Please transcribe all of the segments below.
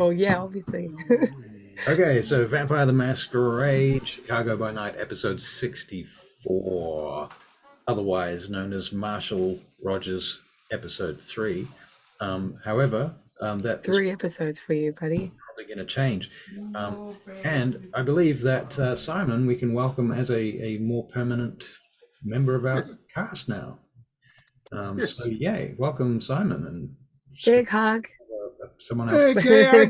Well, yeah, obviously. Okay, so Vampire the Masquerade, Chicago by Night, episode 64, otherwise known as Marshall Rodgers, episode 3. However, that is 3 episodes for you, buddy. probably going to change. And I believe that Simon, we can welcome as a more permanent member of our cast now. So, yay, welcome, Simon. And Big hug. someone else. Okay, I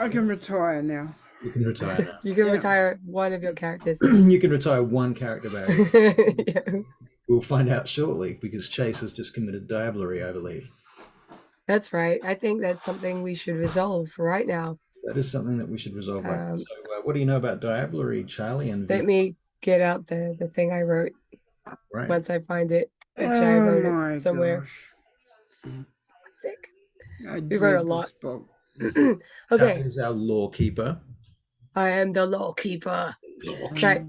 can retire now. You can retire now. You can Yeah. retire one of your characters. You can retire one character back. Yeah. We'll find out shortly because Chase has just committed diablerie, I believe. That's right. I think that's something we should resolve right now. That is something that we should resolve right now. So, what do you know about diablerie, Charlie? And let me get out the thing I wrote. Right. Once I find it. Actually, I wrote it somewhere. Gosh. Sick. I We wrote a dread lot. this book. Charlie Okay. is our lawkeeper. I am the lawkeeper. Okay.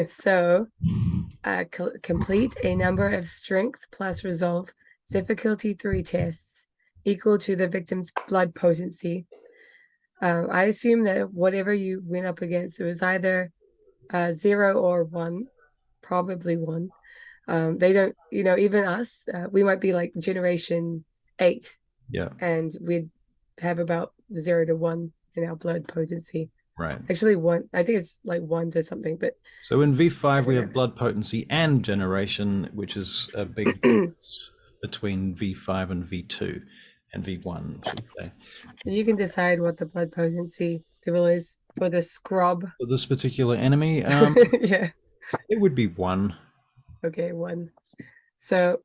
So, complete a number of strength plus resolve difficulty 3 tests equal to the victim's blood potency. I assume that whatever you went up against, it was either 0 or 1, probably 1. They don't, even us, we might be like generation 8. Yeah. And we'd have about 0 to 1 in our blood potency. Right. Actually, 1. I think it's like 1 to something, but so in V5 we have blood potency and generation, which is a big difference between V5 and V2 and V1, I should say. So you can decide what the blood potency level is for the scrub. For this particular enemy, Yeah. it would be 1. Okay, 1. So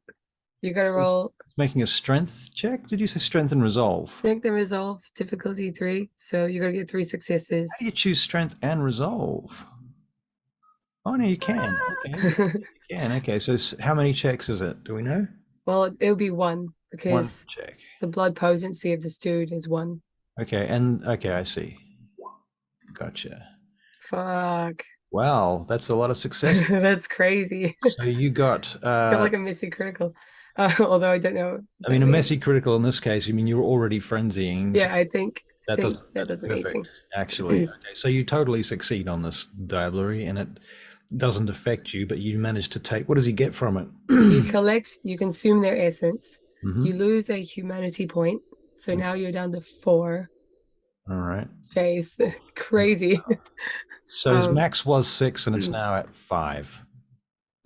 you got to roll. It's making a strength check. Did you say strength and resolve? Strength and resolve, difficulty 3. So you got to get 3 successes. How do you choose strength and resolve? Oh no, you can. Okay, you can. Okay, so how many checks is it? Do we know? Well, it'll be 1 because 1 check. the blood potency of this dude is 1. Okay, and okay, I see. Gotcha. Fuck. Wow, that's a lot of successes. That's crazy. So you got like a messy critical. Although I don't know. I mean, a messy critical in this case. I mean, you're already frenzying. Yeah, I think that doesn't mean anything. Actually, okay. So you totally succeed on this diablerie, and it doesn't affect you, but you manage to take. What does he get from it? You consume their essence. Mm-hmm. You lose a humanity point, so now you're down to 4. All right. Face crazy. So his max was 6, and it's now at 5.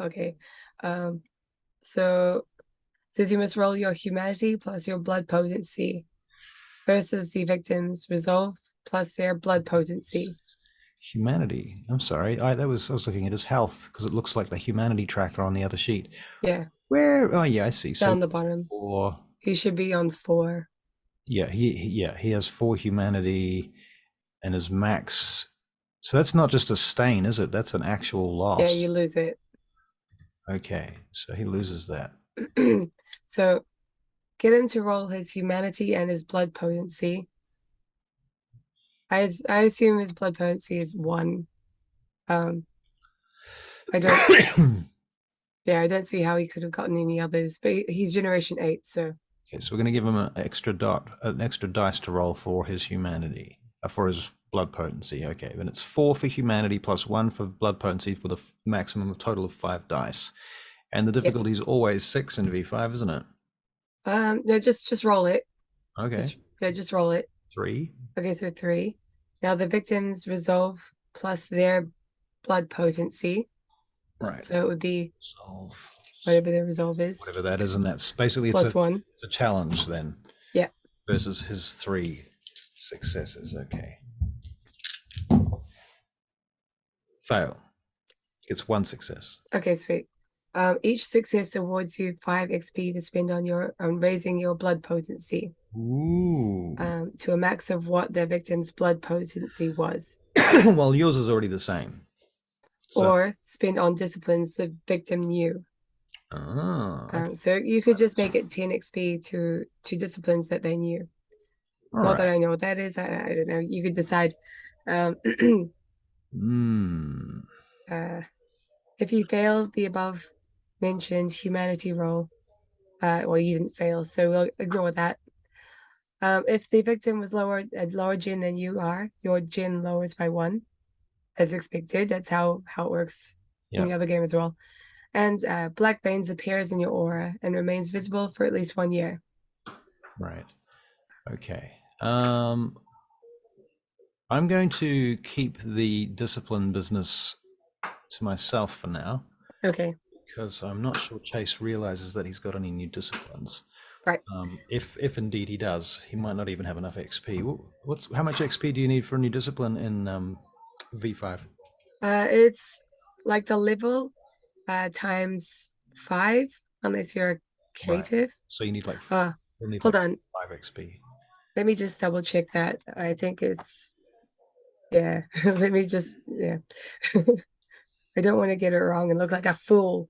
Okay. So it says you must roll your humanity plus your blood potency versus the victim's resolve plus their blood potency. Humanity. I'm sorry. I was looking at his health because it looks like the humanity tracker on the other sheet. Yeah. Where? Oh, yeah, I see. Down the bottom. 4. He should be on 4. Yeah, he has 4 humanity, and his max. So that's not just a stain, is it? That's an actual loss. Yeah, you lose it. Okay, so he loses that. So get him to roll his humanity and his blood potency. I assume his blood potency is 1. I don't. Yeah, I don't see how he could have gotten any others, but he's generation 8, so. Okay, so we're going to give him an extra dice to roll for his humanity, for his blood potency. Okay, and it's 4 for humanity plus 1 for blood potency with a maximum of total of 5 dice, and the difficulty is always 6 in V5, isn't it? No, just roll it. Okay. Just roll it. 3. Okay, so 3. Now the victim's resolve plus their blood potency. Right. So it would be resolve. Whatever their resolve is. Whatever that is, and that's basically plus 1. It's a challenge then. Yeah. Versus his 3 successes. Okay. Fail. Gets 1 success. Okay, sweet. Each success awards you 5 XP to spend on raising your blood potency. Ooh. To a max of what their victim's blood potency was. Well, yours is already the same. So. Or spend on disciplines the victim knew. Okay. So you could just make it 10 XP to disciplines that they knew. All Not right. that I know what that is. I don't know. You could decide. If you fail the above mentioned humanity roll, well, you didn't fail, so we'll ignore that. If the victim was at lower gin than you are, your gin lowers by 1, as expected. That's how it works in the Yep. other game as well. And black veins appears in your aura and remains visible for at least 1 year. Right. Okay. I'm going to keep the discipline business to myself for now, Okay, because I'm not sure Chase realizes that he's got any new disciplines. right. If indeed he does, he might not even have enough XP. How much XP do you need for a new discipline in V5? It's like the level times 5, unless you're a creative. So you need like Hold on. 5 XP. Let me just double check that. I think it's, yeah. Let me just, yeah. I don't want to get it wrong and look like a fool.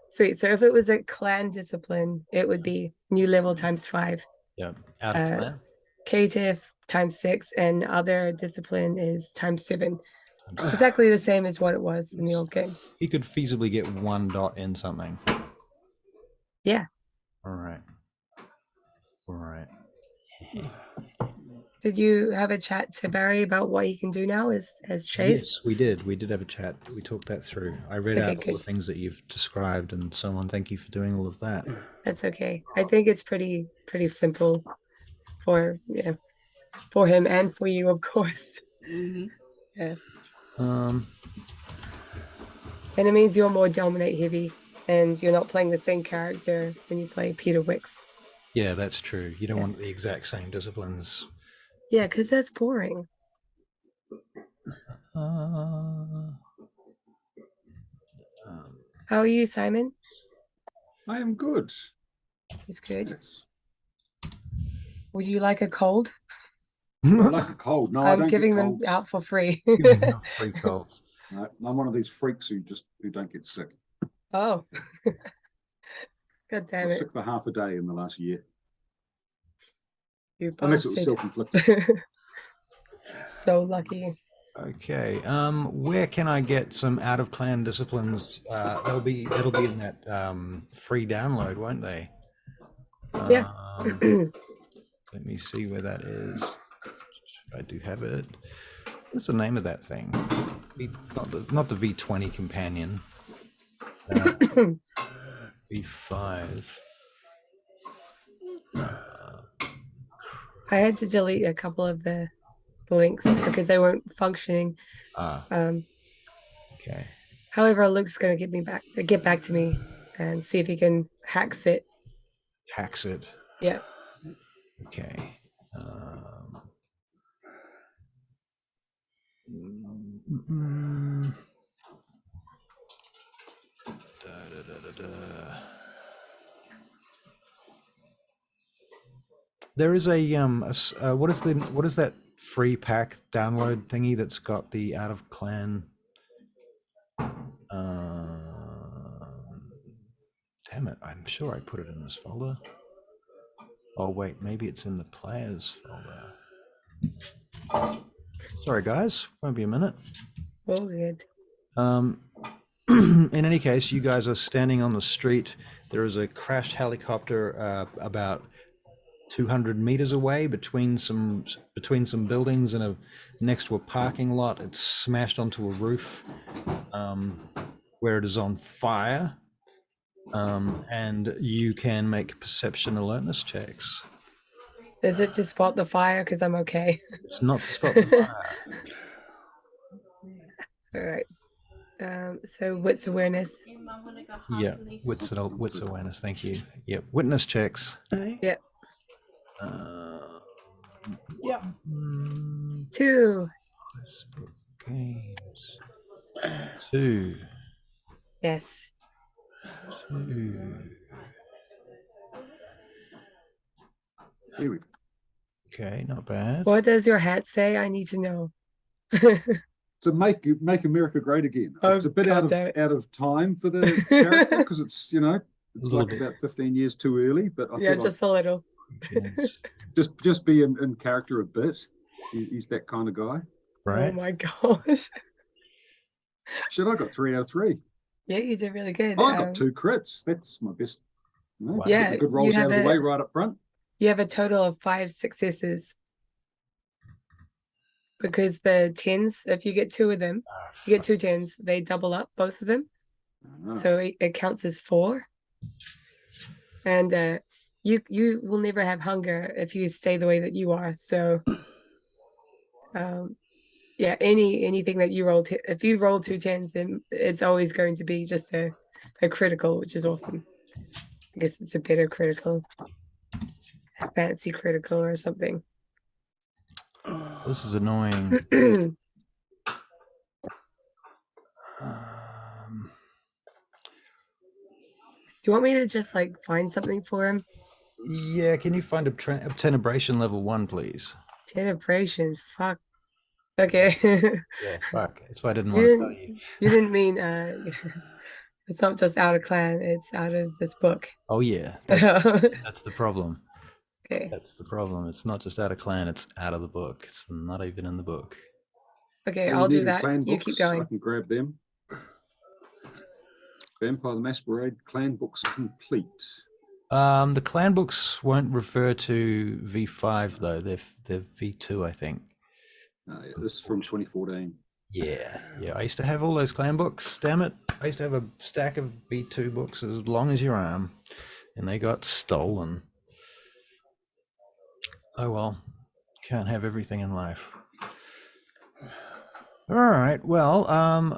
Sweet. So if it was a clan discipline, it would be new level times 5. Yeah, out of clan. KTIF times 6, and other discipline is times 7. Exactly the same as what it was in the old game. He could feasibly get 1 dot in something. Yeah. All right. All right. Did you have a chat to Barry about what he can do now as Chase? Yes, we did. We did have a chat. We talked that through. I read Okay, out all good. the things that you've described and so on. Thank you for doing all of that. That's okay. I think it's pretty simple for him and for you, of course. Yeah. Um, And it means you're more dominate heavy and you're not playing the same character when you play Peter Wicks. yeah, that's true. You don't want the exact same disciplines. Yeah, because that's boring. Uh, How are you, Simon? I am good. This is good. Yes. Would you like a cold? I like a cold. No, I I'm don't giving get them colds. out for free. free colds. No, I'm one of these freaks who don't get sick. Oh. God I damn was it. sick for half a day in the last year. You Unless it was bastard. self-inflicted. So lucky. Okay. Where can I get some out of clan disciplines? It'll be in that free download, won't they? Yeah. Let me see where that is. I do have it. What's the name of that thing? Not the V20 companion. V5. I had to delete a couple of the links because they weren't functioning. Okay. However, Luke's gonna get back to me and see if he can hacks it. Hacks it. Yeah. Okay. There is what is that free pack download thingy that's got the out of clan? Damn it! I'm sure I put it in this folder. Oh wait, maybe it's in the players folder. Sorry guys, won't be a minute. Oh, good. In any case, you guys are standing on the street. There is a crashed helicopter about 200 meters away between some buildings and next to a parking lot. It's smashed onto a roof where it is on fire. And you can make perception alertness checks. Is it to spot the fire? Because I'm okay. It's not to spot the fire. All right. So wits awareness. Yeah, wits awareness. Thank you. Yeah, witness checks. Yeah. Yeah. 2. Questbook games. 2. Yes. 2. Here we go. Okay, not bad. What does your hat say? I need to know. To make America great again. Oh, It's a bit God out of time for the character because it's it's little like bit. about 15 years too early. But I Yeah, feel just a little. Yes. just be in character a bit. He's that kind of guy. Right. Oh my gosh. Shit, I got 3 out of 3. Yeah, you did really good. I got 2 crits. That's my best. Wow. Yeah, Get the good you rolls have out of the way right up front. You have a total of 5 successes. Because the 10s, if you get 2 of them, you get 2 10s, they double up, both of them. So it counts as 4. And you will never have hunger if you stay the way that you are. So yeah, anything that you roll, if you roll 2 10s, then it's always going to be just a critical, which is awesome. I guess it's a better critical, a fancy critical or something. This is annoying. Do you want me to just like find something for him? Yeah, can you find Tenebration level 1, please? Tenebration, fuck. Okay. Yeah, fuck. That's why I didn't want to tell you. You didn't mean it's not just out of clan, it's out of this book. Oh yeah, that's the problem. Okay. That's the problem. It's not just out of clan, it's out of the book. It's not even in the book. Okay, I'll do that. Clan You books, keep going. I can grab them. Vampire the Masquerade clan books complete. The clan books won't refer to V5 though. They're V2, I think. Yeah, this is from 2014. Yeah. I used to have all those clan books. Damn it! I used to have a stack of V2 books as long as your arm, and they got stolen. Oh well, can't have everything in life. All right. Well,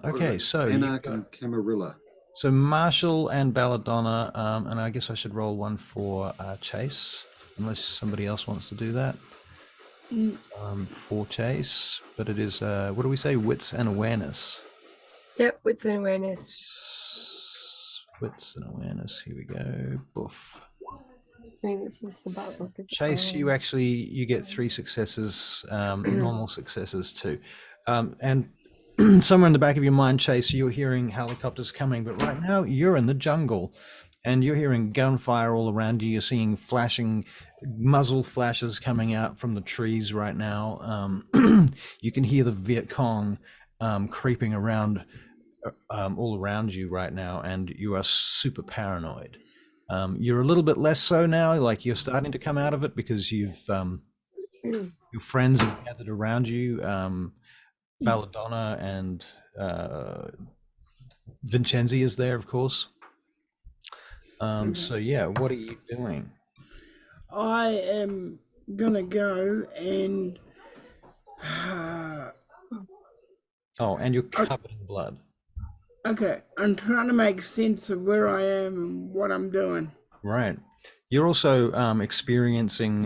okay. So Anarch and Camarilla. So Marshall and Belladonna, and I guess I should roll one for Chase, unless somebody else wants to do that. For Chase, but it is what do we say? Wits and awareness. Yep, wits and awareness. Wits and awareness. Here we go. Boof. I mean, this is about book. Chase, you get 3 successes, normal successes too, and somewhere in the back of your mind, Chase, you're hearing helicopters coming, but right now you're in the jungle and you're hearing gunfire all around you. You're seeing flashing muzzle flashes coming out from the trees right now. You can hear the Viet Cong creeping around all around you right now, and you are super paranoid. You're a little bit less so now, like you're starting to come out of it because you've your friends have gathered around you. Belladonna and Vincenzi is there, of course. So yeah, what are you doing? I am gonna go and Oh, and you're covered in blood. okay, I'm trying to make sense of where I am and what I'm doing. Right. You're also experiencing,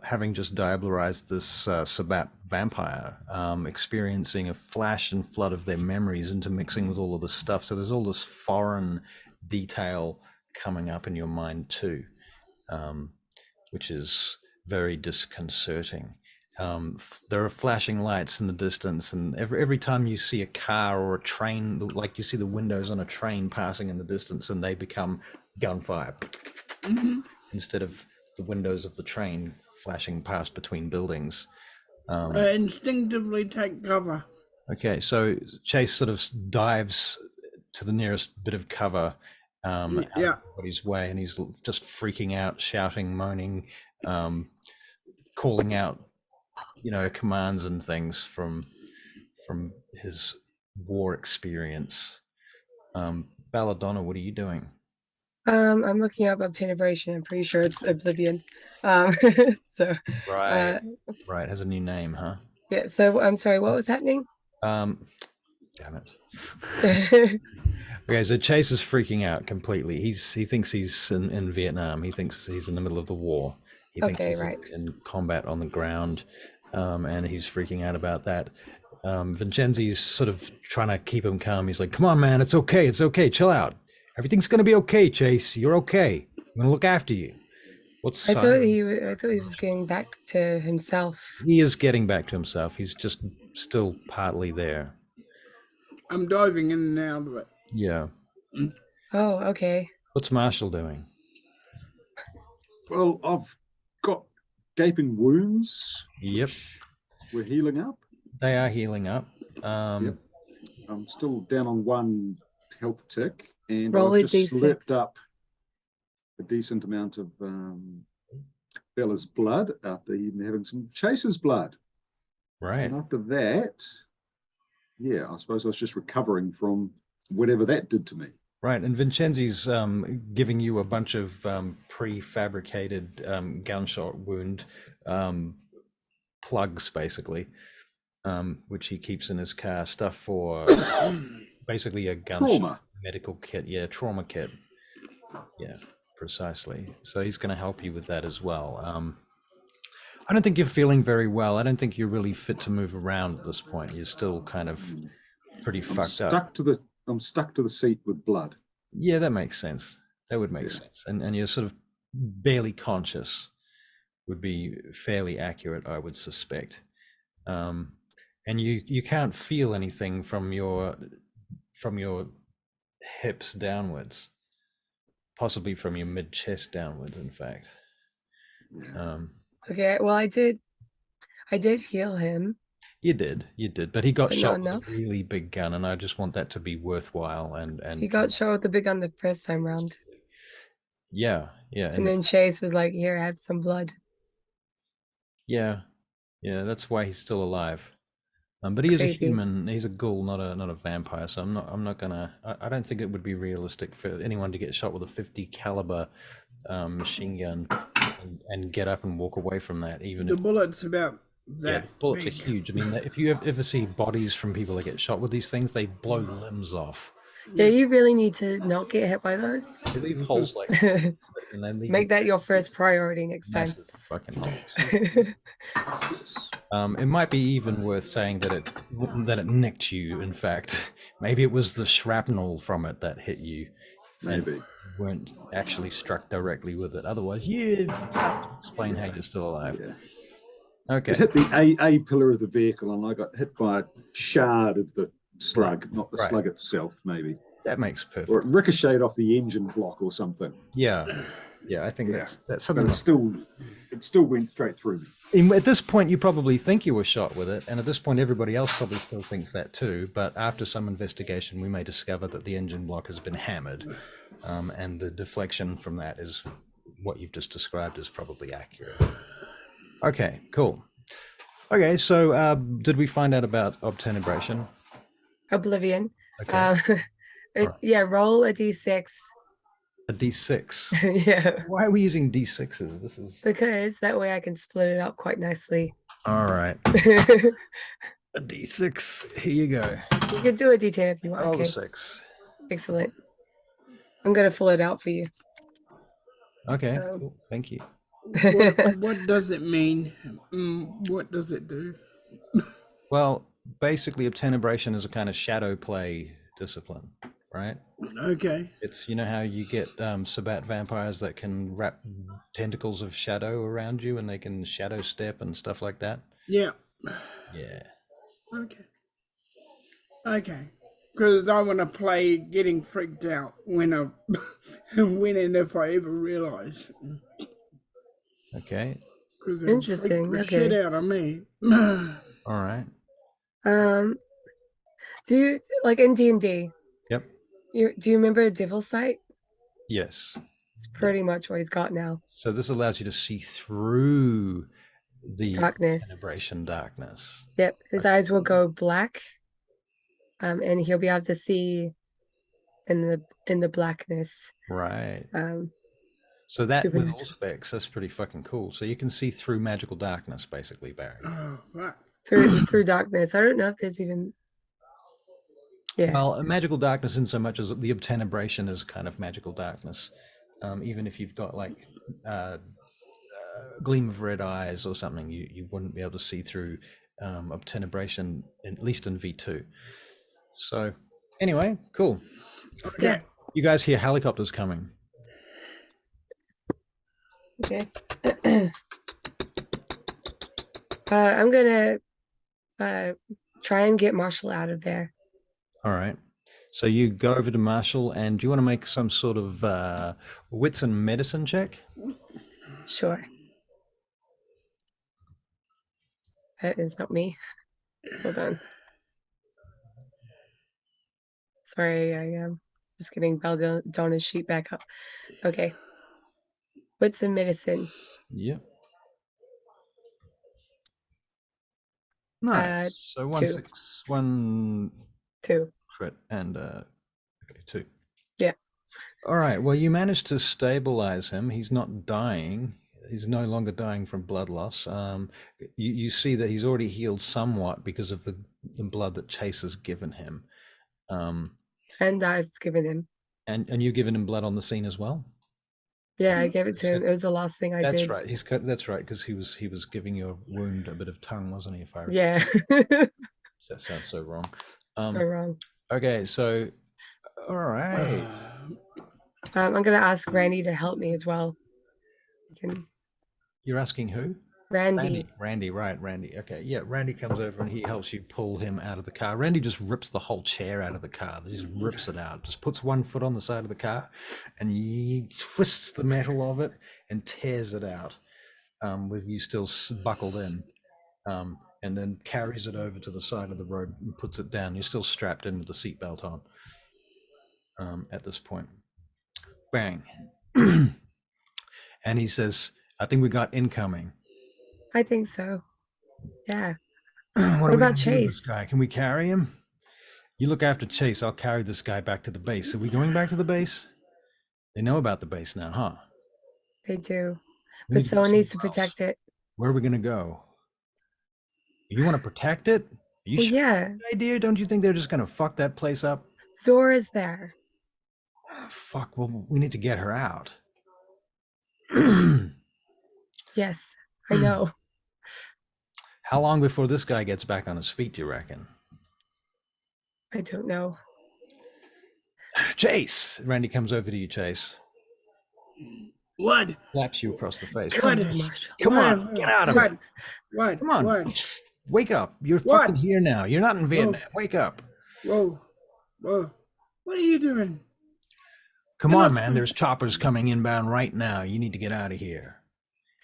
having just diablerized this Sabat vampire, experiencing a flash and flood of their memories intermixing with all of this stuff. So there's all this foreign detail coming up in your mind too, which is very disconcerting. There are flashing lights in the distance, and every time you see a car or a train, like you see the windows on a train passing in the distance, and they become gunfire. Instead of the windows of the train flashing past between buildings. I instinctively take cover. Okay, so Chase sort of dives to the nearest bit of cover out of everybody's way, and he's just freaking out, shouting, moaning, calling out, commands and things from his war experience. Belladonna, what are you doing? I'm looking up Obtenebration. I'm pretty sure it's Oblivion. So right, has a new name, huh? Yeah. So I'm sorry. What was happening? Damn it. Okay, so Chase is freaking out completely. He thinks he's in Vietnam. He thinks he's in the middle of the war. He thinks he's in combat on the ground, and he's freaking out about that. Vincenzi's sort of trying to keep him calm. He's like, "Come on, man, it's okay, chill out. Everything's gonna be okay, Chase. You're okay. I'm gonna look after you." I thought he was getting back to himself. He is getting back to himself. He's just still partly there. I'm diving in and out of it. Yeah. Oh, okay. What's Marshall doing? Well, I've got gaping wounds. Yep. We're healing up. They are healing up. Yep. I'm still down on 1 health tick, and Roll I've a just D6. slipped up a decent amount of Bella's blood after even having some Chase's blood. Right. And after that, yeah, I suppose I was just recovering from whatever that did to me. Right, and Vincenzi's giving you a bunch of prefabricated gunshot wound plugs, basically, which he keeps in his car. Stuff for basically a gunshot Trauma. medical kit. Yeah, trauma kit. Yeah, precisely. So he's going to help you with that as well. I don't think you're feeling very well. I don't think you're really fit to move around at this point. You're still kind of pretty fucked up. I'm stuck to the seat with blood. Yeah, that makes sense. That would make sense. And you're sort of barely conscious would be fairly accurate, I would suspect. And you can't feel anything from your hips downwards, possibly from your mid chest downwards, in fact. Okay, well, I did heal him. You did, but he got But shot not with a enough. really big gun, and I just want that to be worthwhile. And He got shot with the big gun the first time round. yeah, And then Chase was like, here, have some blood. yeah, that's why he's still alive. But he is a Crazy. human. He's a ghoul, not a vampire. So I'm not gonna. I don't think it would be realistic for anyone to get shot with a 50 caliber machine gun and get up and walk away from that. Even The if bullet's about that. bullets are big. huge. I mean, if you ever see bodies from people that get shot with these things, they blow limbs off. Yeah, you really need to not get hit by those. They leave holes like that, and they leave Make that your first priority next time. massive fucking holes. It might be even worth saying that it nicked you. In fact, maybe it was the shrapnel from it that hit you. Maybe. You weren't actually struck directly with it. Otherwise, explain how you're still alive. Yeah. Okay. It hit the A pillar of the vehicle, and I got hit by a shard of the slug, not the slug itself, maybe. That makes perfect. Or it ricocheted off the engine block or something. Yeah, I think that's something. But it still went straight through me. At this point, you probably think you were shot with it, and at this point, everybody else probably still thinks that too. But after some investigation, we may discover that the engine block has been hammered, and the deflection from that is what you've just described is probably accurate. Okay, cool. Okay, so did we find out about obtenebration? Oblivion. Okay. Yeah, roll a d6. A d6. Yeah. Why are we using d6s? This is Because that way I can split it up quite nicely. all right. You A d6. Here you go. can do a d10 if you want. Roll Okay. the 6. Excellent. I'm gonna fill it out for you. Okay, cool. Thank you. What does it mean? What does it do? Well, basically, obtenebration is a kind of shadow play discipline, right? Okay. It's, you know how you get Sabbat vampires that can wrap tentacles of shadow around you and they can shadow step and stuff like that? Yeah. Yeah. Okay. Okay. Because I want to play getting freaked out when and if I ever realise. Okay. Because Interesting, the okay. shit out of me. All right. Do you like in D&D? Yep. Do you remember Devil Sight? Yes. It's pretty much what he's got now. So this allows you to see through the Darkness. obtenebration darkness. Yep. His eyes will go black. And he'll be able to see in the blackness. Right. So that with all specs, that's pretty fucking cool. So you can see through magical darkness, basically, Barry. Oh, fuck. Through darkness. I don't know if there's even. Yeah. Well, magical darkness in so much as the obtenebration is kind of magical darkness. Even if you've got like a gleam of red eyes or something, you wouldn't be able to see through obtenebration, at least in V2. So anyway, cool. Okay. Yeah. You guys hear helicopters coming. Okay. I'm gonna try and get Marshall out of there. All right. So you go over to Marshall, and do you want to make some sort of wits and medicine check? Sure. That is not me. Hold on. Sorry, I am just getting Belladonna's sheet back up. Okay. What's in medicine? Yep. Nice. So 1, 2. 6, 1 2. crit and okay, 2. Yeah. All right. Well, you managed to stabilize him. He's not dying. He's no longer dying from blood loss. You see that he's already healed somewhat because of the blood that Chase has given him. And I've given him. And you've given him blood on the scene as well? Yeah, I gave it to him. It was the last thing I That's did. right. That's right, because he was giving your wound a bit of tongue, wasn't he? If I Yeah. that sounds so wrong. So wrong. Okay, so all right. I'm gonna ask Randy to help me as well. You're asking who? Randy. Randy, right, Randy. Okay, yeah, Randy comes over and he helps you pull him out of the car. Randy just rips the whole chair out of the car. He just rips it out, just puts one foot on the side of the car and he twists the metal of it and tears it out with you still buckled in, and then carries it over to the side of the road and puts it down. You're still strapped in with the seatbelt on at this point. Bang. And he says, I think we got incoming. I think so. Yeah. What about do with this Chase? guy? Can we carry him? You look after Chase. I'll carry this guy back to the base. Are we going back to the base? They know about the base now, huh? They do. We But need to go someone needs to somewhere else. protect it. Where are we going to go? You want to protect it? Are you Well, sure yeah. that's a good idea? Don't you think they're just going to fuck that place up? Zora's there. Oh, fuck. Well, we need to get her out. Yes, I know. How long before this guy gets back on his feet, do you reckon? I don't know. Chase! Randy comes over to you, Chase. What? Slaps you across the face. Come on, Marshall. Come on, get out of it. What? Come on. What? Wake up. You're What? fucking here now. You're not in Vietnam. Wake up. Whoa. Whoa. What are you doing? Come on, man. There's choppers coming inbound right now. You need to get out of here.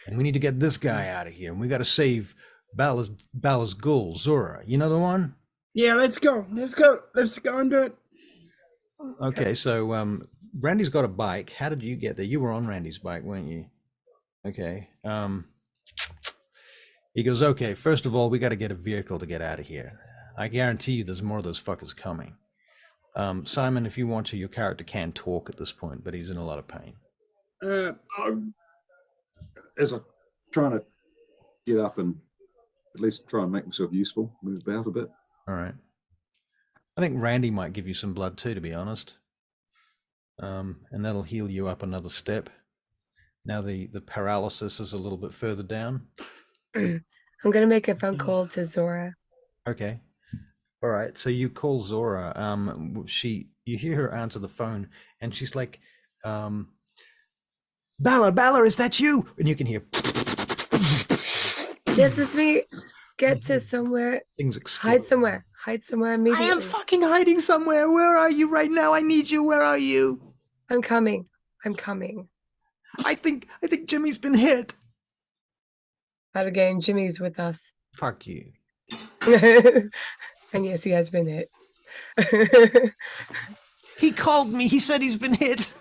And we need to get this guy out of here. And we got to save Bala's ghoul, Zora. You know the one? Yeah, let's go. Let's go. Let's go and do it. Okay, so Randy's got a bike. How did you get there? You were on Randy's bike, weren't you? Okay. He goes, okay, first of all, we got to get a vehicle to get out of here. I guarantee you there's more of those fuckers coming. Simon, if you want to, your character can talk at this point, but he's in a lot of pain. As I'm trying to get up and at least try and make myself useful, move about a bit. All right. I think Randy might give you some blood too, to be honest. And that'll heal you up another step. Now the paralysis is a little bit further down. I'm going to make a phone call to Zora. Okay. All right. So you call Zora. You hear her answer the phone and she's like, Bala, is that you? And you can hear. Yes, it's me. Get to somewhere. Things explode. Hide somewhere immediately. I am fucking hiding somewhere. Where are you right now? I need you. Where are you? I'm coming. I think Jimmy's been hit. Out again, Jimmy's with us. Fuck you. And yes, he has been hit. He called me. He said he's been hit.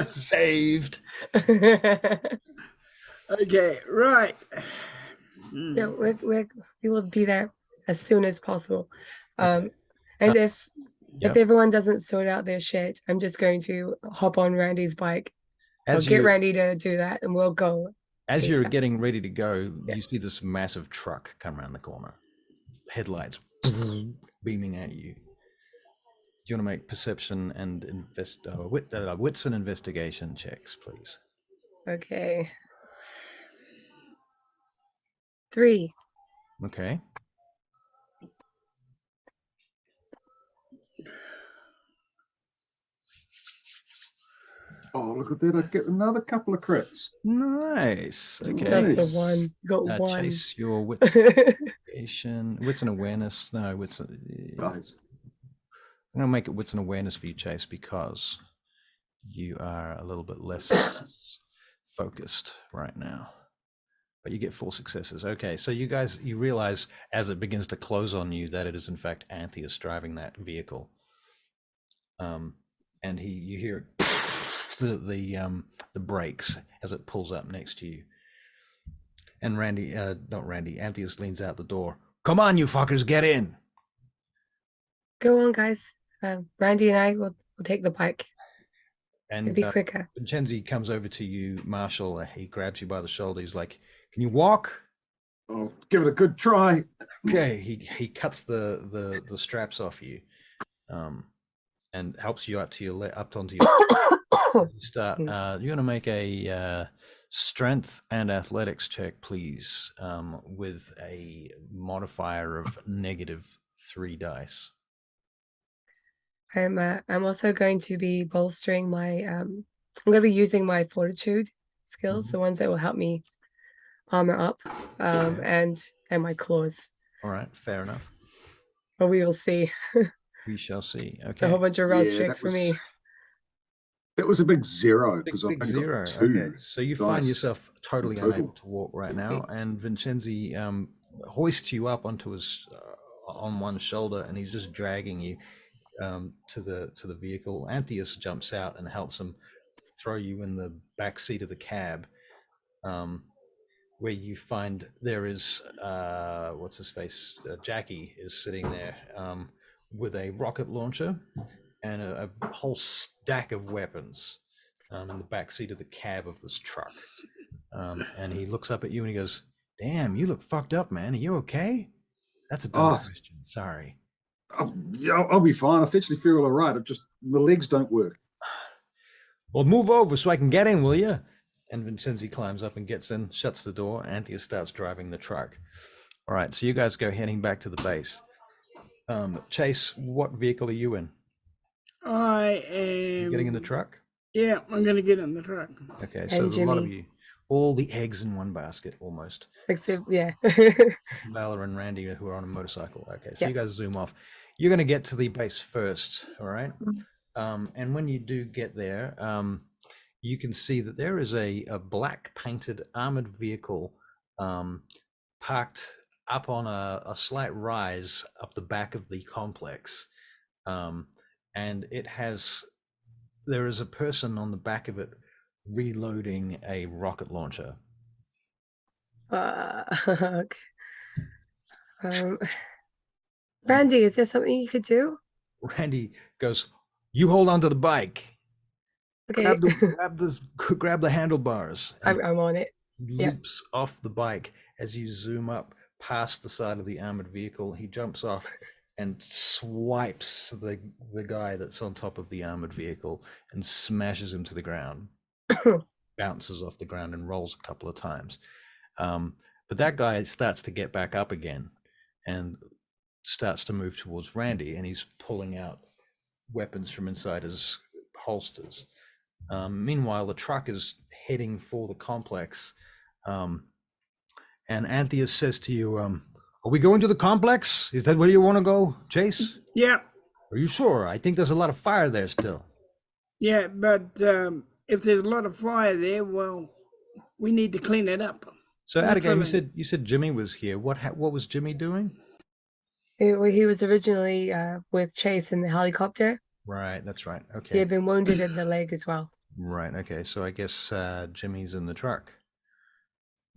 Saved. Okay, right. Yeah, we will be there as soon as possible. And if everyone doesn't sort out their shit, I'm just going to hop on Randy's bike. I'll get Randy to do that, and we'll go. As you're getting ready to go, you see this massive truck come around the corner. Headlights beaming at you. Do you want to make perception and wits and investigation checks, please? Okay. 3. Okay. Oh, look at that. I get another couple of crits. Nice. Okay. Just the one. Got one. Chase your wits investigation. Wits and awareness. No, wits. Nice. I'm going to make it wits and awareness for you, Chase, because you are a little bit less focused right now. But you get 4 successes. Okay, so you realize as it begins to close on you that it is in fact Antheus driving that vehicle. And you hear the brakes as it pulls up next to you. And not Randy, Antheus leans out the door. Come on, you fuckers, get in. Go on, guys. Randy and I will take the bike. It'd And be quicker. Vincenzi comes over to you, Marshall. He grabs you by the shoulder. He's like, "Can you walk?" I'll give it a good try. Okay. He cuts the straps off you, and helps you up onto your. You start. You're gonna make a strength and athletics check, please, with a modifier of -3 dice. I'm also going to be bolstering my I'm going to be using my fortitude skills, the ones that will help me armor up, and my claws. All right, fair enough. But we will see. We shall see. Okay. It's a whole bunch of roll Yeah, tricks for me. That was a big zero because I've Big only zero. got 2. Okay, so you find dice yourself totally total. unable to walk right now, and Vincenzi hoists you up onto his on one shoulder, and he's just dragging you to the vehicle. Antheus jumps out and helps him throw you in the back seat of the cab, where you find there is what's his face? Jackie is sitting there with a rocket launcher and a whole stack of weapons in the back seat of the cab of this truck. And he looks up at you and he goes, "Damn, you look fucked up, man. Are you okay?" That's a dumb question. Sorry. I'll be fine. I actually feel all right. My legs don't work. Well, move over so I can get in, will you? And Vincenzi climbs up and gets in, shuts the door. Antheus starts driving the truck. All right, so you guys go heading back to the base. Chase, what vehicle are you in? I You am getting in the truck? Yeah, I'm gonna get in the truck. Okay, so And there's a lot of Jimmy. you. All the eggs in one basket, almost. Except, yeah. Vala and Randy, who are on a motorcycle. Okay, so Yeah. you guys zoom off. You're going to get to the base first, all right? And when you do get there, you can see that there is a black painted armored vehicle parked up on a slight rise up the back of the complex. And there is a person on the back of it reloading a rocket launcher. Fuck. Randy, is there something you could do? Randy goes, "You hold on to the bike. Okay. Grab the handlebars." And I'm on it. he Yeah. leaps off the bike as you zoom up past the side of the armored vehicle. He jumps off and swipes the guy that's on top of the armored vehicle and smashes him to the ground. Bounces off the ground and rolls a couple of times. But that guy starts to get back up again and starts to move towards Randy, and he's pulling out weapons from inside his holsters. Meanwhile, the truck is heading for the complex. And Antheus says to you, "Are we going to the complex? Is that where you want to go, Chase?" Yeah, "Are you sure? I think there's a lot of fire there still." yeah, but if there's a lot of fire there, well, we need to clean it up. So, Abigail, Literally. you said Jimmy was here. What was Jimmy doing? He was originally with Chase in the helicopter. Right, that's right. He Okay. had been wounded in the leg as well. Right, okay. So I guess Jimmy's in the truck.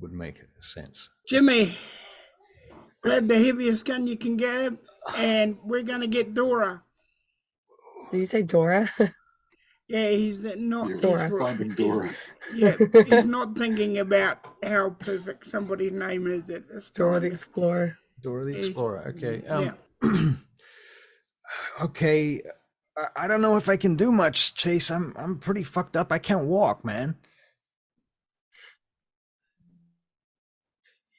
Would make sense. Jimmy, grab the heaviest gun you can grab, and we're gonna get Dora. Did you say Dora? Yeah, he's not. Yeah, Dora. finding Dora. Yeah, he's not thinking about how perfect somebody's name is at this time. Dora the Explorer. Dora the Explorer. Okay. Yeah. Okay. I don't know if I can do much, Chase. I'm pretty fucked up. I can't walk, man.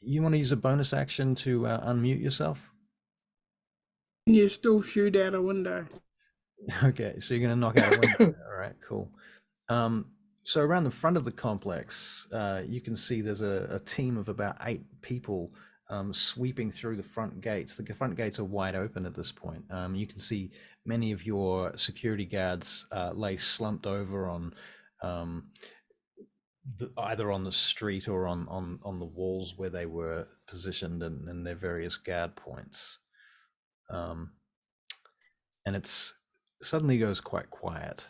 You want to use a bonus action to unmute yourself? You still shoot out a window. Okay, so you're going to knock out a window. All right, cool. So around the front of the complex, you can see there's a team of about 8 people sweeping through the front gates. The front gates are wide open at this point. You can see many of your security guards lay slumped over on either on the street or on the walls where they were positioned and their various guard points. And it's suddenly goes quite quiet.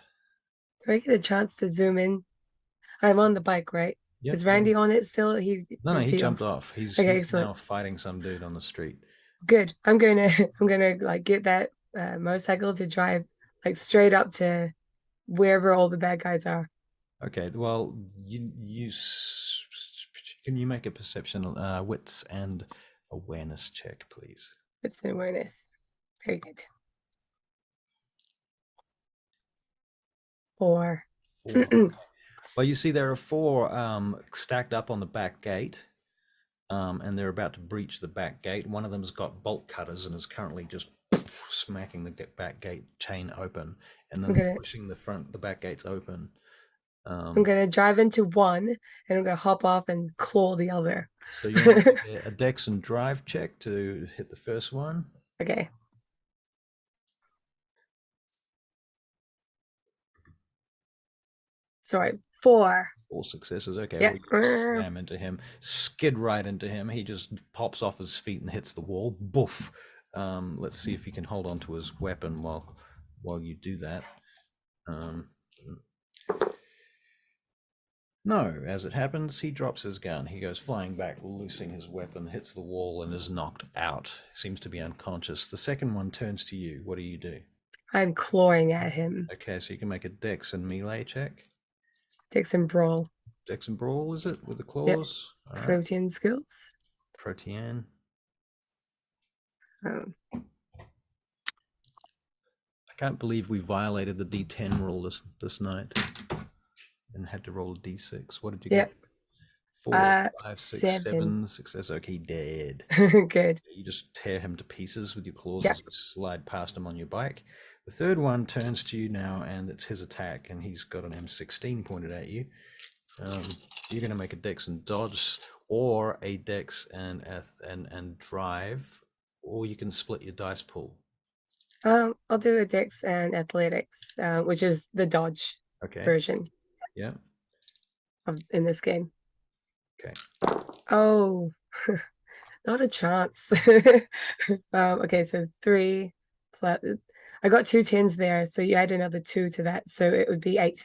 Do I get a chance to zoom in? I'm on the bike, right? Yep. Is Randy on it still? No, is he jumped off. He's Okay, now excellent. fighting some dude on the street. Good. I'm gonna like get that motorcycle to drive like straight up to wherever all the bad guys are. Okay, well, can you make a perception, wits and awareness check, please? It's an awareness. Very good. 4. 4. Well, you see there are 4 stacked up on the back gate, and they're about to breach the back gate. One of them's got bolt cutters and is currently just smacking the back gate chain open, and then they're pushing the back gates open. I'm gonna drive into one, and I'm gonna hop off and claw the other. So you want to make a dex and drive check to hit the first one. Okay. Sorry, 4. 4 successes. Okay, Yep. well, you slam into him, skid right into him. He just pops off his feet and hits the wall. Boof. Let's see if he can hold on to his weapon while you do that. No, as it happens, he drops his gun. He goes flying back, loosing his weapon, hits the wall, and is knocked out. Seems to be unconscious. The second one turns to you. What do you do? I'm clawing at him. Okay, so you can make a dex and melee check. Dex and brawl. Dex and brawl, is it, with the claws? Yep. Protean skills. Protean. Oh. I can't believe we violated the D10 rule this night and had to roll a D6. What did you get? 4, 5, 6, 7 success. Okay, dead. Good. You just tear him to pieces with your claws as you slide past him on your bike. The third one turns to you now, and it's his attack, and he's got an M16 pointed at you. You're going to make a dex and dodge, or a dex and drive, or you can split your dice pool. I'll do a dex and athletics, which is the dodge version. Yeah. In this game. Okay. Oh, not a chance. Okay, so 3 plus. I got 2 10s there, so you add another 2 to that, so it would be 8.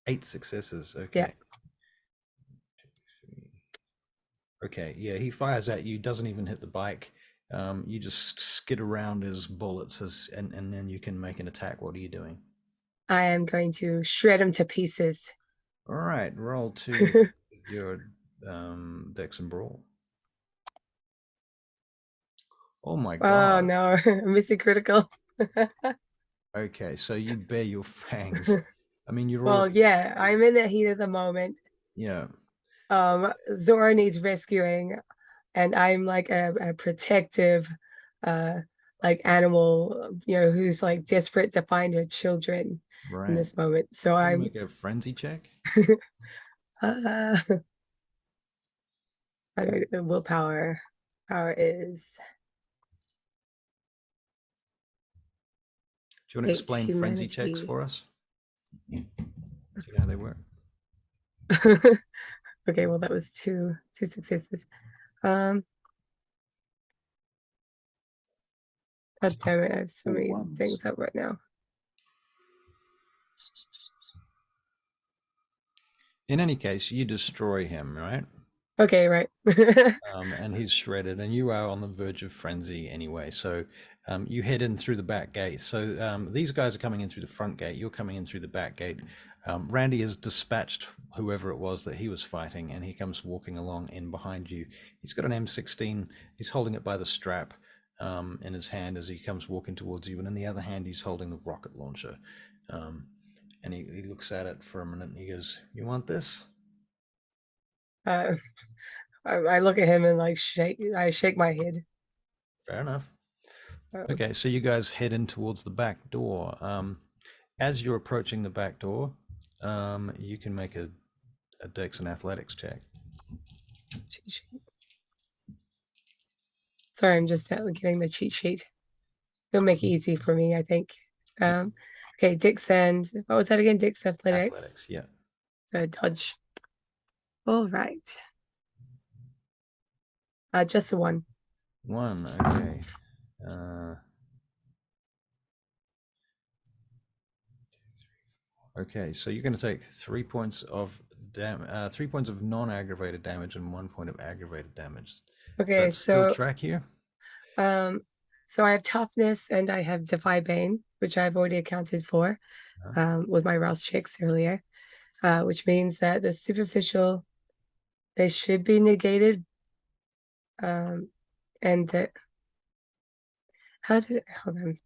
8 successes. Okay. Yeah. Okay. Yeah, he fires at you, doesn't even hit the bike. You just skid around his bullets, and then you can make an attack. What are you doing? I am going to shred him to pieces. All right, roll to your dex and brawl. Oh my god. Oh no, I'm missing critical. Okay, so you bare your fangs. I mean, you're well, already... yeah, I'm in the heat of the moment. Yeah. Zora needs rescuing, and I'm like a protective like animal, who's like desperate to find her children in this moment. So I'm make a frenzy check. I don't know, willpower. Power is. Do you want to explain frenzy checks for us? Do you know how they work? Okay, well that was two successes. God damn it, I have so many things up right now. In any case, you destroy him, right? Okay, right. And he's shredded, and you are on the verge of frenzy anyway. So you head in through the back gate. So these guys are coming in through the front gate. You're coming in through the back gate. Randy has dispatched whoever it was that he was fighting, and he comes walking along in behind you. He's got an M16. He's holding it by the strap in his hand as he comes walking towards you, and in the other hand he's holding the rocket launcher. And he looks at it for a minute, and he goes, "You want this?" I look at him and like I shake my head. Fair enough. Okay, so you guys head in towards the back door. As you're approaching the back door, you can make a dex and athletics check. Sorry, I'm just getting the cheat sheet. It'll make it easy for me, I think. Okay, dex and what was that again? Dex athletics. Athletics, yeah. So dodge. All right. Just the one. One, okay. Okay, so you're going to take 3 points of damage. 3 points of non-aggravated damage and 1 point of aggravated damage. Okay, That's still so track here. so I have toughness and I have Defy Bane, which I've already accounted for with my Rouse checks earlier, which means that the superficial, they should be negated. And that, hold on.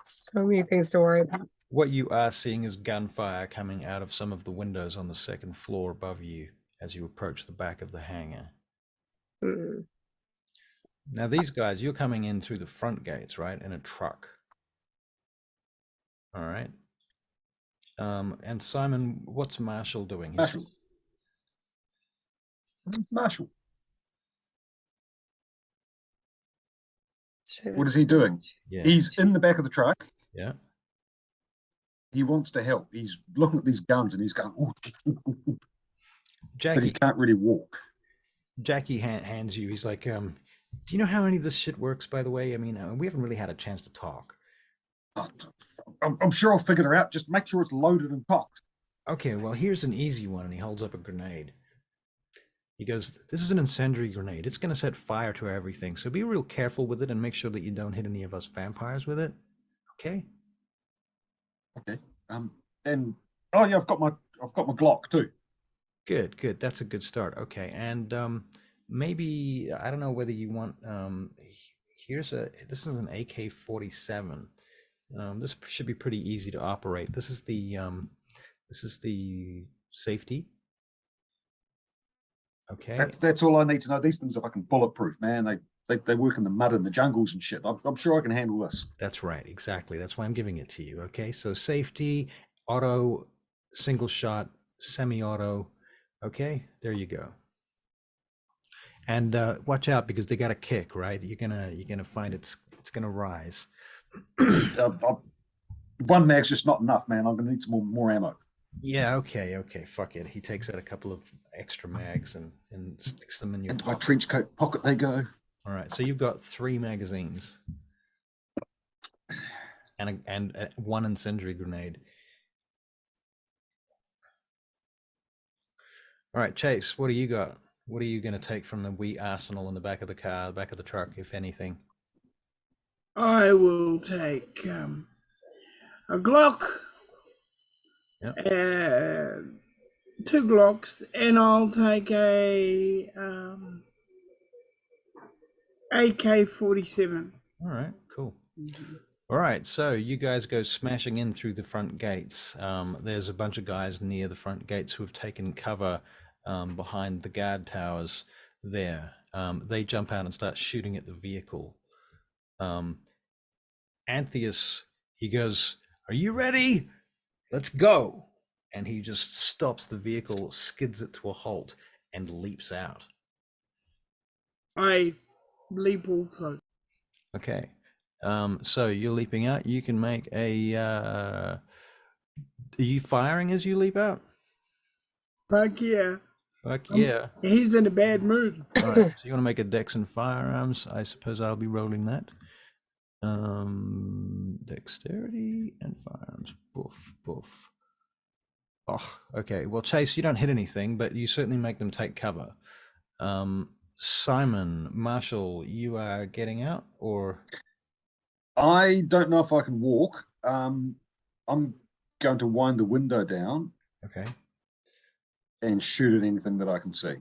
So many things to worry about. What you are seeing is gunfire coming out of some of the windows on the second floor above you as you approach the back of the hangar. Mm. Now, these guys, you're coming in through the front gates, right, in a truck. All right. And Simon, what's Marshall doing? Marshall. Sure, What is he doing? Yeah. He's in the back of the truck. Yeah. He wants to help. He's looking at these guns and he's going, "Ooh," Jackie, but he can't really walk. Jackie hands you. He's like, do you know how any of this shit works, by the way? I mean, we haven't really had a chance to talk. I'm sure I'll figure it out. Just make sure it's loaded and cocked. Okay, well, here's an easy one. And he holds up a grenade. He goes, this is an incendiary grenade. It's going to set fire to everything. So be real careful with it and make sure that you don't hit any of us vampires with it. Okay? Okay. And oh yeah, I've got my Glock too. Good, good. That's a good start. Okay. And maybe, I don't know whether you want, this is an AK-47. This should be pretty easy to operate. This is the safety. Okay. That's all I need to know. These things are fucking bulletproof, man. They work in the mud and the jungles and shit. I'm sure I can handle this. That's right. Exactly. That's why I'm giving it to you. Okay. So safety, auto, single shot, semi-auto. Okay. There you go. And watch out because they got a kick, right? You're gonna find it's gonna rise. One mag's just not enough, man. I'm gonna need some more ammo. Yeah, okay, fuck it. He takes out a couple of extra mags and sticks them in your Into my trench coat pocket they go. All right, so you've got 3 magazines and one incendiary grenade. All right, Chase, what do you got? What are you going to take from the wee arsenal in the back of the car, the back of the truck, if anything? I will take a Glock, Yep. 2 Glocks, and I'll take a AK-47. All right, cool. All right, so you guys go smashing in through the front gates. There's a bunch of guys near the front gates who have taken cover behind the guard towers there. They jump out and start shooting at the vehicle. Antheus, he goes, "Are you ready? Let's go." And he just stops the vehicle, skids it to a halt, and leaps out. I leap also. Okay. So you're leaping out. You can make a. Are you firing as you leap out? Fuck yeah. Fuck yeah. He's in a bad mood. All right. So you want to make a dex and firearms? I suppose I'll be rolling that. Dexterity and firearms. Boof, boof. Oh, okay. Well, Chase, you don't hit anything, but you certainly make them take cover. Simon, Marshall, you are getting out, or? I don't know if I can walk. I'm going to wind the window down. Okay. And shoot at anything that I can see.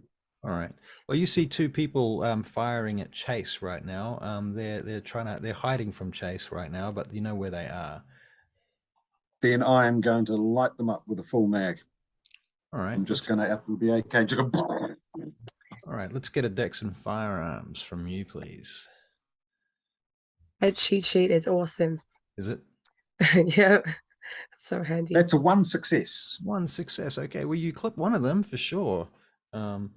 All right. Well, you see 2 people firing at Chase right now. They're hiding from Chase right now, but you know where they are. Then I am going to light them up with a full mag. All right. I'm just going to have to be okay. All right. Let's get a dex and firearms from you, please. That cheat sheet is awesome. Is it? Yeah, so handy. That's a 1 success. 1 success. Okay. Well, you clip one of them for sure. And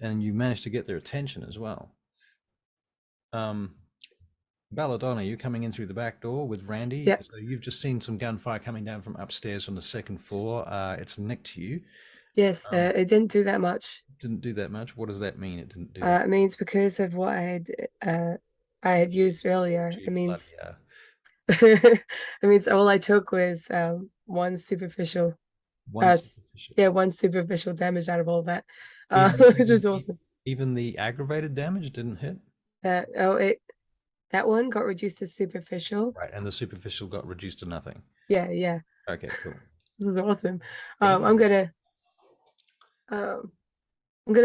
you managed to get their attention as well. Belladonna, you're coming in through the back door with Randy. Yep. So you've just seen some gunfire coming down from upstairs on the second floor. It's nicked you. Yes, it didn't do that much. Didn't do that much. What does that mean? It didn't do. It means because of what I had used earlier. It means it means all I took was 1 superficial. One s- superficial. yeah, 1 superficial damage out of all that, Even, which is even, awesome. even the aggravated damage didn't hit. That one got reduced to superficial. Right, and the superficial got reduced to nothing. Yeah. Okay, cool. This is awesome. Damn. I'm gonna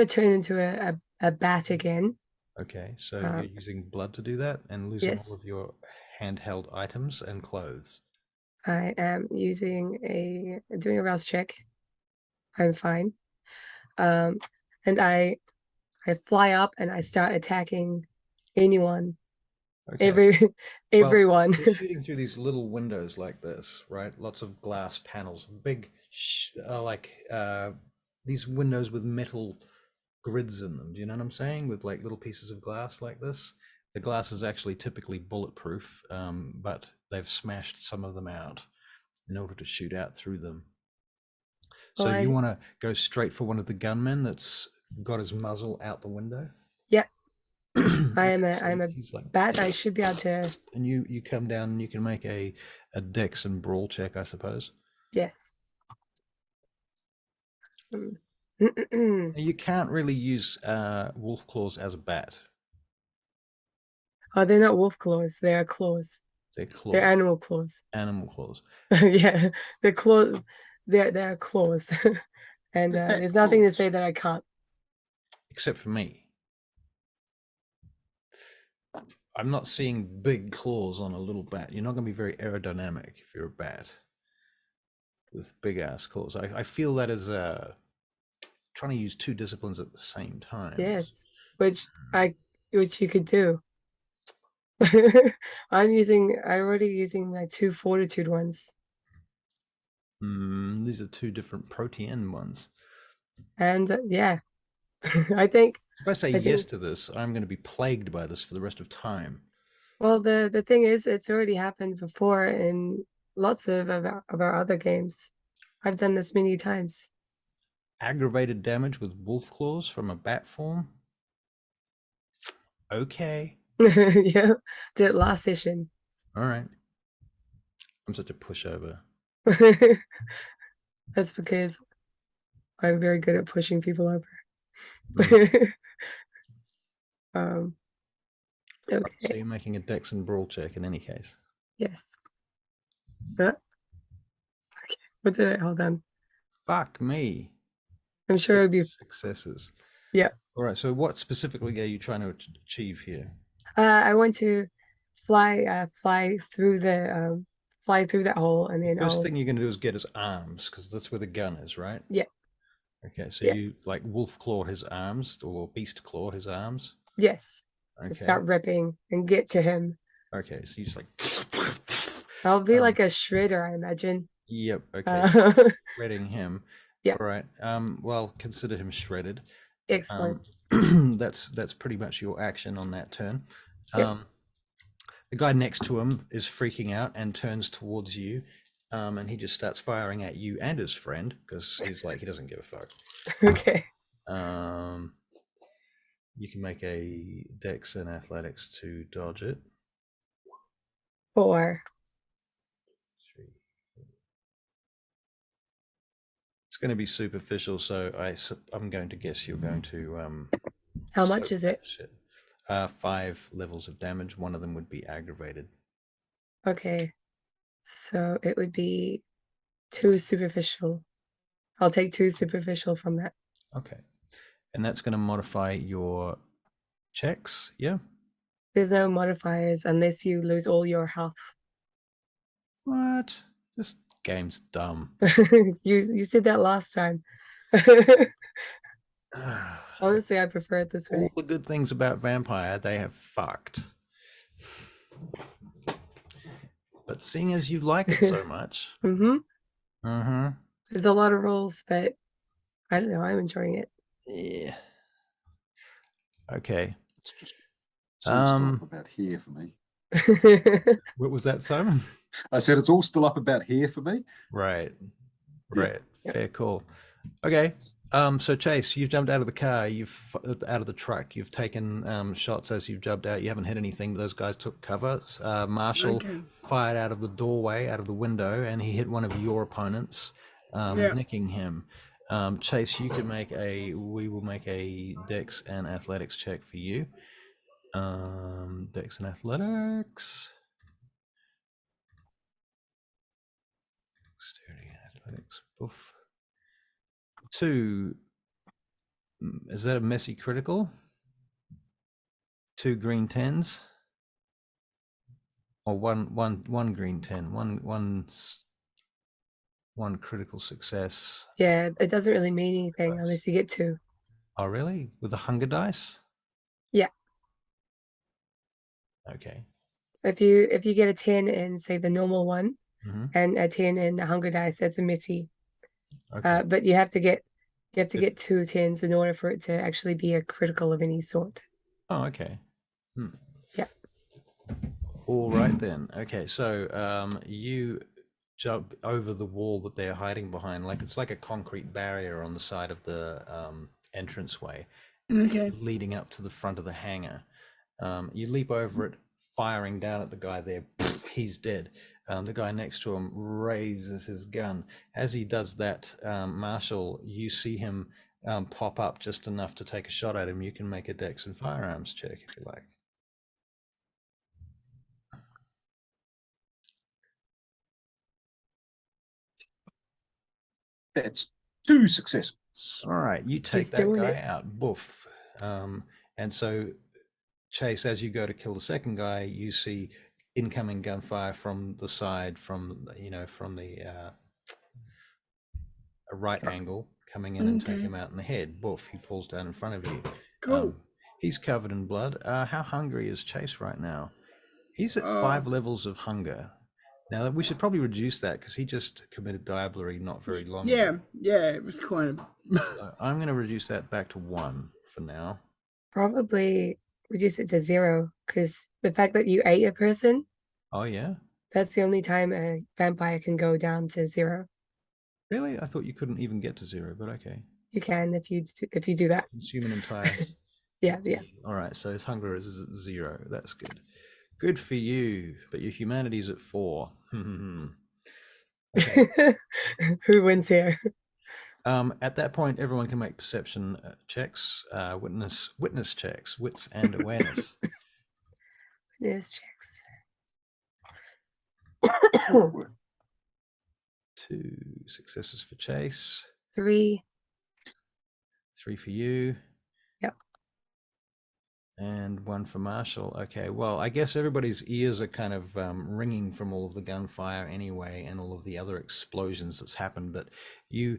turn into a bat again. Okay, so you're using blood to do that and losing all Yes. of your handheld items and clothes. I am doing a rouse check. I'm fine. And I fly up and I start attacking anyone, Okay. everyone. You're shooting through these little windows like this, right? Lots of glass panels, big, these windows with metal grids in them. Do you know what I'm saying? With like little pieces of glass like this. The glass is actually typically bulletproof, but they've smashed some of them out in order to shoot out through them. So Well, you want to go straight for one of the gunmen that's got his muzzle out the window? Yeah. I'm a He's like, bat. I should be able to. and you come down and you can make a dex and brawl check, I suppose. Yes. Now, you can't really use wolf claws as a bat. Oh, they're not wolf claws. They're claws. They're claws. They're animal claws. Animal claws. Yeah, they're claws. They're claws. And there's nothing to say that I can't. Except for me. I'm not seeing big claws on a little bat. You're not going to be very aerodynamic if you're a bat with big ass claws. I feel that as trying to use 2 disciplines at the same time. Yes, which you could do. I'm already using my 2 fortitude ones. These are 2 different protein ones. And yeah, I think if I say yes to this, I'm going to be plagued by this for the rest of time. Well, the thing is, it's already happened before in lots of our other games. I've done this many times. Aggravated damage with wolf claws from a bat form? Okay. Yeah, did it last session. All right. I'm such a pushover. That's because I'm very good at pushing people over. Okay. So you're making a dex and brawl check in any case. Yes. Okay. What did I hold on? Fuck me. I'm sure it'd be successes. Yeah. All right. So what specifically are you trying to achieve here? I want to fly through that hole, and then First thing you're going to do is get his arms, because that's where the gun is, right? Yeah. Okay. So you like wolf claw his arms or beast claw his arms? Yes. Okay. Start ripping and get to him. Okay. So you just like. I'll be like a shredder, I imagine. Yep. Okay. Shredding him. Yeah. All right. Well, consider him shredded. Excellent. That's pretty much your action on that turn. Yep. The guy next to him is freaking out and turns towards you, and he just starts firing at you and his friend because he's like he doesn't give a fuck. Okay. You can make a dex and athletics to dodge it. 4. 3. It's going to be superficial, so I'm going to guess you're going to. How much is it? Shit. 5 levels of damage. One of them would be aggravated. Okay, so it would be 2 superficial. I'll take 2 superficial from that. Okay, and that's going to modify your checks. Yeah. There's no modifiers unless you lose all your health. What? This game's dumb. You said that last time. Honestly, I prefer it this way. All the good things about Vampire, they have fucked. But seeing as you like it so much. There's a lot of rules, but I don't know. I'm enjoying it. Yeah. Okay. It's all still up about here for me. What was that, Simon? I said it's all still up about here for me. Right. Yeah. Right. Fair call. Okay. So Chase, you've jumped out of the car, out of the truck, you've taken shots as you've jumped out. You haven't hit anything, but those guys took cover. Marshall fired out of the doorway, out of the window, and he hit one of your opponents. Yeah. nicking him. Chase, we will make a Dex and Athletics check for you. Dex and Athletics. Dexterity and Athletics. Oof. 2. Is that a messy critical? 2 green 10s? Or one green 10? One critical success. Yeah, it doesn't really mean anything unless you get 2. Oh, really? With the hunger dice? Yeah. Okay. If you get a 10 in, say, the normal one, Mm-hmm. and a 10 in the hunger dice, that's a messy. Okay. But you have to get 2 10s in order for it to actually be a critical of any sort. Oh, okay. Yeah. All right then. Okay, so you jump over the wall that they're hiding behind, like it's like a concrete barrier on the side of the entranceway, Okay. leading up to the front of the hangar. You leap over it, firing down at the guy there. He's dead. The guy next to him raises his gun. As he does that, Marshall, you see him pop up just enough to take a shot at him. You can make a Dex and firearms check if you like. That's 2 successes. All right, you take He's that doing guy it. out. Boof. And so, Chase, as you go to kill the second guy, you see incoming gunfire from the side, from the a right angle coming in and take Okay. him out in the head. Boof, he falls down in front of you. Cool. He's covered in blood. How hungry is Chase right now? He's at 5 levels of hunger. Now, we should probably reduce that because he just committed diablerie not very long ago. Yeah, it was kind of. So I'm going to reduce that back to 1 for now. Probably reduce it to 0, because the fact that you ate a person, Oh, yeah? that's the only time a vampire can go down to 0. Really? I thought you couldn't even get to 0, but okay. You can if you do that. Consume an entire... Yeah. All right, so his hunger is 0. That's good. Good for you, but your humanity's at 4. Okay. Who wins here? At that point, everyone can make perception checks, witness checks, wits and awareness. Witness checks. 2 successes for Chase. 3. 3 for you. Yep. And 1 for Marshall. Okay, well, I guess everybody's ears are kind of ringing from all of the gunfire anyway and all of the other explosions that's happened, but you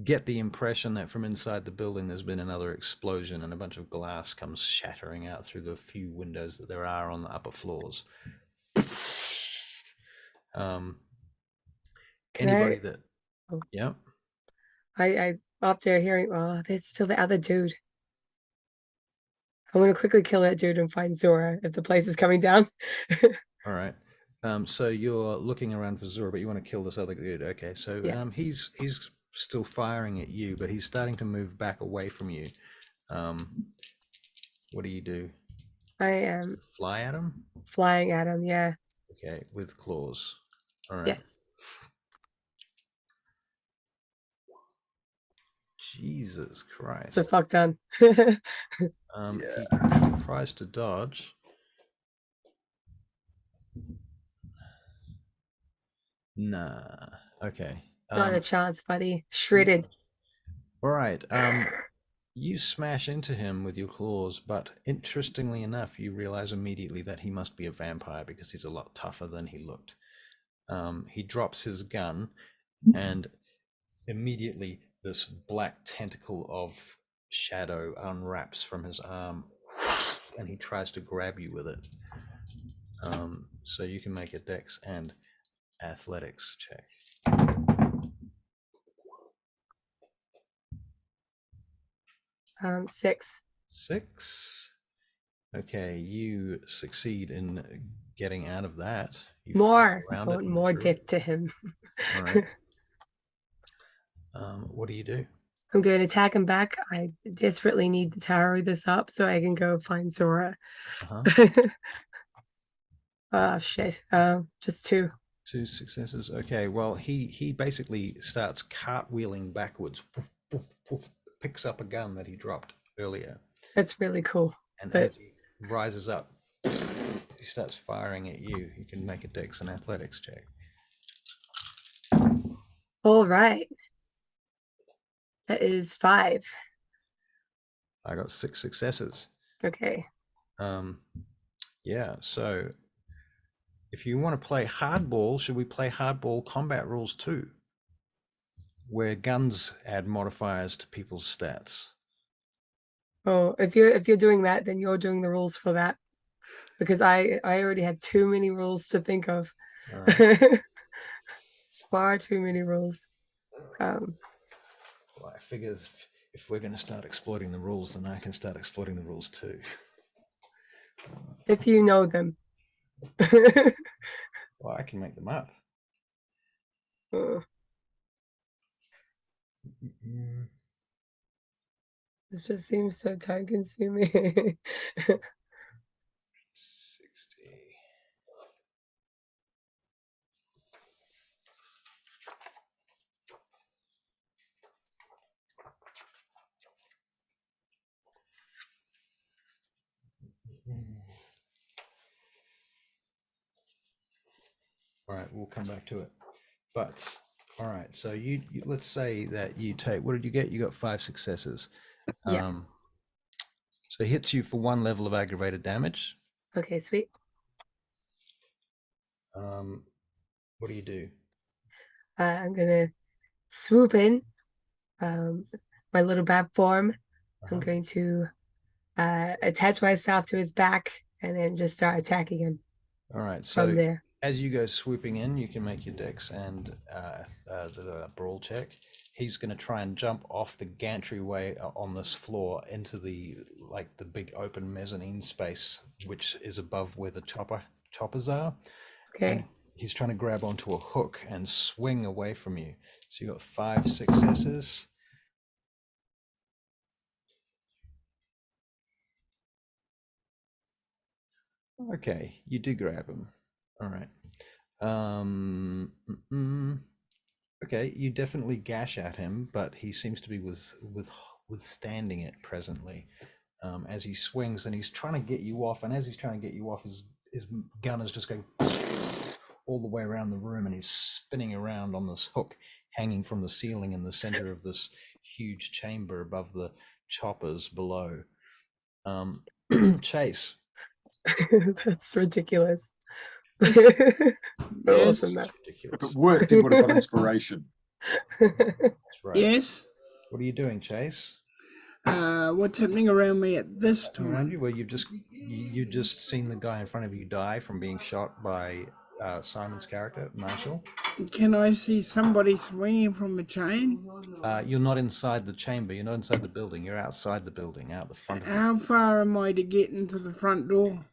get the impression that from inside the building there's been another explosion and a bunch of glass comes shattering out through the few windows that there are on the upper floors. Yep. I after hearing, there's still the other dude. I'm gonna quickly kill that dude and find Zora if the place is coming down. All right. So you're looking around for Zora, but you want to kill this other dude. Okay. So Yeah. He's still firing at you, but he's starting to move back away from you. What do you do? I am Fly at him? flying at him, yeah. Okay, with claws. All right. Yes. Jesus Christ. So fuck done. He tries to dodge. Nah. Okay. Not a chance, buddy. Shredded. All right. You smash into him with your claws, but interestingly enough, you realize immediately that he must be a vampire because he's a lot tougher than he looked. He drops his gun, and immediately this black tentacle of shadow unwraps from his arm, and he tries to grab you with it. So you can make a Dex and Athletics check. 6. 6. Okay, you succeed in getting out of that. You More. fly I around want it and more through death it. to him. All right. What do you do? I'm going to attack him back. I desperately need to tower this up so I can go find Zora. Uh-huh. Shit. Just 2. 2 successes. Okay, well, he basically starts cartwheeling backwards, picks up a gun that he dropped earlier, That's really cool. and But as he rises up, he starts firing at you. You can make a dex and athletics check. all right. That is 5. I got 6 successes. Okay. Yeah, so if you want to play hardball, should we play hardball combat rules too? Where guns add modifiers to people's stats. Oh, if you're doing that, then you're doing the rules for that. Because I already have too many rules to think of. All right. Far too many rules. Well, I figure if we're going to start exploiting the rules, then I can start exploiting the rules too. If you know them. Well, I can make them up. This just seems so time consuming. 60. All right, we'll come back to it. But all right, so you let's say that you take, what did you get? You got 5 successes. Yeah. So it hits you for 1 level of aggravated damage. Okay, sweet. What do you do? I'm gonna swoop in. My little bat form. I'm going to attach myself to his back and then just start attacking him. All right, from so there. as you go swooping in, you can make your dex and the brawl check. He's going to try and jump off the gantry-way on this floor into the big open mezzanine space, which is above where the choppers are. Okay. And he's trying to grab onto a hook and swing away from you. So you got 5 successes. Okay, you do grab him. All right. Okay, you definitely gash at him, but he seems to be withstanding it presently. As he swings and he's trying to get you off, and as he's trying to get you off, his gun is just going all the way around the room, and he's spinning around on this hook hanging from the ceiling in the center of this huge chamber above the choppers below. Chase. That's ridiculous. Yes. Awesome. That's If ridiculous. it worked, he would have got inspiration. That's right. Yes. What are you doing, Chase? What's happening around me at this Around time? you? Well, you just seen the guy in front of you die from being shot by Simon's character, Marshall. Can I see somebody swinging from a chain? You're not inside the chamber. You're not inside the building. You're outside the building, out the front. How far am I to get into the front door?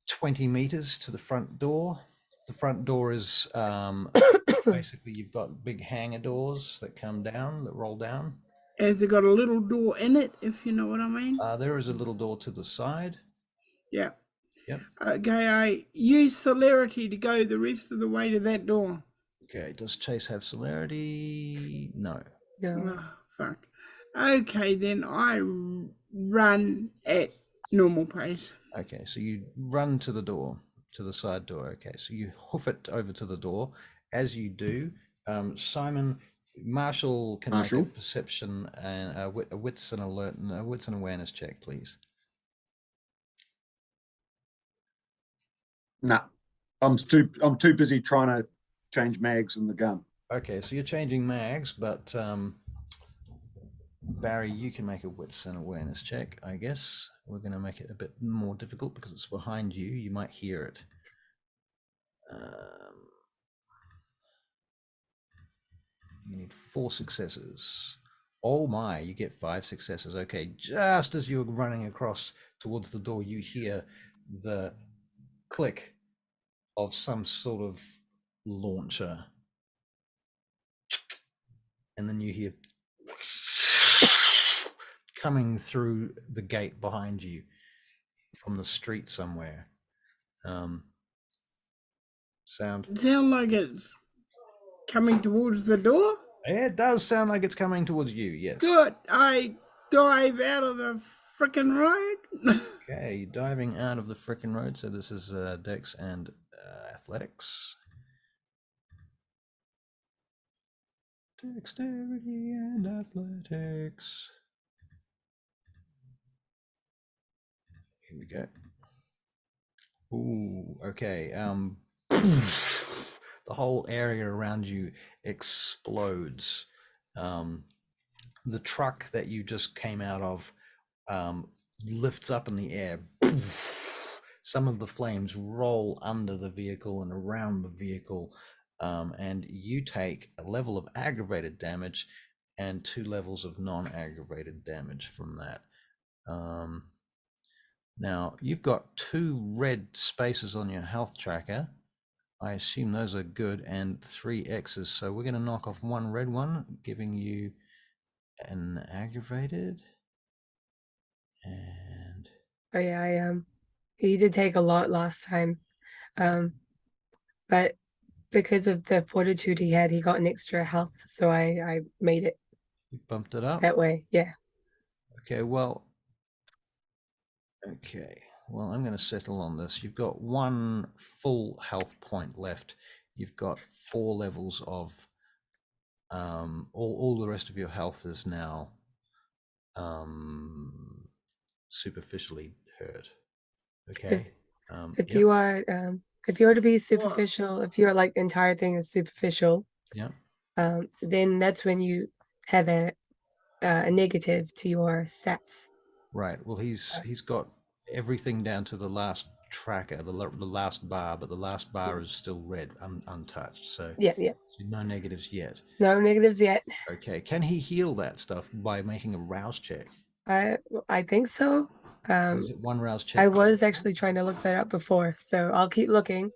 20 meters to the front door. The front door is basically you've got big hangar doors that come down, that roll down. Has it got a little door in it, if you know what I mean? There is a little door to the side. Yeah. Yep. Okay, I use celerity to go the rest of the way to that door. Okay, does Chase have celerity? No. No. Oh, fuck. Okay, then I run at normal pace. Okay, so you run to the door, to the side door. Okay, so you hoof it over to the door. As you do, Marshall can make a perception and a wits and awareness check, please. No, I'm too busy trying to change mags in the gun. Okay, so you're changing mags, but Barry, you can make a wits and awareness check, I guess. We're going to make it a bit more difficult because it's behind you. You might hear it. You need 4 successes. Oh my, you get 5 successes. Okay, just as you're running across towards the door, you hear the click of some sort of launcher. And then you hear coming through the gate behind you from the street somewhere. sound? It sounds like it's coming towards the door. It does sound like it's coming towards you, yes. Good. I dive out of the frickin' road. Okay, diving out of the frickin' road. So this is Dex and Athletics. Dexterity and Athletics. Here we go. Ooh, okay. The whole area around you explodes. The truck that you just came out of lifts up in the air. Some of the flames roll under the vehicle and around the vehicle, and you take a level of aggravated damage and 2 levels of non-aggravated damage from that. Now, you've got 2 red spaces on your health tracker. I assume those are good, and 3 X's. So we're going to knock off 1 red one, giving you an aggravated. And Oh yeah, he did take a lot last time. But because of the fortitude he had, he got an extra health, so I made it you bumped it up. that way. Yeah. Okay, well, I'm going to settle on this. You've got 1 full health point left. You've got 4 levels of all the rest of your health is now superficially hurt. Okay. If yep. you are to be superficial, if your like entire thing is superficial, Yeah. then that's when you have a negative to your stats. Right. Well, he's got everything down to the last tracker, the last bar, but the last bar is still red, untouched. So Yeah. no negatives yet. No negatives yet. Okay. Can he heal that stuff by making a rouse check? I think so. Is it 1 rouse check? I was actually trying to look that up before, so I'll keep looking.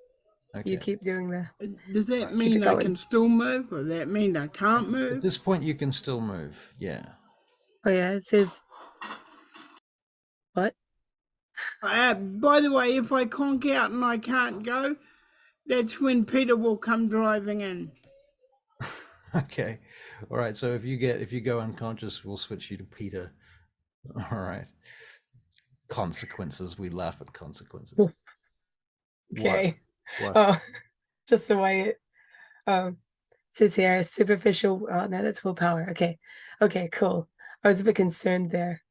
Okay. You keep doing the. Does that Right. mean I going. can still move, or that mean I can't At move? this point, you can still move. Yeah. Oh yeah, it says. What? By the way, if I conk out and I can't go, that's when Peter will come driving in. Okay. All right. So if you go unconscious, we'll switch you to Peter. All right. Consequences. We laugh at consequences. Okay. What? Oh, just the way it says here, superficial. Oh no, that's willpower. Okay, cool. I was a bit concerned there.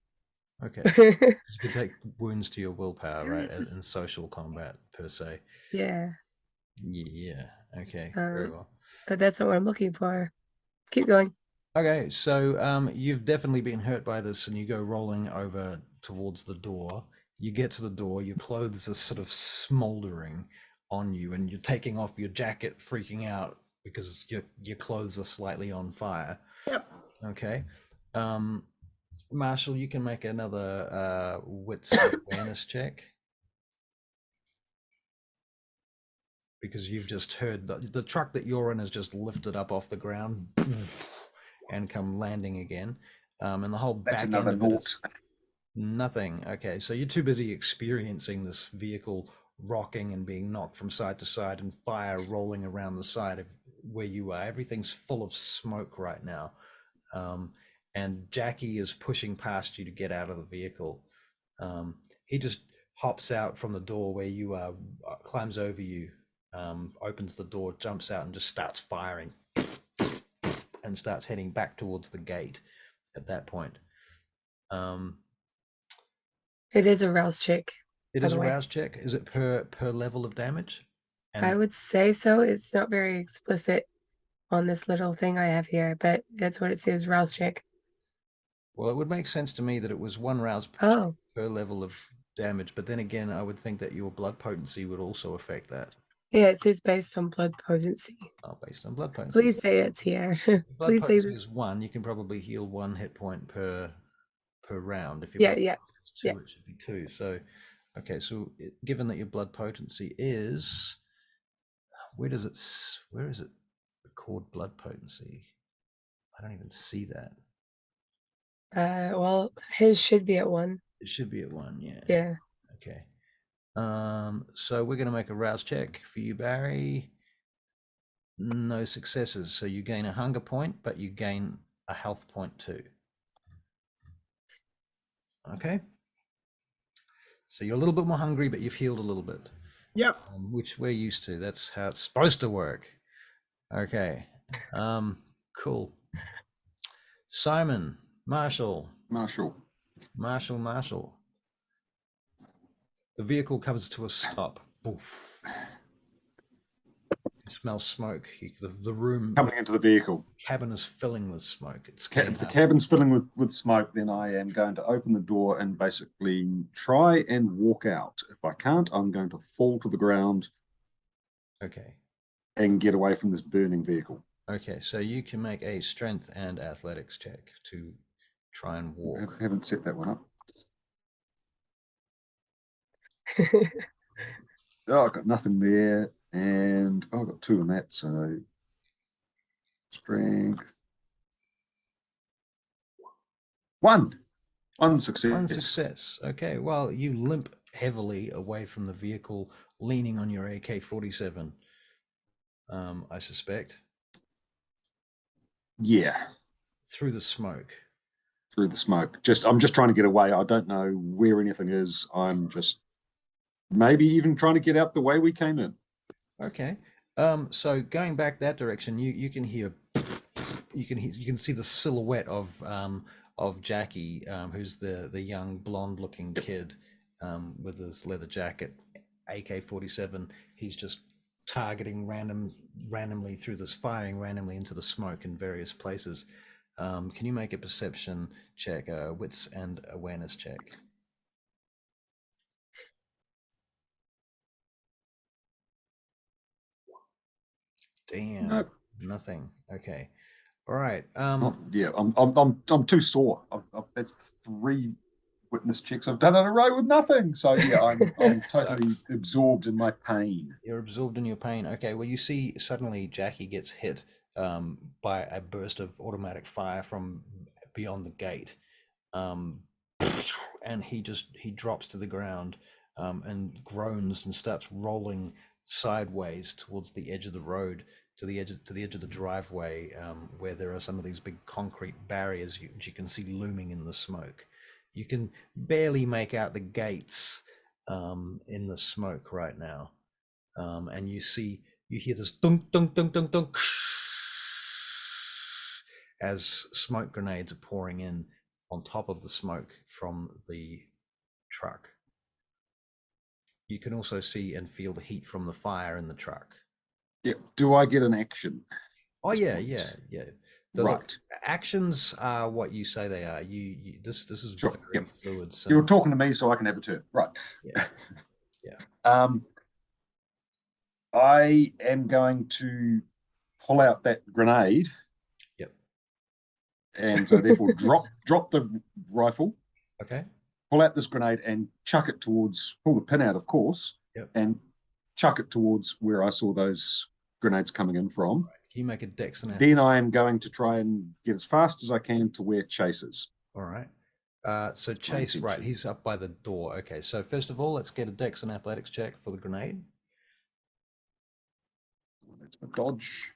Okay. You can take wounds to your willpower, right? In social combat per se. Yeah. Yeah. Okay. Very well. But that's not what I'm looking for. Keep going. Okay, so you've definitely been hurt by this, and you go rolling over towards the door. You get to the door, your clothes are sort of smoldering on you, and you're taking off your jacket, freaking out because your clothes are slightly on fire. Yep. Okay. Marshall, you can make another wits awareness check. Because you've just heard the truck that you're in has just lifted up off the ground and come landing again. And the whole back end of it is nothing. Okay, so you're too busy experiencing this vehicle rocking and being knocked from side to side and fire rolling around the side of where you are. Everything's full of smoke right now. And Jackie is pushing past you to get out of the vehicle. He just hops out from the door where you are, climbs over you, opens the door, jumps out, and just starts firing and starts heading back towards the gate at that point. It is a rouse check. It is a rouse check. Is it per level of damage? I would say so. It's not very explicit on this little thing I have here, but that's what it says, rouse check. Well, it would make sense to me that it was 1 rouse per level of damage, but then again, I would think that your blood potency would also affect that. Yeah, it says based on blood potency. Oh, based on blood potency. Please say it's here. Blood Please potency say this. is 1. You can probably heal 1 hit point per round. If Yeah. It should be 2. So, okay. So, given that your blood potency is, where is it? Record blood potency. I don't even see that. Well, his should be at 1. It should be at 1. Yeah. Yeah. Okay. So we're going to make a rouse check for you, Barry. No successes. So you gain a hunger point, but you gain a health point too. Okay. So you're a little bit more hungry, but you've healed a little bit, Yep. which we're used to. That's how it's supposed to work. Okay. Cool. Simon, Marshall. Marshall. The vehicle comes to a stop. Boof. You smell smoke. The room, Coming into the vehicle. cabin is filling with smoke. It's If the cabin's filling with smoke, then I am going to open the door and basically try and walk out. If I can't, I'm going to fall to the ground okay. and get away from this burning vehicle. Okay, so you can make a strength and athletics check to try and walk. I haven't set that one up. Oh, I've got nothing there, and I've got 2 in that, so strength. One success. One success. Okay, well, you limp heavily away from the vehicle, leaning on your AK-47, I suspect. Yeah, Through the smoke. through the smoke. I'm just trying to get away. I don't know where anything is. I'm just maybe even trying to get out the way we came in. Okay. So going back that direction, you can hear, you can see the silhouette of Jackie, who's the young blonde looking kid, with his leather jacket, AK-47. He's just targeting randomly through this, firing randomly into the smoke in various places. Can you make a perception check, wits and awareness check? Damn, Nope. nothing. Okay. All right. Yeah, I'm too sore. That's 3 witness checks I've done in a row with nothing. So yeah, I'm totally absorbed in my pain. You're absorbed in your pain. Okay. Well, you see suddenly Jackie gets hit by a burst of automatic fire from beyond the gate, and he drops to the ground and groans and starts rolling sideways towards the edge of the road, to the edge of the driveway, where there are some of these big concrete barriers you can see looming in the smoke. You can barely make out the gates in the smoke right now, and you hear this dunk dunk dunk dunk dunk as smoke grenades are pouring in on top of the smoke from the truck. You can also see and feel the heat from the fire in the truck. Yeah. Do I get an action? Oh yeah, point? yeah. Right. Actions are what you say they are. This is Sure. very Yep. fluid. So You're talking to me, so I can have a turn. Right. yeah. I am going to pull out that grenade. Yep. And so therefore drop the rifle. Okay. Pull out this grenade and chuck it towards, pull the pin out, of course. Yep. And chuck it towards where I saw those grenades coming in from. Right. Can you make a dex and Then I am going to try and get as fast as I can to where Chase is. All right. So Chase, right, he's up by the door. Okay, so first of all, let's get a dex and athletics check for the grenade. That's my dodge.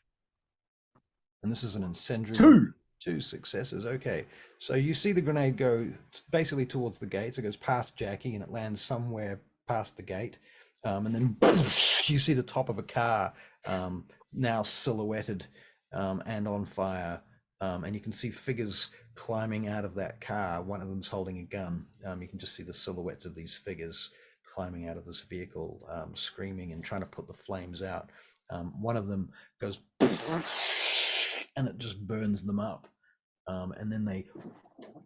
And this is an incendiary. 2. 2 successes. Okay, so you see the grenade go basically towards the gate. So it goes past Jackie and it lands somewhere past the gate. And then you see the top of a car now silhouetted and on fire. And you can see figures climbing out of that car. One of them's holding a gun. You can just see the silhouettes of these figures climbing out of this vehicle, screaming and trying to put the flames out. One of them goes and it just burns them up. And then they,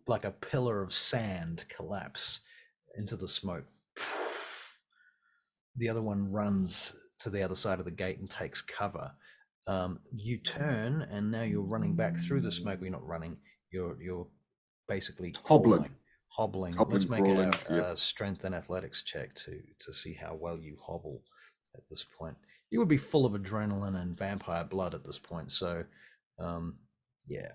like a pillar of sand, collapse into the smoke. The other one runs to the other side of the gate and takes cover. You turn, and now you're running back through the smoke. You're not running. You're basically Hobbling. Let's make crawling, a strength and athletics check to see how well you hobble at this point. You would be full of adrenaline and vampire blood at this point. So, yeah.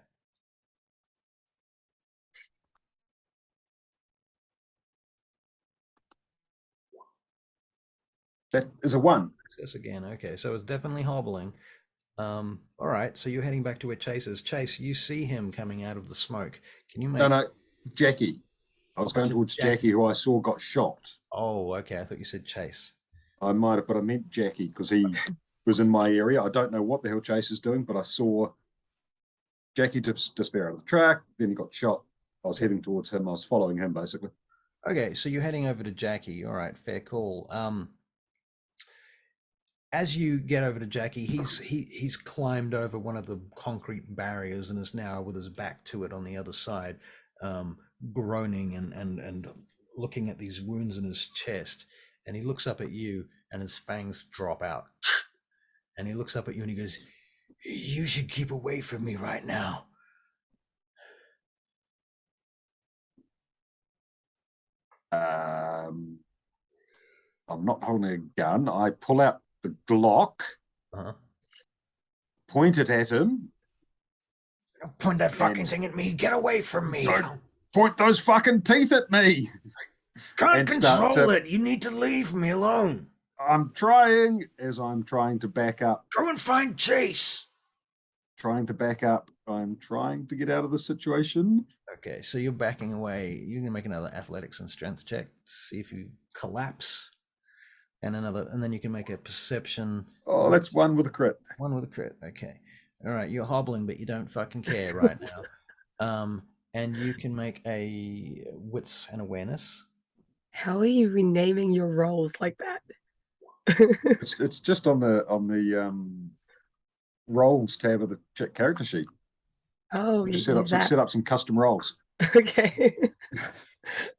That is a 1. Success again. Okay, so it's definitely hobbling. All right, so you're heading back to where Chase is. Chase, you see him coming out of the smoke. Can you make? No, Jackie. I was going towards Jackie, who I saw got shot. Oh, okay. I thought you said Chase. I might have, but I meant Jackie because he was in my area. I don't know what the hell Chase is doing, but I saw Jackie disappear out of the track. Then he got shot. I was heading towards him. I was following him, basically. Okay, so you're heading over to Jackie. All right, fair call. As you get over to Jackie, he's climbed over one of the concrete barriers and is now with his back to it on the other side, groaning and looking at these wounds in his chest. And he looks up at you, and his fangs drop out. And he looks up at you and he goes, "You should keep away from me right now." I'm not holding a gun. I pull out the Glock, point it at him. Don't point that fucking thing at me. Get away from me. Don't point those fucking teeth at me. Can't control it. You need to leave me alone. I'm trying I'm trying to back up. Go and find Chase. Trying to back up. I'm trying to get out of the situation. Okay, so you're backing away. You can make another athletics and strength check. See if you collapse. And then you can make a perception. Oh, that's one with a crit. One with a crit. Okay. All right, you're hobbling, but you don't fucking care right now. And you can make a wits and awareness. How are you renaming your roles like that? It's just on the roles tab of the character sheet. Oh, just set up some custom roles. Okay.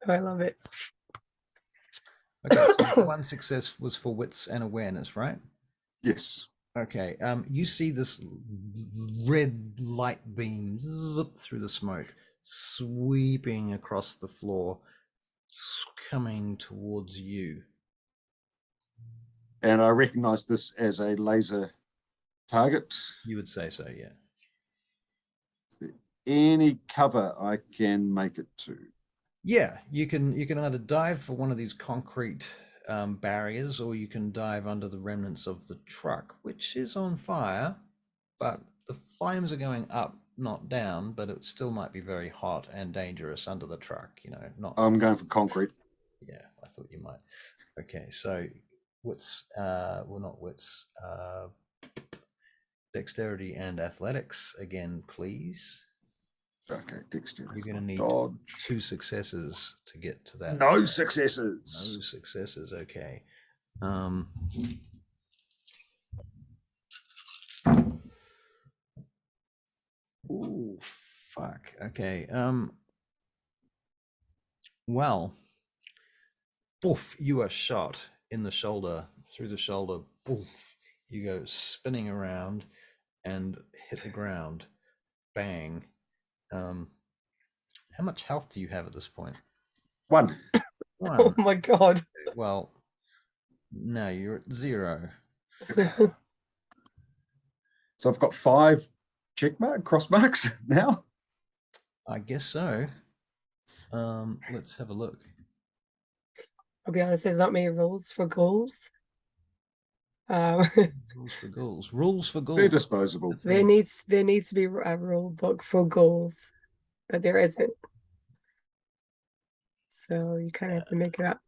I love it. Okay, so one success was for wits and awareness, right? Yes. Okay. You see this red light beam zip through the smoke, sweeping across the floor, coming towards you. And I recognize this as a laser target. You would say so, yeah. Is there any cover I can make it to? Yeah, you can either dive for one of these concrete barriers, or you can dive under the remnants of the truck, which is on fire, but the flames are going up, not down, but it still might be very hot and dangerous under the truck, not. I'm going for concrete. Yeah, I thought you might. Okay, so wits, not wits, dexterity and athletics again, please. Okay, dexterity. You're going to need dodge. 2 successes to get to that. No successes. No successes. Okay. Ooh, fuck. Okay. Well, poof, you are shot in the shoulder, through the shoulder. Poof, you go spinning around and hit the ground. Bang. How much health do you have at this point? 1. Oh my god. Well, no, you're at 0. So I've got 5 cross marks now. I guess so. Let's have a look. I'll be honest, there's not many rules for goals. Rules for goals. Rules for goals. They're disposable. There needs to be a rule book for goals, but there isn't. So you kind of have to make it up.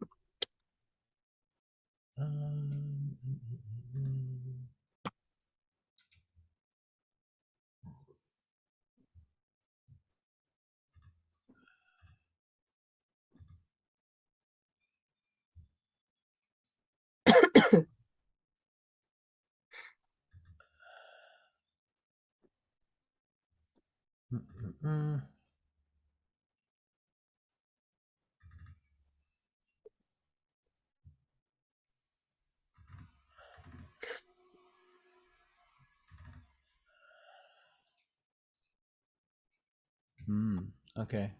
Okay.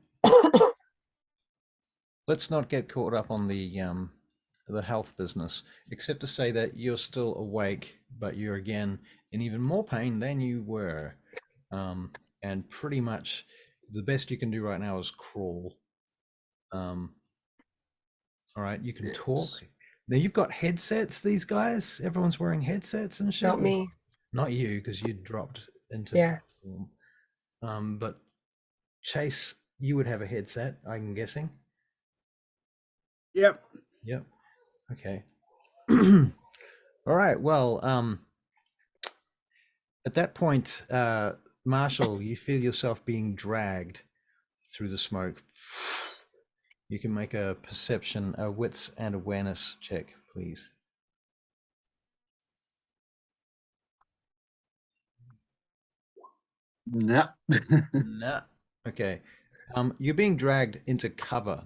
Let's not get caught up on the health business, except to say that you're still awake, but you're again in even more pain than you were. And pretty much the best you can do right now is crawl. All right, you can talk. Now you've got headsets, these guys. Everyone's wearing headsets and shit. Not me. Not you, because you dropped into Yeah. that form. But Chase, you would have a headset, I'm guessing. Yep. Yep. Okay. All right. Well, at that point, Marshall, you feel yourself being dragged through the smoke. You can make a perception, a wits and awareness check, please. Nah. Nah. Okay. You're being dragged into cover.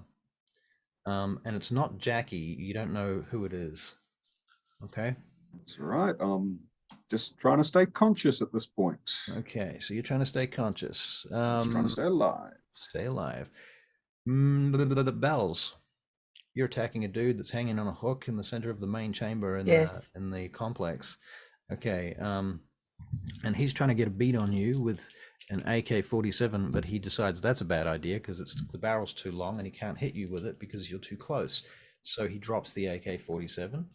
And it's not Jackie. You don't know who it is. Okay. That's right. Just trying to stay conscious at this point. Okay. So you're trying to stay conscious. Just trying to stay alive. Stay alive. The bells. You're attacking a dude that's hanging on a hook in the center of the main chamber in Yes. the complex. Okay. And he's trying to get a beat on you with an AK-47, but he decides that's a bad idea because the barrel's too long and he can't hit you with it because you're too close. So he drops the AK-47,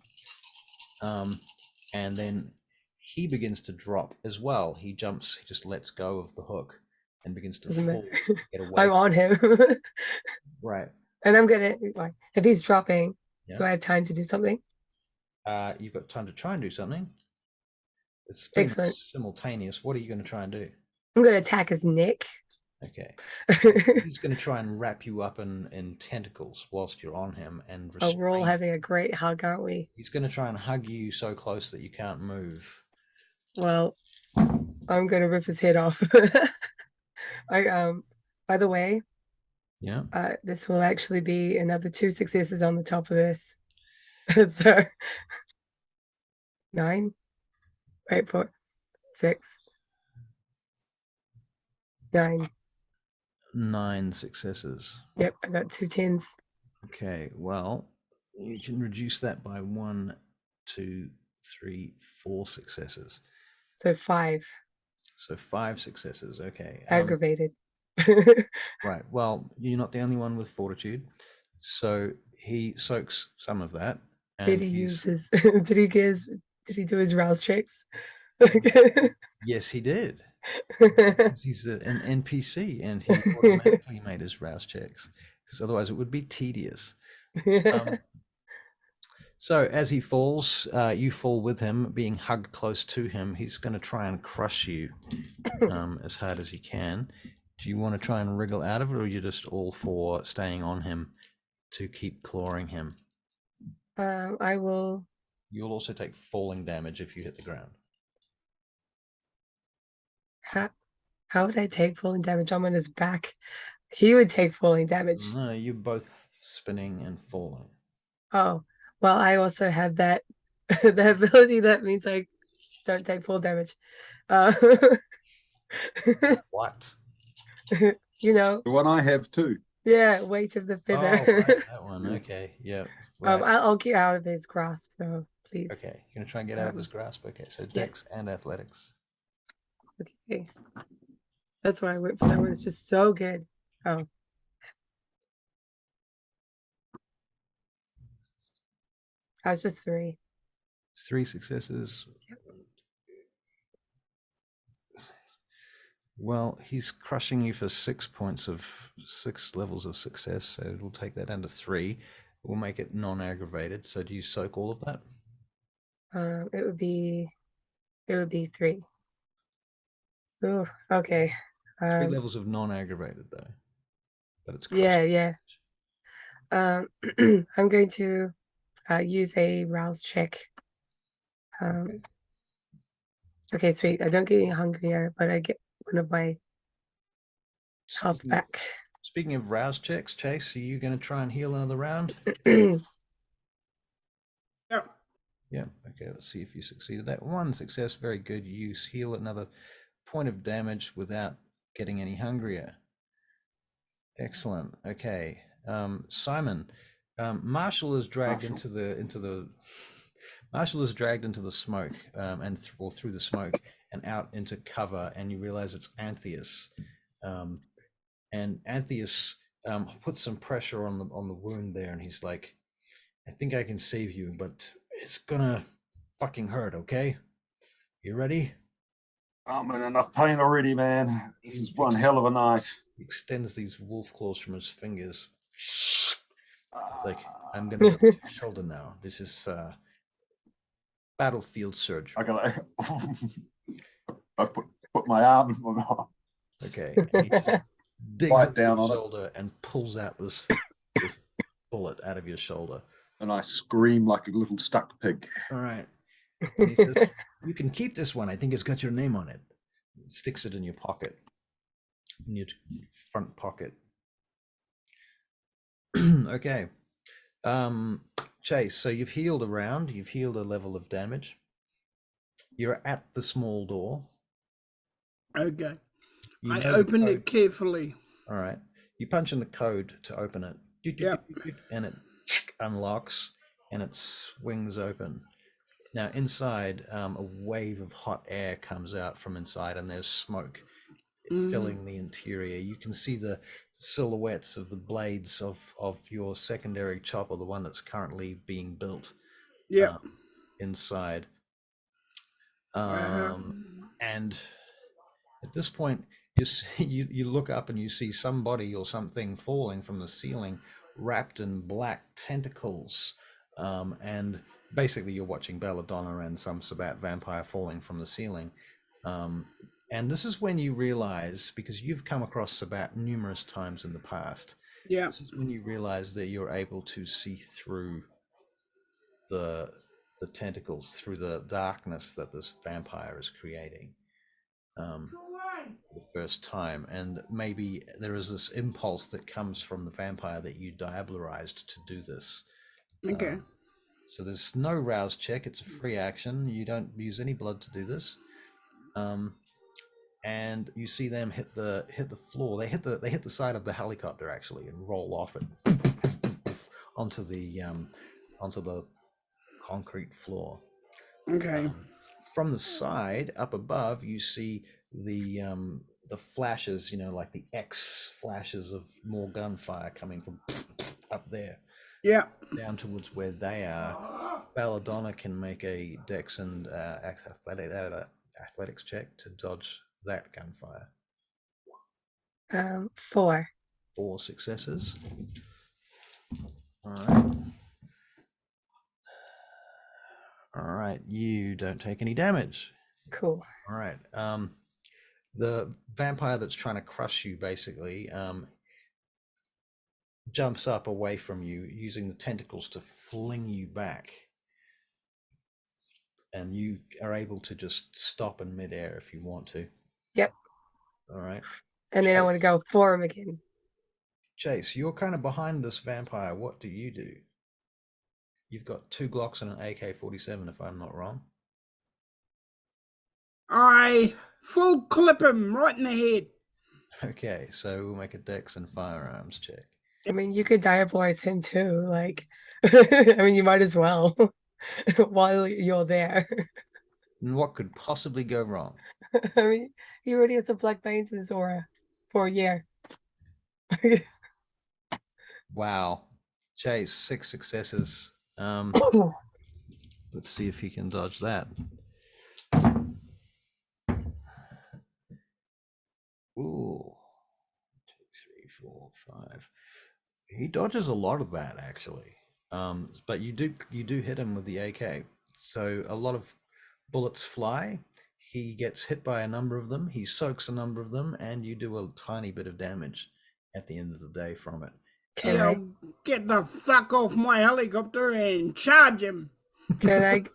and then he begins to drop as well. He jumps, he just lets go of the hook and begins to Doesn't fall, matter. get away. I'm on him. Right. And I'm gonna, like, if he's dropping, do Yeah. I have time to do something? You've got time to try and do something. It's pretty much Excellent. simultaneous. What are you going to try and do? I'm gonna attack his neck. Okay. He's going to try and wrap you up in tentacles whilst you're on him and Oh, we're all restrain. having a great hug, aren't we? He's going to try and hug you so close that you can't move. Well, I'm gonna rip his head off. By the way, Yeah. this will actually be another 2 successes on the top of this. So 9, wait for 6, 9. 9 successes. Yep, I got 2 10s. Okay. Well, you can reduce that by 1, 2, 3, 4 successes. So 5. So 5 successes. Okay. Aggravated. Right. Well, you're not the only one with fortitude. So he soaks some of that. And Did he use his did he do his rouse checks? Yes, he did. He's an NPC and he automatically made his rouse checks because otherwise it would be tedious. So as he falls, you fall with him, being hugged close to him. He's going to try and crush you as hard as he can. Do you want to try and wriggle out of it, or are you just all for staying on him to keep clawing him? I will. You'll also take falling damage if you hit the ground. How would I take falling damage? I'm on his back. He would take falling damage. No, you're both spinning and falling. Oh, well, I also have that the ability that means I don't take full damage. What? You know, The one I have too. yeah, weight of the Oh, feather. right, that one. Okay, yeah. Right. I'll get out of his grasp though, please. Okay, you're gonna try and get out of his grasp. Okay, so Dex and Athletics. Okay. That's why I went for that one. It's just so good. Oh. I was just 3. 3 successes. Yep. Well, he's crushing you for 6 levels of success, so we'll take that down to 3. We'll make it non-aggravated. So do you soak all of that? It would be 3. Oh, okay. 3 levels of non-aggravated though. But it's yeah. I'm going to use a rouse check. Okay, sweet. I don't get any hungrier, but I get one of my health back. Speaking of rouse checks, Chase, are you going to try and heal another round? Yep. Yeah. Okay, let's see if you succeeded. That 1 success, very good. You heal another point of damage without getting any hungrier. Excellent. Okay. Simon, Marshall is dragged into the Marshall is dragged into the smoke and through the smoke and out into cover, and you realize it's Antheus. And Antheus puts some pressure on the wound there, and he's like, I think I can save you, but it's gonna fucking hurt, okay? You ready? I'm in enough pain already, man. This is one Ex- hell of a night. He extends these wolf claws from his fingers. It's like, I'm gonna touch your shoulder now. This is battlefield surgery. I gotta. I put my arm. Okay, and he just digs Bite into down your on it. shoulder and pulls out this bullet out of your shoulder. And I scream like a little stuck pig. All right. And he says, "You can keep this one. I think it's got your name on it." He sticks it in your pocket, in your front pocket. Okay. Chase, so you've healed a round. You've healed a level of damage. You're at the small door. Okay. You I know the opened code. it carefully. All right. You punch in the code to open it. Yep. And it unlocks and it swings open. Now inside, a wave of hot air comes out from inside, and there's smoke filling the interior. You can see the silhouettes of the blades of your secondary chopper, the one that's currently being built Yeah. inside. And at this point, you look up and you see somebody or something falling from the ceiling, wrapped in black tentacles, and basically you're watching Belladonna and some Sabat vampire falling from the ceiling. And this is when you realize, because you've come across Sabat numerous times in the past, Yeah. this is when you realize that you're able to see through the tentacles, through the darkness that this vampire is creating. The first time, and maybe there is this impulse that comes from the vampire that you diablerized to do this. Okay. So there's no rouse check, it's a free action. You don't use any blood to do this. And you see them hit the floor. They hit the side of the helicopter actually and roll off it onto the concrete floor. Okay. From the side up above, you see the flashes, like the X flashes of more gunfire coming from up there. Yeah. Down towards where they are. Belladonna can make a dex and athletics check to dodge that gunfire. 4. 4 successes. All right. All right, you don't take any damage. Cool. All right. The vampire that's trying to crush you basically jumps up away from you, using the tentacles to fling you back. And you are able to just stop in midair if you want to. Yep. All right. And then I want to go for him again. Chase, you're kind of behind this vampire. What do? You've got 2 Glocks and an AK-47, if I'm not wrong. I full clip him right in the head. Okay, so we'll make a dex and firearms check. I mean, you could diabolize him too. Like, I mean, you might as well while you're there. And what could possibly go wrong? I mean, he already had some black veins in his aura for a year. Wow. Chase, 6 successes. Let's see if he can dodge that. Ooh. 2, 3, 4, 5. He dodges a lot of that actually. But you do hit him with the AK. So a lot of bullets fly. He gets hit by a number of them. He soaks a number of them, and you do a tiny bit of damage at the end of the day from it. Get the fuck off my helicopter and charge him. Can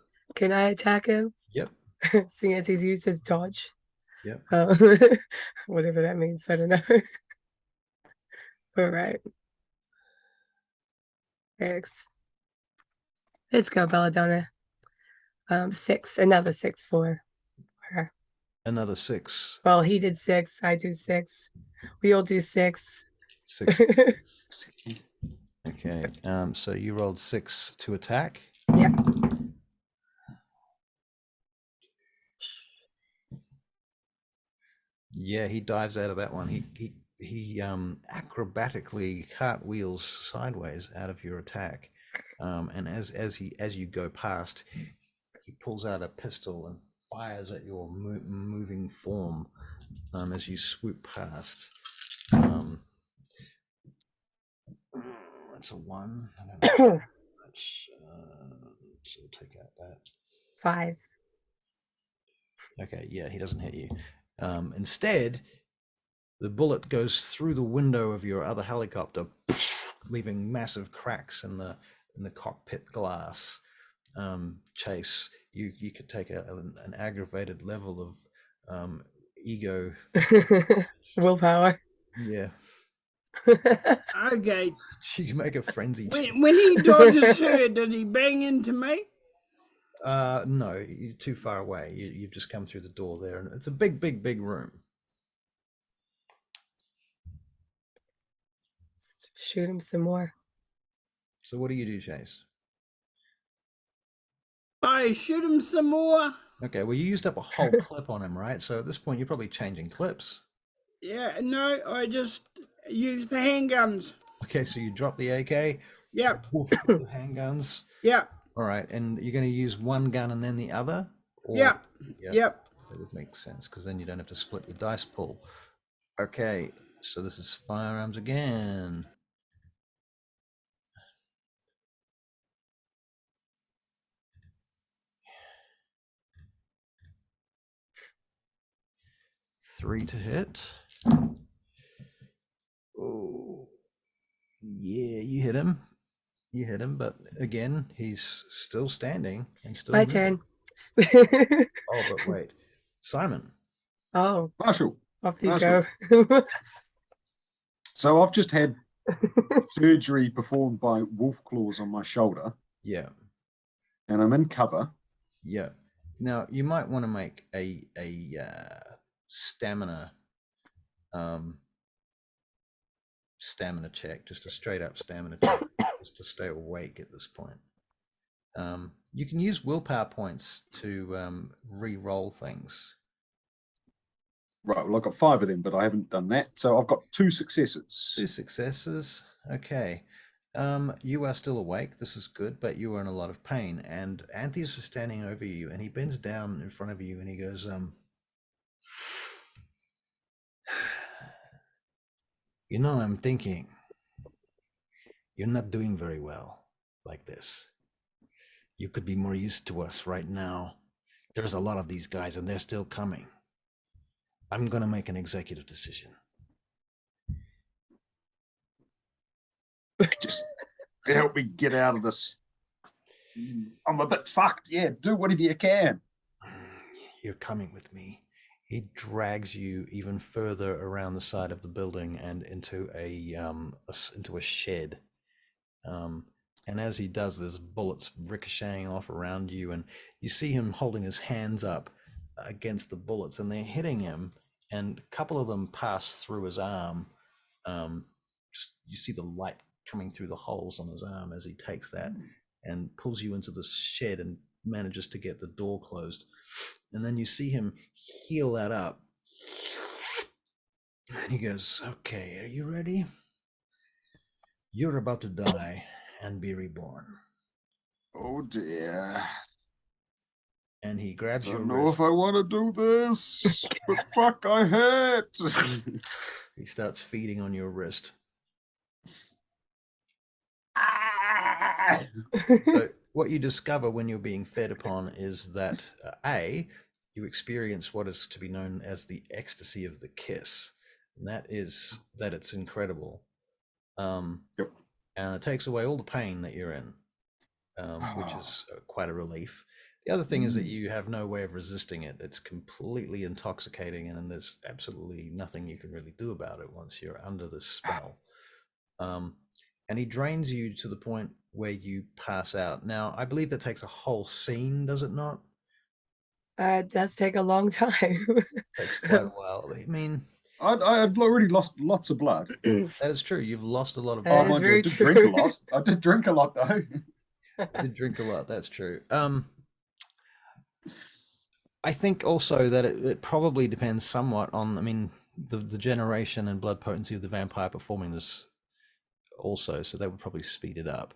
I attack him? Yep. Seeing as he's used his dodge. Yep. Whatever that means, I don't know. All right. Thanks. Let's go, Belladonna. 6. Another 6 for her. Another 6. Well, he did 6. I do 6. We all do 6. 6. Okay. So you rolled 6 to attack. Yep. Yeah, he dives out of that one. He acrobatically cartwheels sideways out of your attack, and as you go past, he pulls out a pistol and fires at your moving form as you swoop past. That's a 1. I don't know. That's, so we'll take out that. 5. Okay, yeah, he doesn't hit you. Instead, the bullet goes through the window of your other helicopter, leaving massive cracks in the cockpit glass. Chase, you could take an aggravated level of ego. Willpower. Yeah, Okay. you can make a frenzy check. When he dodges her, does he bang into me? No, you're too far away. You've just come through the door there, and it's a big room. Shoot him some more. So what do you do, Chase? I shoot him some more. Okay, well, you used up a whole clip on him, right? So at this point, you're probably changing clips. Yeah, no, I just use the handguns. Okay, so you drop the AK. Yep. Woof, the handguns. Yep. All right, and you're going to use one gun and then the other? Or, Yep. Yeah, Yep. that would make sense, because then you don't have to split your dice pool. Okay, so this is firearms again. Three to hit. Oh, yeah, you hit him. You hit him, but again, he's still standing and still My moving. turn. Oh, but wait. Simon. Oh, Marshall. off you Marshall. go. So I've just had surgery performed by wolf claws on my shoulder, Yeah. and I'm in cover. Yeah. Now you might want to make a stamina stamina check, just a straight up stamina check, just to stay awake at this point. You can use willpower points to re-roll things. Right, well, I've got 5 of them, but I haven't done that. So I've got 2 successes. 2 successes. Okay. You are still awake. This is good, but you are in a lot of pain. And Antheus is standing over you, and he bends down in front of you, and he goes, you know, I'm thinking, you're not doing very well like this. You could be more used to us right now. There's a lot of these guys, and they're still coming. I'm going to make an executive decision. Just help me get out of this. I'm a bit fucked. Yeah, do whatever you can. You're coming with me. He drags you even further around the side of the building and into a shed. And as he does, there's bullets ricocheting off around you, and you see him holding his hands up against the bullets, and they're hitting him, and a couple of them pass through his arm. Just you see the light coming through the holes on his arm as he takes that and pulls you into the shed and manages to get the door closed. And then you see him heal that up. And he goes, okay, are you ready? You're about to die and be reborn. Oh dear. And he grabs I your don't know wrist. if I want to do this, but fuck, I hurt. He starts feeding on your wrist. So what you discover when you're being fed upon is that you experience what is to be known as the ecstasy of the kiss, and that is that it's incredible. Yep. And it takes away all the pain that you're in, which is quite a relief. The other thing is that you have no way of resisting it. It's completely intoxicating, and there's absolutely nothing you can really do about it once you're under this spell. And he drains you to the point where you pass out. Now, I believe that takes a whole scene, does it not? It does take a long time. It takes quite a while. I mean, I had already lost lots of blood. that is true. You've lost a lot of That blood. is Mind you, I very did true. drink a lot. I did drink a lot, though. You did drink a lot. That's true. I think also that it probably depends somewhat on, I mean, the generation and blood potency of the vampire performing this also, so that would probably speed it up.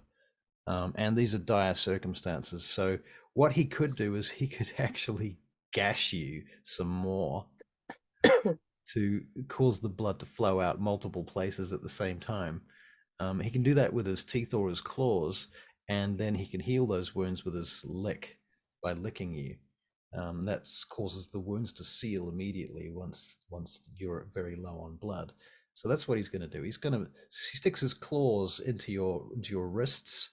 And these are dire circumstances. So what he could do is he could actually gash you some more to cause the blood to flow out multiple places at the same time. He can do that with his teeth or his claws, and then he can heal those wounds with his lick by licking you. That causes the wounds to seal immediately once you're very low on blood. So that's what he's going to do. He sticks his claws into your wrists.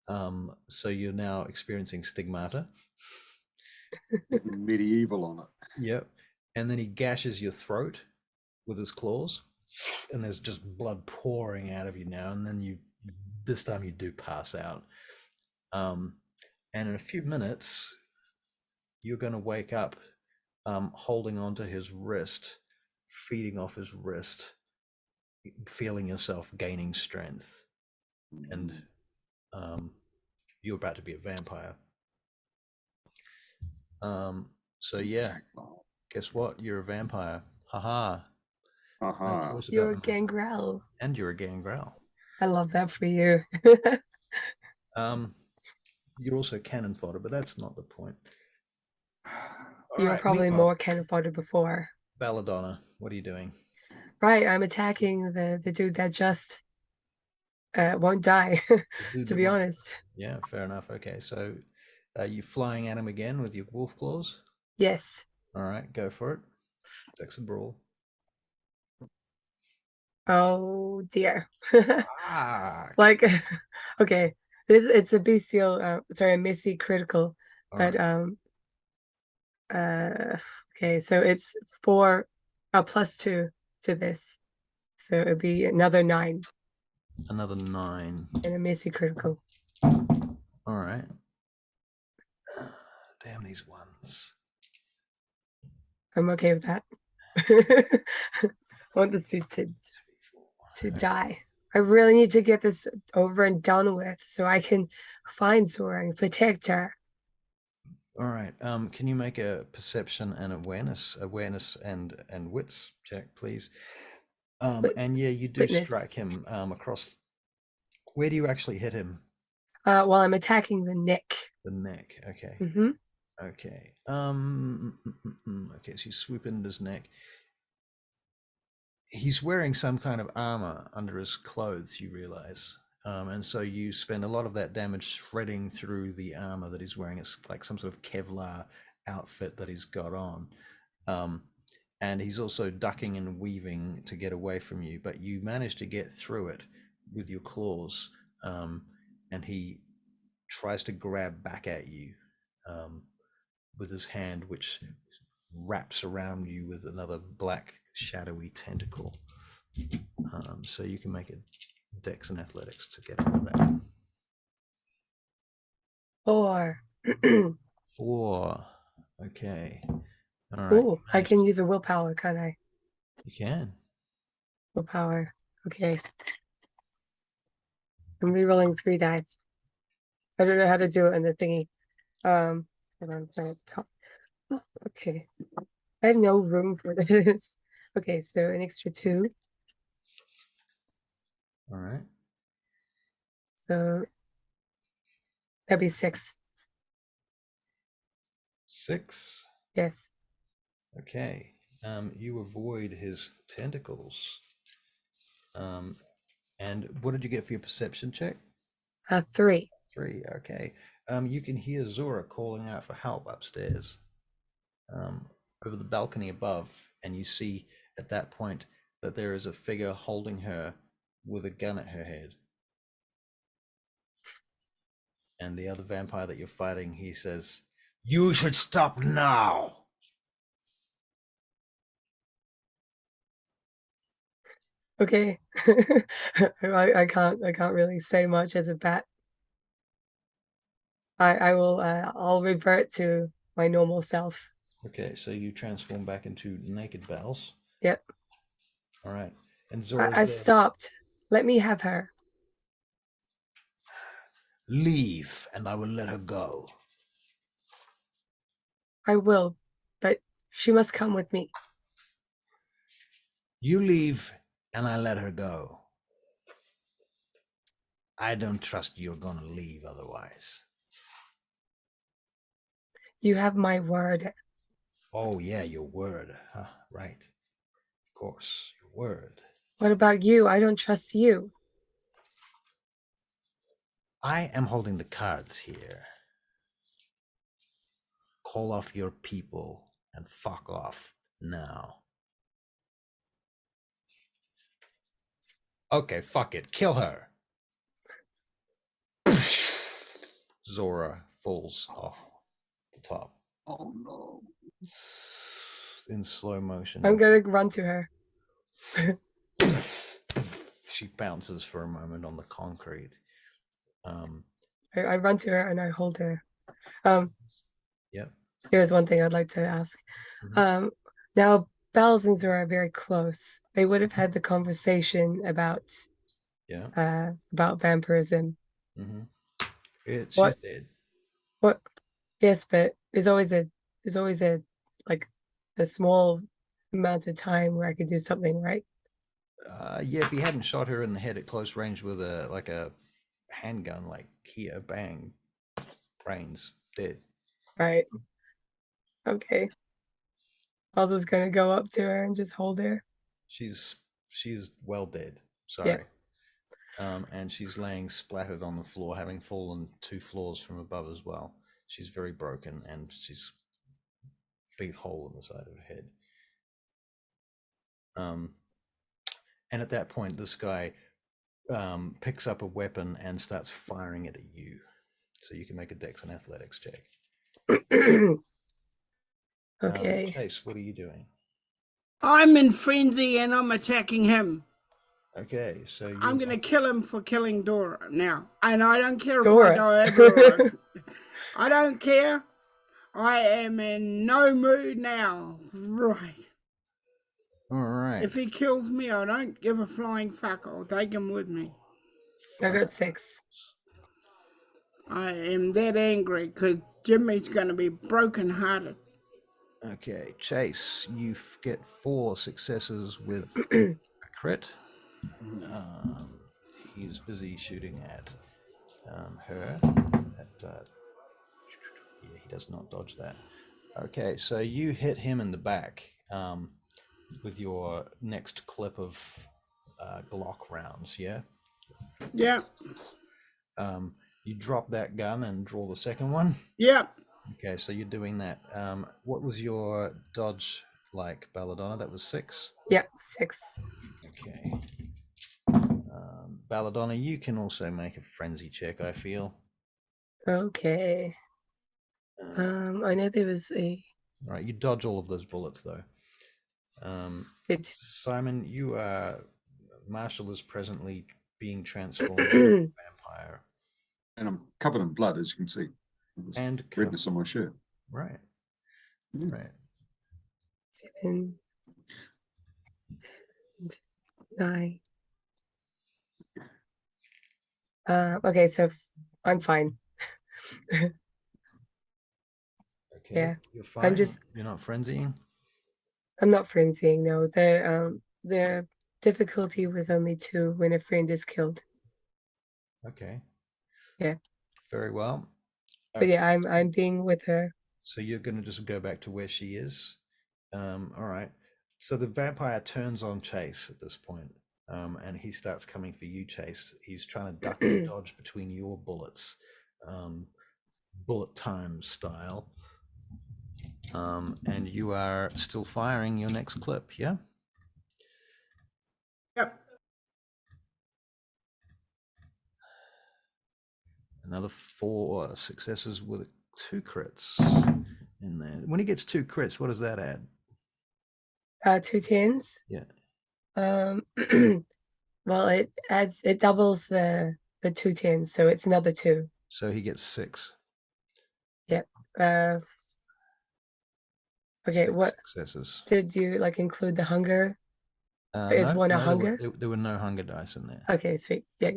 So you're now experiencing stigmata. Medieval on it. Yep. And then he gashes your throat with his claws, and there's just blood pouring out of you now. And then this time you do pass out. And in a few minutes, you're going to wake up holding onto his wrist, feeding off his wrist, feeling yourself gaining strength. And you're about to be a vampire. So yeah, guess what? You're a vampire. Haha. Uh-huh. You're a gangrel. And you're a gangrel. I love that for you. You're also cannon fodder, but that's not the point. You were probably meanwhile, more cannon fodder before. Belladonna, what are you doing? Right, I'm attacking the dude that just won't die, to be honest. Yeah, fair enough. Okay, so are you flying at him again with your wolf claws? Yes. All right, go for it. Dex a brawl. Oh dear. Ah, Like, okay, it's a bestial, sorry, a messy critical, all but right. okay, so it's 4 +2 to this, so it'd be another 9 Another 9 and a messy critical. All right. Damn these ones. I'm okay with that. I want this dude to die. I really need to get this over and done with so I can find Zora and protect her. All right. Can you make a perception and awareness and wits check, please? And yeah, you do witness. strike him across. Where do you actually hit him? While I'm attacking the neck. The neck. Okay. Mm-hmm. Okay. Okay. So you swoop into his neck. He's wearing some kind of armor under his clothes, you realize. And so you spend a lot of that damage shredding through the armor that he's wearing. It's like some sort of Kevlar outfit that he's got on. And he's also ducking and weaving to get away from you, but you manage to get through it with your claws. And he tries to grab back at you with his hand, which wraps around you with another black shadowy tentacle. So you can make a Dex and Athletics to get out of that. 4. 4. Okay. All right. Oh, I can use a willpower, can't I? You can. Willpower. Okay. I'm re-rolling 3 dice. I don't know how to do it in the thingy. Hold on, sorry, it's okay. I have no room for this. Okay, so an extra 2. All right. So that'd be 6. 6. Yes. Okay. You avoid his tentacles. And what did you get for your perception check? 3. 3. Okay. You can hear Zora calling out for help upstairs, over the balcony above, and you see at that point that there is a figure holding her with a gun at her head. And the other vampire that you're fighting, he says, "You should stop now." Okay. I can't really say much as a bat. I'll revert to my normal self. Okay, so you transform back into naked Bells. Yep. All right. And Zora's I've stopped. Let me have her. Leave, and I will let her go. I will, but she must come with me. You leave, and I let her go. I don't trust you're gonna leave otherwise. You have my word. Oh yeah, your word. Huh, right. Of course, your word. What about you? I don't trust you. I am holding the cards here. Call off your people and fuck off now. Okay, fuck it. Kill her. Zora falls off the top Oh no. in slow motion. I'm gonna run to her. She bounces for a moment on the concrete. I run to her and I hold her. Yep. Here's one thing I'd like to ask. Now Bells and Zora are very close. They would have had the conversation about vampirism. She's What? dead. What? Yes, but there's always a like a small amount of time where I could do something, right? Yeah, if he hadn't shot her in the head at close range with a handgun, like here, bang, brains, dead. Right. Okay. I was just gonna go up to her and just hold her. She's well dead. Sorry. And she's laying splattered on the floor, having fallen 2 floors from above as well. She's very broken, and she's big hole in the side of her head. And at that point, this guy picks up a weapon and starts firing it at you. So you can make a Dex and Athletics check. Okay. Chase, what are you doing? I'm in frenzy and I'm attacking him. Okay, so I'm gonna kill him for killing Dora now. And I don't care Dora. if I die, Dora. I don't care. I am in no mood now. Right. All right. If he kills me, I don't give a flying fuck. I'll take him with me. I got 6. I am that angry because Jimmy's gonna be brokenhearted. Okay, Chase, you get 4 successes with a crit. He's busy shooting at her. Yeah, he does not dodge that. Okay, so you hit him in the back with your next clip of Glock rounds, yeah? Yeah. You drop that gun and draw the second one? Yeah. Okay, so you're doing that. What was your dodge like, Belladonna? That was 6? Yeah, 6. Okay. Belladonna, you can also make a frenzy check, I feel. Okay. I know there was a... All right, you dodge all of those bullets, though. Simon, you are... Marshall is presently being transformed into a vampire. And I'm covered in blood, as you can see. There's And redness on my shirt. Right. Yeah. Right. 7, 9. Okay, so I'm fine. Okay. Yeah. You're fine. You're not frenzying? I'm not frenzying, no. The difficulty was only 2 when a friend is killed. Okay. Yeah. Very well. Okay. But yeah, I'm being with her. So you're going to just go back to where she is. All right. So the vampire turns on Chase at this point, and he starts coming for you, Chase. He's trying to duck and dodge between your bullets, bullet time style. And you are still firing your next clip, yeah? Yep. Another 4 successes with 2 crits in there. When he gets 2 crits, what does that add? 2 10s. Yeah. Well, it doubles the 2 10s, so it's another 2. So he gets 6. Yep. Okay. 6 what successes? Did you include the hunger? Is one a hunger? There were no hunger dice in there. Okay, sweet. Yeah.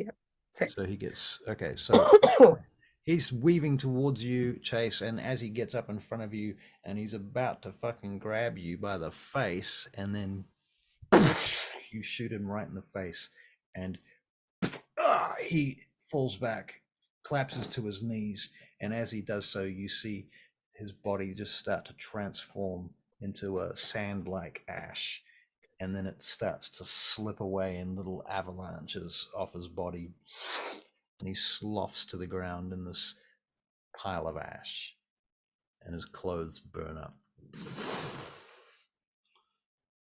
6. So he gets so he's weaving towards you, Chase, and as he gets up in front of you, and he's about to fucking grab you by the face, and then you shoot him right in the face, and he falls back, collapses to his knees, and as he does so, you see his body just start to transform into a sand-like ash, and then it starts to slip away in little avalanches off his body, and he sloughs to the ground in this pile of ash, and his clothes burn up.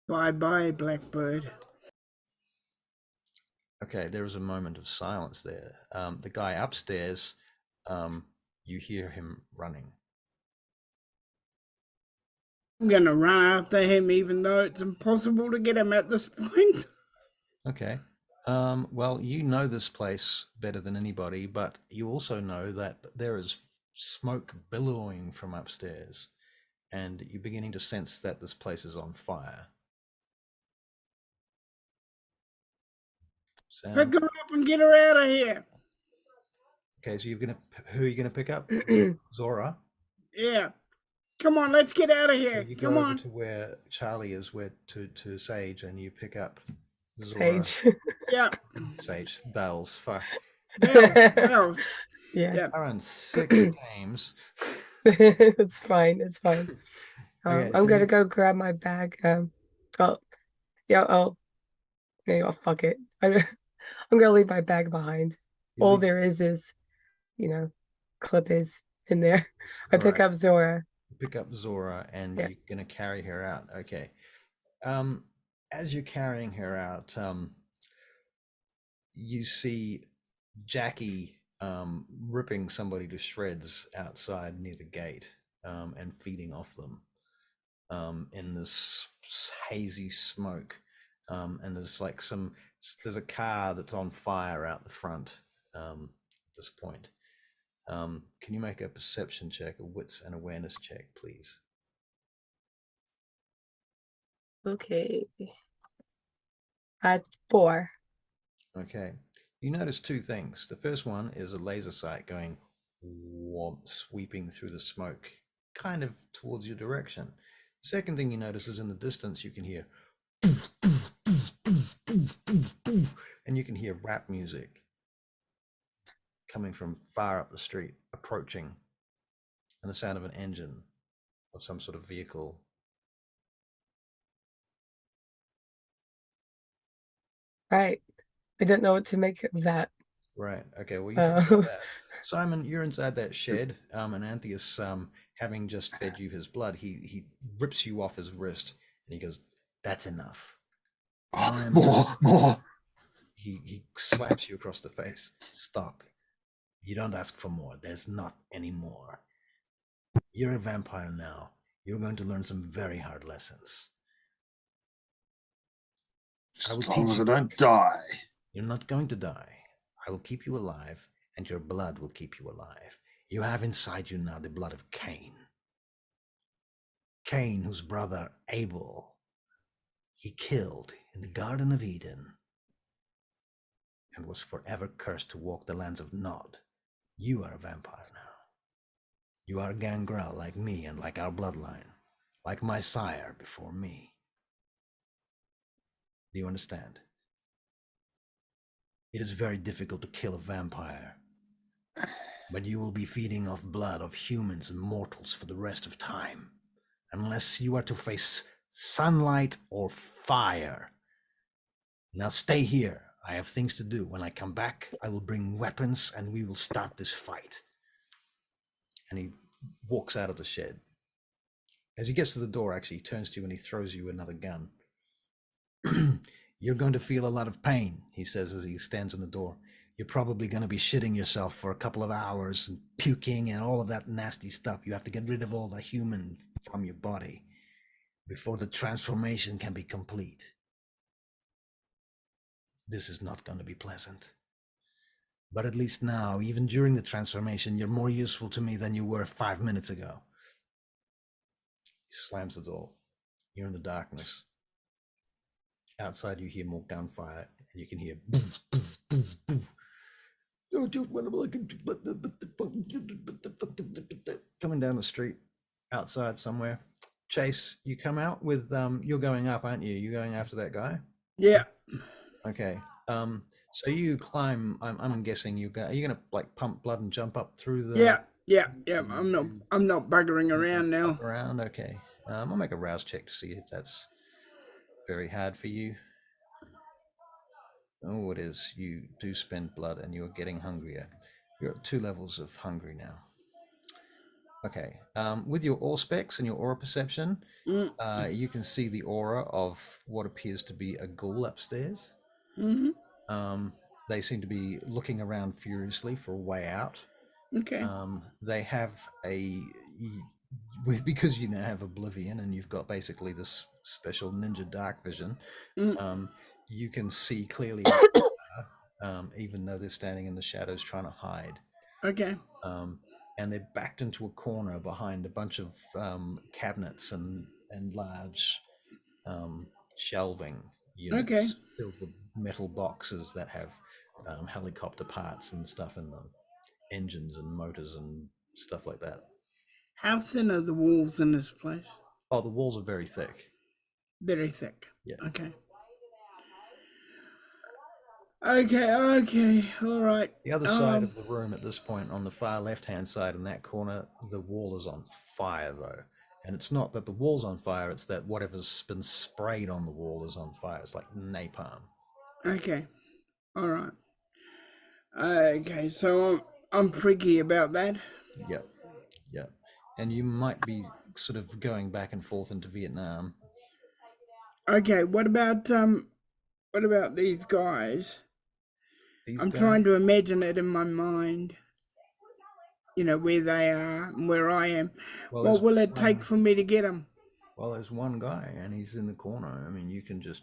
Bye-bye, Blackbird. Okay, there is a moment of silence there. The guy upstairs, you hear him running. I'm going to run after him even though it's impossible to get him at this point. Okay. Well, you know this place better than anybody, but you also know that there is smoke billowing from upstairs, and you're beginning to sense that this place is on fire. Sam? Pick her up and get her out of here. Okay, so who are you gonna pick up? Zora. Yeah. Come on, let's get out of So here. you go Come over on. to where Charlie is, to Sage, and you pick up Zora. Sage. Yeah. Sage. Bells. Fuck. Bells. Yeah. I run 6 games. It's fine. It's fine. Okay, I'm so gonna go grab my bag. Oh, yeah. Oh, yeah. Fuck it. I'm gonna leave my bag behind. you All leave- there is, clippers in there. I pick Alright. up Zora. Pick up Zora, and Yeah. you're gonna carry her out. Okay. As you're carrying her out, you see Jackie ripping somebody to shreds outside near the gate, and feeding off them in this hazy smoke. And there's like there's a car that's on fire out the front at this point. Can you make a perception check, a wits and awareness check, please? Okay. At 4. Okay. You notice 2 things. The first one is a laser sight going sweeping through the smoke, kind of towards your direction. The second thing you notice is in the distance you can hear and you can hear rap music coming from far up the street, approaching, and the sound of an engine of some sort of vehicle. Right. I don't know what to make of that. Right. Okay. Well, you finish with that. Simon, you're inside that shed, and Antheus, having just fed you his blood, he rips you off his wrist, and he goes, "That's enough." More. He slaps you across the face. Stop. You don't ask for more. There's not any more. You're a vampire now. You're going to learn some very hard lessons. I will As long teach as you. I don't die. You're not going to die. I will keep you alive, and your blood will keep you alive. You have inside you now the blood of Cain. Cain, whose brother Abel, he killed in the Garden of Eden and was forever cursed to walk the lands of Nod. You are a vampire now. You are a gangrel like me and like our bloodline, like my sire before me. Do you understand? It is very difficult to kill a vampire, but you will be feeding off blood of humans and mortals for the rest of time, unless you are to face sunlight or fire. Now stay here. I have things to do. When I come back, I will bring weapons and we will start this fight. And he walks out of the shed. As he gets to the door, actually, he turns to you and he throws you another gun. You're going to feel a lot of pain, he says as he stands in the door. You're probably going to be shitting yourself for a couple of hours and puking and all of that nasty stuff. You have to get rid of all the human from your body before the transformation can be complete. This is not going to be pleasant. But at least now, even during the transformation, you're more useful to me than you were 5 minutes ago. He slams the door. You're in the darkness. Outside, you hear more gunfire, and you can hear boof, boof, boof, boof. Coming down the street, outside somewhere. Chase, you come out with you're going up, aren't you? You're going after that guy. Yeah. Okay. So you climb. I'm guessing are you gonna like pump blood and jump up through the? Yeah. I'm not buggering around now. Around. Okay. I'll make a rouse check to see if that's very hard for you. Oh, it is. You do spend blood and you're getting hungrier. You're at 2 levels of hungry now. Okay. With your aura specs and your aura perception, you can see the aura of what appears to be a ghoul upstairs. They seem to be looking around furiously for a way out. Okay. They have because you now have Oblivion and you've got basically this special ninja dark vision. You can see clearly, even though they're standing in the shadows trying to hide. Okay. And they're backed into a corner behind a bunch of cabinets and large shelving units filled with metal boxes that have helicopter parts and stuff in them, engines and motors and stuff like that. How thin are the walls in this place? Oh, the walls are very thick. Very thick. Yeah. Okay. Okay. All right. The other side of the room at this point, on the far left-hand side in that corner, the wall is on fire, though. And it's not that the wall's on fire, it's that whatever's been sprayed on the wall is on fire. It's like napalm. Okay. All right. Okay, so I'm freaky about that. Yep. And you might be sort of going back and forth into Vietnam. Okay, what about these guys? I'm guys? trying to imagine it in my mind. You know, where they are and where I am. Well, what will it take for me to get them? Well, there's one guy and he's in the corner. I mean, you can just...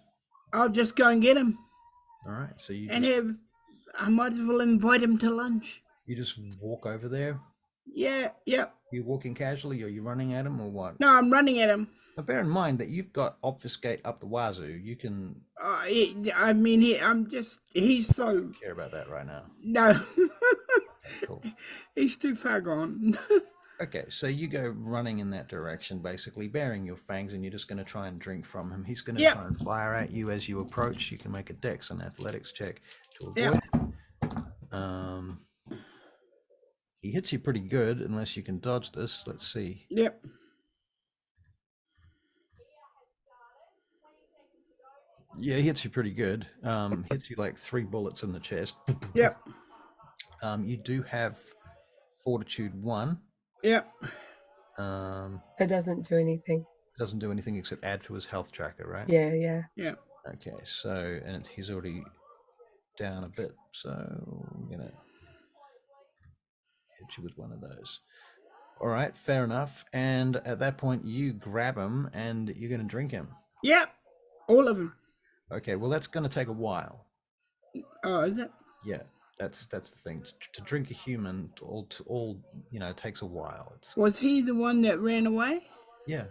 I'll just go and get him. All right, so you I might as well invite him to lunch. You just walk over there? Yeah. You walking casually, or you running at him, or what? No, I'm running at him. Now, bear in mind that you've got obfuscate up the wazoo. You can... I mean, he's so... care about that right now. No. Okay, cool. He's too far gone. Okay, so you go running in that direction, basically bearing your fangs, and you're just going to try and drink from him. He's going to try and fire at you as you approach. You can make a dex and athletics check to avoid it. He hits you pretty good, unless you can dodge this. Let's see. Yep. Yeah, he hits you pretty good. Hits you like 3 bullets in the chest. Yep. You do have Fortitude 1. Yep. It doesn't do anything. Doesn't do anything except add to his health tracker, right? Yeah. Okay, so, and he's already down a bit, so I'm gonna hit you with one of those. All right, fair enough. And at that point, you grab him and you're gonna drink him. Yep. All of them. Okay, well, that's gonna take a while. Oh, is it? Yeah, that's the thing. To drink a human, all takes a while. Was he the one that ran away? Yeah.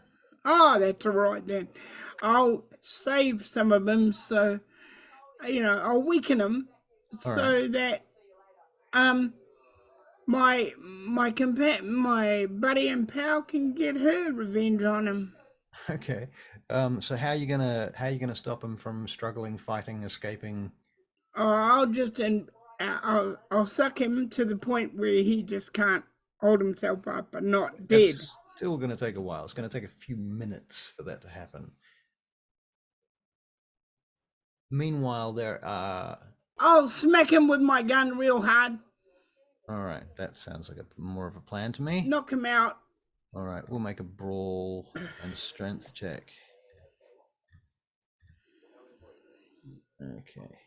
Oh, that's all right then. I'll save some of them, so I'll weaken them that my buddy and pal can get her revenge on him. Okay. So how are you gonna stop him from struggling, fighting, escaping? I'll suck him to the point where he just can't hold himself up and not dead. That's still going to take a while. It's going to take a few minutes for that to happen. Meanwhile, there are... I'll smack him with my gun real hard. All right, that sounds like more of a plan to me. Knock him out. All right, we'll make a brawl and strength check. Okay.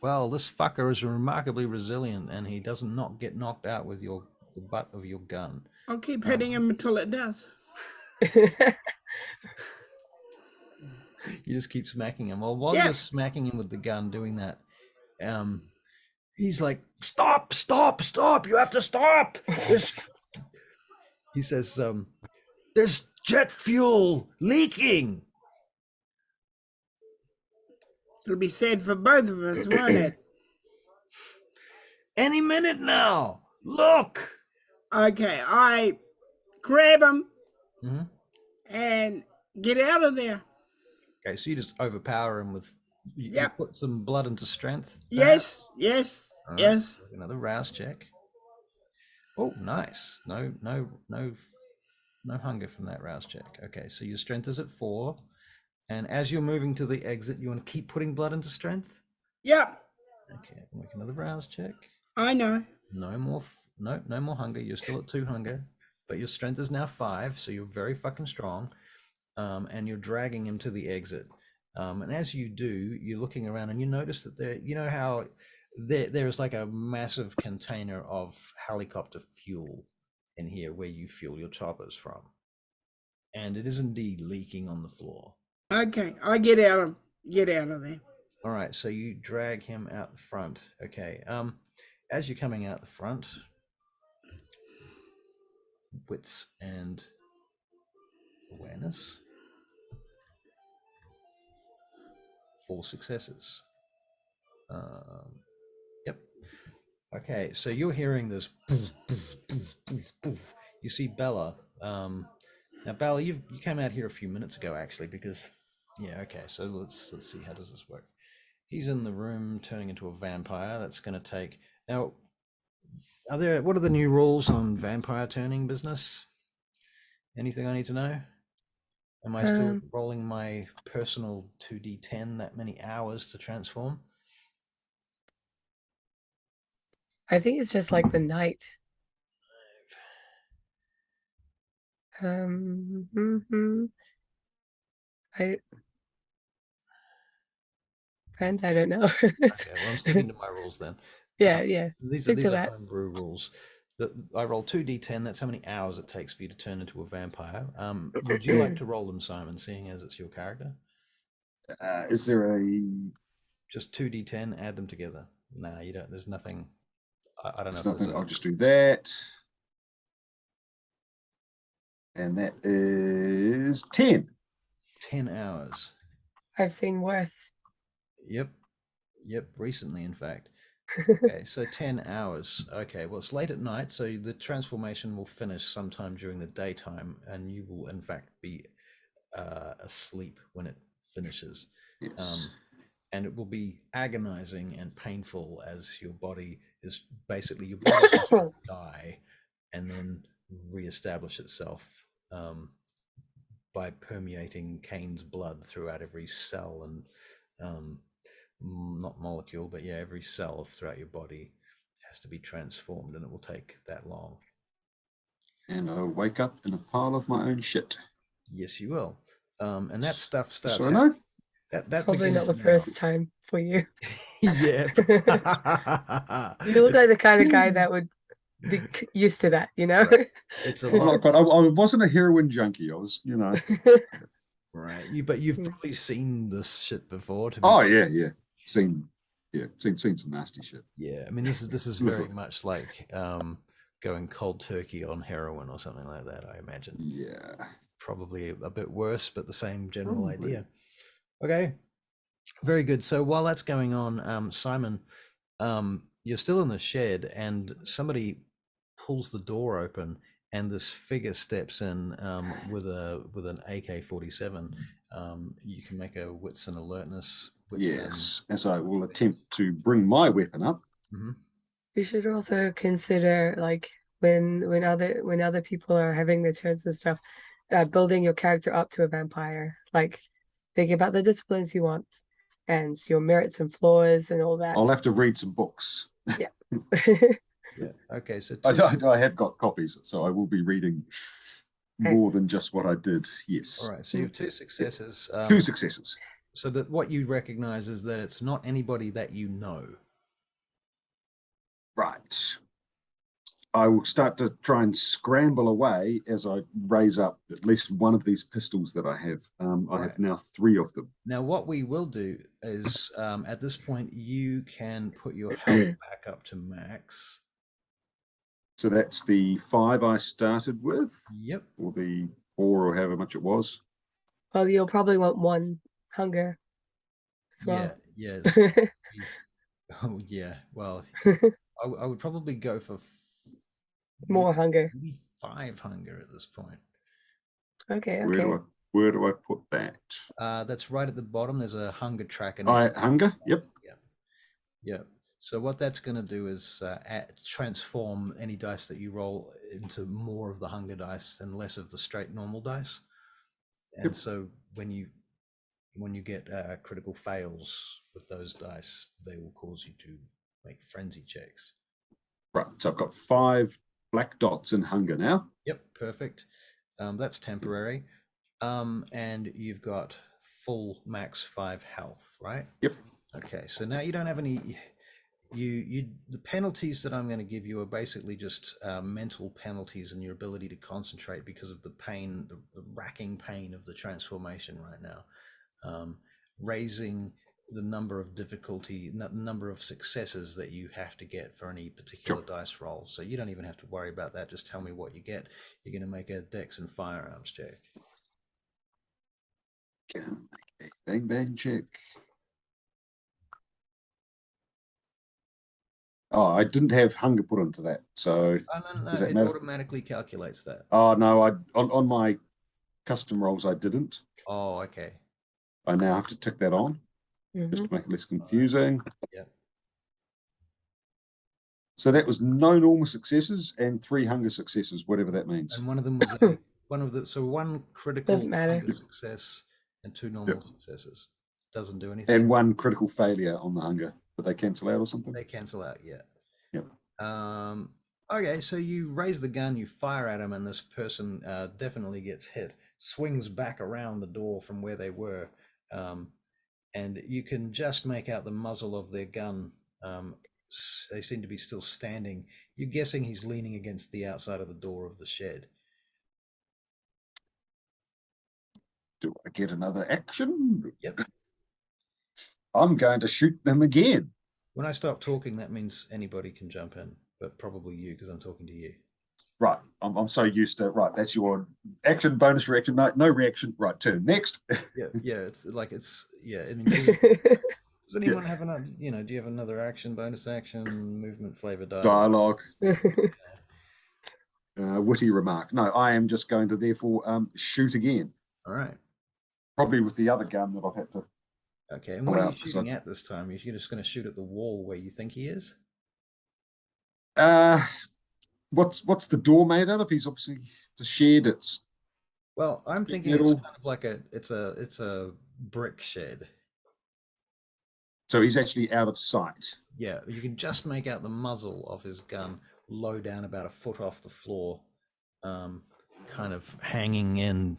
Well, this fucker is remarkably resilient, and he does not get knocked out with the butt of your gun. I'll keep hitting him until it does. You just keep smacking him. Well, while you're smacking him with the gun, doing that, he's like, "Stop! You have to stop!" He says, "There's jet fuel leaking." It'll be sad for both of us, won't it? Any minute now. Look. Okay, I grab him and get out of there. Okay, so you just overpower him with... You put some blood into strength? Yes. Right, another rouse check. Oh, nice. No hunger from that rouse check. Okay, so your strength is at 4. And as you're moving to the exit, you want to keep putting blood into strength? Yep, Okay, make another rouse check. I know. No more, no more hunger. You're still at 2 hunger, but your strength is now 5, so you're very fucking strong. And you're dragging him to the exit. And as you do, you're looking around and you notice that there, you know how there is like a massive container of helicopter fuel in here where you fuel your choppers from. And it is indeed leaking on the floor. Okay, I get out of there. All right, so you drag him out the front. Okay. As you're coming out the front, wits and awareness. 4 successes. Yep. Okay, so you're hearing this. Poof, poof, poof, poof, poof. You see Bella. Now, Bella, you came out here a few minutes ago, actually, because yeah. Okay, so let's see, how does this work? He's in the room turning into a vampire. That's going to take now. What are the new rules on vampire turning business? Anything I need to know? Am I still rolling my personal 2d10 that many hours to transform? I think it's just like the night. I don't know. Okay, well, I'm sticking to my rules then. Yeah. These Stick to are that. homebrew rules. I roll 2d10. That's how many hours it takes for you to turn into a vampire. Would you like to roll them, Simon, seeing as it's your character? Is there a... Just 2d10, add them together. Nah, you don't. There's nothing. I don't know. There's nothing. I'll just do that. And that is 10. 10 hours. I've seen worse. Yep. Recently, in fact. Okay, so 10 hours. Okay, well, it's late at night, so the transformation will finish sometime during the daytime, and you will, in fact, be asleep when it finishes. Yes. And it will be agonizing and painful as your body has to die and then reestablish itself by permeating Cain's blood throughout every cell and not molecule, but yeah, every cell throughout your body has to be transformed, and it will take that long. And I'll wake up in a pile of my own shit. Yes, you will. And that stuff starts. So I know. That's probably not the first time for you. Yeah. You look like the kind of guy that would be used to that, you know? Right. It's a lot. I wasn't a heroin junkie. I was, Right. But you've probably seen this shit before. Yeah. Seen some nasty shit. Yeah. I mean, this is very much like going cold turkey on heroin or something like that, I imagine. Yeah. Probably a bit worse, but the same general idea. Okay. Very good. So while that's going on, Simon, you're still in the shed and somebody pulls the door open and this figure steps in with an AK-47. You can make a wits and alertness. Yes, as I will attempt to bring my weapon up. Mm-hmm. You should also consider, like, when other people are having their turns and stuff, building your character up to a vampire. Like, think about the disciplines you want and your merits and flaws and all that. I'll have to read some books. Yeah. Yeah. Okay. So I have got copies, so I will be reading more than just what I did. Yes. All right. So you have 2 successes. 2 successes. So that what you recognize is that it's not anybody that you know. Right. I will start to try and scramble away as I raise up at least one of these pistols that I have. I have now 3 of them. Now, what we will do is at this point, you can put your health back up to max. So that's the 5 I started with? Yep. Or the 4 or however much it was? Well, you'll probably want 1 hunger as well. Yeah. Oh, yeah. Well, I would probably go for more hunger. Maybe 5 hunger at this point. Okay. Where do I put that? That's right at the bottom. There's a hunger tracker. Hunger? Yep. Yeah. So what that's going to do is transform any dice that you roll into more of the hunger dice and less of the straight normal dice. And so when you get critical fails with those dice, they will cause you to make frenzy checks. Right, so I've got 5 black dots in hunger now. Yep, perfect. That's temporary. And you've got full max 5 health, right? Yep. Okay, so now you don't have any. The penalties that I'm going to give you are basically just mental penalties and your ability to concentrate because of the pain, the racking pain of the transformation right now. Raising the number of number of successes that you have to get for any particular dice roll. So you don't even have to worry about that. Just tell me what you get. You're going to make a dex and firearms check. Bang, bang, check. Oh, I didn't have hunger put into that, so No, does that it matter? automatically calculates that. Oh no, on my custom rolls I didn't. Oh, okay. I now have to tick that on just to make it less confusing. Yeah. So that was no normal successes and 3 hunger successes, whatever that means. And one of them was one critical Doesn't matter. hunger success and 2 normal successes. Doesn't do anything. And 1 critical failure on the hunger, but they cancel out or something. They cancel out, yeah. Yep. Okay, so you raise the gun, you fire at him, and this person definitely gets hit, swings back around the door from where they were, and you can just make out the muzzle of their gun. They seem to be still standing. You're guessing he's leaning against the outside of the door of the shed. Do I get another action? Yep. I'm going to shoot them again. When I stop talking, that means anybody can jump in, but probably you because I'm talking to you. Right. I'm so used to, right, that's your action, bonus reaction, no reaction. Right, turn. Next. Yeah, I mean, does anyone have another, do you have another action, bonus action, movement, flavor, dialogue? Witty remark. No, I am just going to therefore shoot again. All right. Probably with the other gun that I've had to. Okay, and what are you shooting at this time? You're just going to shoot at the wall where you think he is? What's the door made out of? He's obviously the shed. It's I'm thinking it's kind of like it's a brick shed. So he's actually out of sight. Yeah, you can just make out the muzzle of his gun low down about a foot off the floor, kind of hanging in.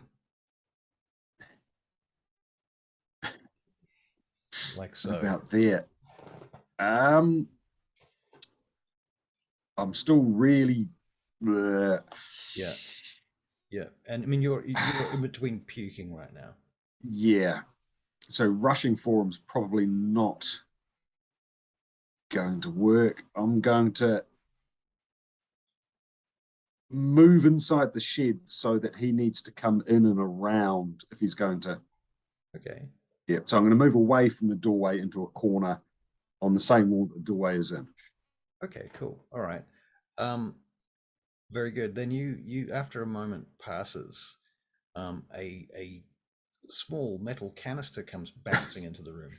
Like so. About there. I'm still really. Yeah. And I mean, you're in between puking right now. Yeah. So rushing for him's probably not going to work. I'm going to move inside the shed so that he needs to come in and around if he's going to. Okay. Yeah, so I'm going to move away from the doorway into a corner on the same wall the doorway is in. Okay, cool. All right. Very good. Then you after a moment passes, a small metal canister comes bouncing into the room.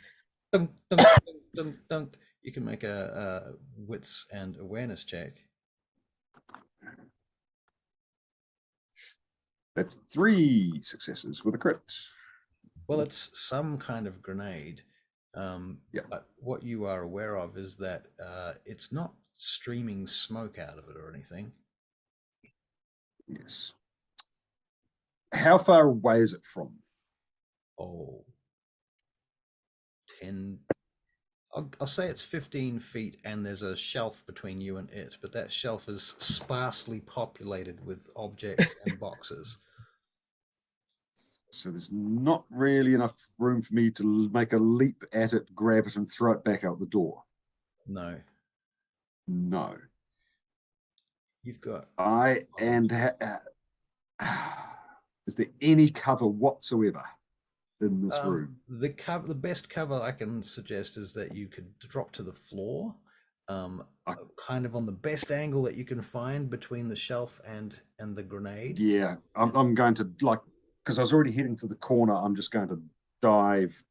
Dunk, dunk, dunk, dunk, dunk. You can make a wits and awareness check. That's 3 successes with a crit. Well, it's some kind of grenade. But what you are aware of is that it's not streaming smoke out of it or anything. Yes. How far away is it from? Oh, 10. I'll say it's 15 feet, and there's a shelf between you and it, but that shelf is sparsely populated with objects and boxes. So there's not really enough room for me to make a leap at it, grab it, and throw it back out the door. No. You've got. Is there any cover whatsoever in this room? The best cover I can suggest is that you could drop to the floor, kind of on the best angle that you can find between the shelf and the grenade. Yeah, I'm going to because I was already heading for the corner. I'm just going to dive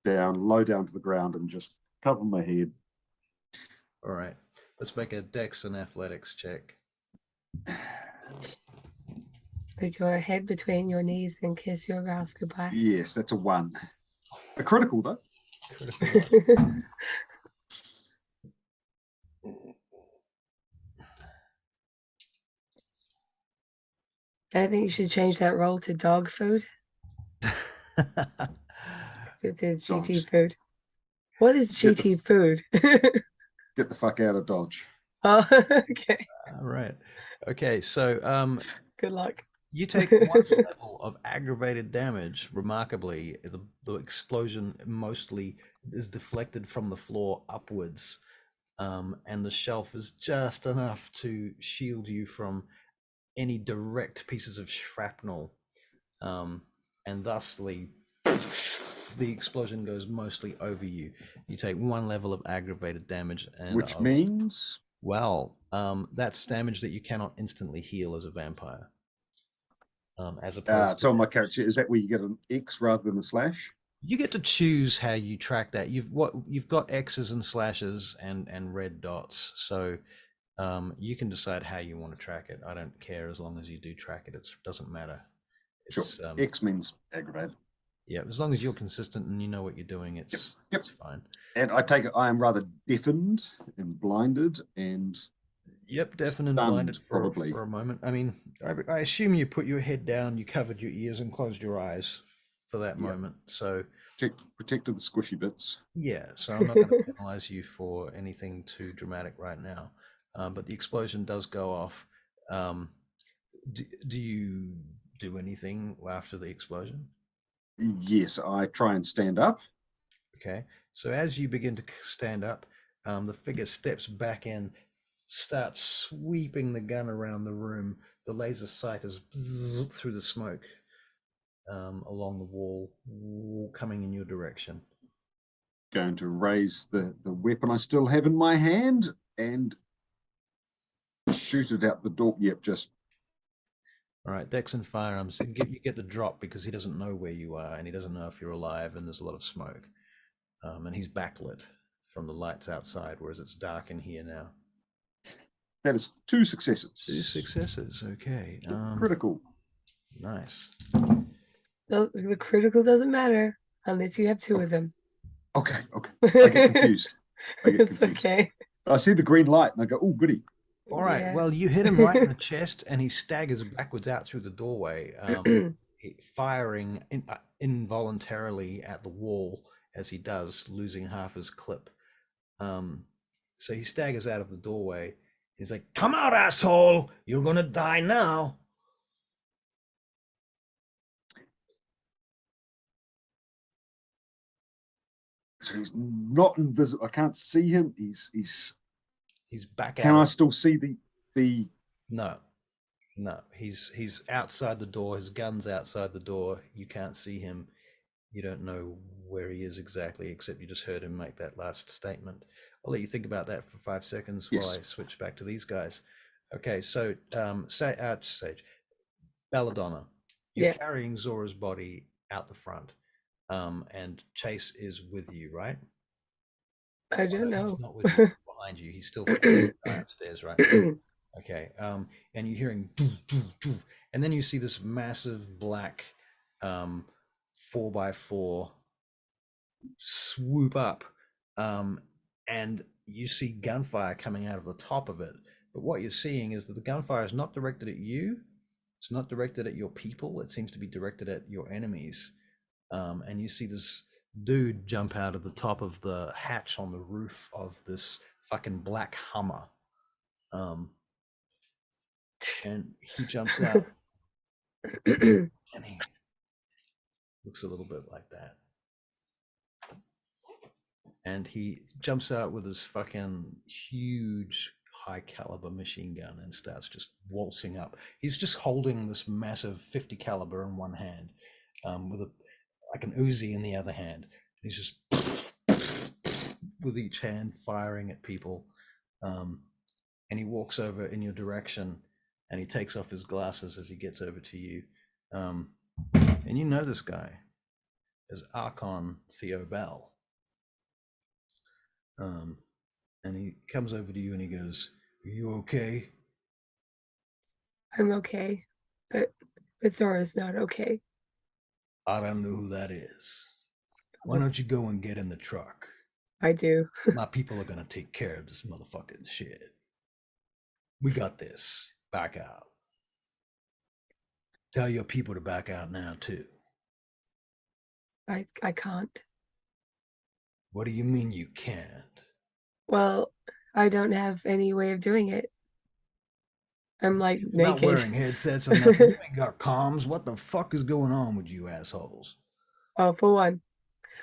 down, low down to the ground, and just cover my head. All right. Let's make a Dex and Athletics check. Put your head between your knees and kiss your grass goodbye. Yes, that's a 1. A critical though. I think you should change that roll to dog food. It says GT Dogs. food. What is Get the- GT food? Get the fuck out of Dodge. Oh, okay. All right. Okay, so Good luck. you take 1 level of aggravated damage. Remarkably, the explosion mostly is deflected from the floor upwards, and the shelf is just enough to shield you from any direct pieces of shrapnel, and thusly the explosion goes mostly over you. You take 1 level of aggravated damage, and Which means well, that's damage that you cannot instantly heal as a vampire. As opposed so to my character, is that where you get an X rather than a slash? you get to choose how you track that. You've got X's and slashes and red dots, so you can decide how you want to track it. I don't care as long as you do track it. It doesn't matter. It's, Sure. X means aggravated. Yeah, as long as you're consistent and you know what you're doing, it's fine. And I take it I am rather deafened and blinded and Yep, deafened and stunned, blinded probably. for a moment. I mean, I assume you put your head down, you covered your ears and closed your eyes for that moment. So protected the squishy bits. yeah, so I'm not going to penalize you for anything too dramatic right now. But the explosion does go off. Do you do anything after the explosion? Yes, I try and stand up. Okay, so as you begin to stand up, the figure steps back in, starts sweeping the gun around the room. The laser sight is through the smoke along the wall, coming in your direction. Going to raise the weapon I still have in my hand and shoot it out the door. Yep, just. All right, Dex and firearms. You get the drop because he doesn't know where you are and he doesn't know if you're alive, and there's a lot of smoke. And he's backlit from the lights outside, whereas it's dark in here now. That is 2 successes. 2 successes. Okay. Critical. Nice. The critical doesn't matter unless you have 2 of them. Okay. I get confused. It's okay. I see the green light and I go, oh, goody. All right. Yeah. Well, you hit him right in the chest, and he staggers backwards out through the doorway, firing involuntarily at the wall as he does, losing half his clip. So he staggers out of the doorway. He's like, "Come out, asshole! You're gonna die now." So he's not invisible. I can't see him. He's back out. Can I still see the? No. He's outside the door. His gun's outside the door. You can't see him. You don't know where he is exactly, except you just heard him make that last statement. I'll let you think about that for 5 seconds while I switch back to these guys. Okay, so Sage, Belladonna, you're carrying Zora's body out the front, and Chase is with you, right? I don't know. He's not with you, behind you. He's still upstairs right now. Okay, and you're hearing doo, doo, doo, and then you see this massive black 4x4 swoop up, and you see gunfire coming out of the top of it. But what you're seeing is that the gunfire is not directed at you. It's not directed at your people. It seems to be directed at your enemies. And you see this dude jump out of the top of the hatch on the roof of this fucking black Hummer. And he jumps out and he looks a little bit like that. And he jumps out with his fucking huge high caliber machine gun and starts just waltzing up. He's just holding this massive 50 caliber in one hand, with like an Uzi in the other hand. He's just with each hand firing at people. And he walks over in your direction and he takes off his glasses as he gets over to you. And you know this guy as Archon Theo Bell. And he comes over to you and he goes, "Are you okay?" I'm okay, but Zora's not okay. "I don't know who that is. Why don't you go and get in the truck? I do. My people are gonna take care of this motherfucking shit. We got this. Back out. Tell your people to back out now too." I can't. "What do you mean you can't?" Well, I don't have any way of doing it. I'm like People not naked. wearing headsets and nothing. You ain't got comms. What the fuck is going on with you assholes? Oh, for one,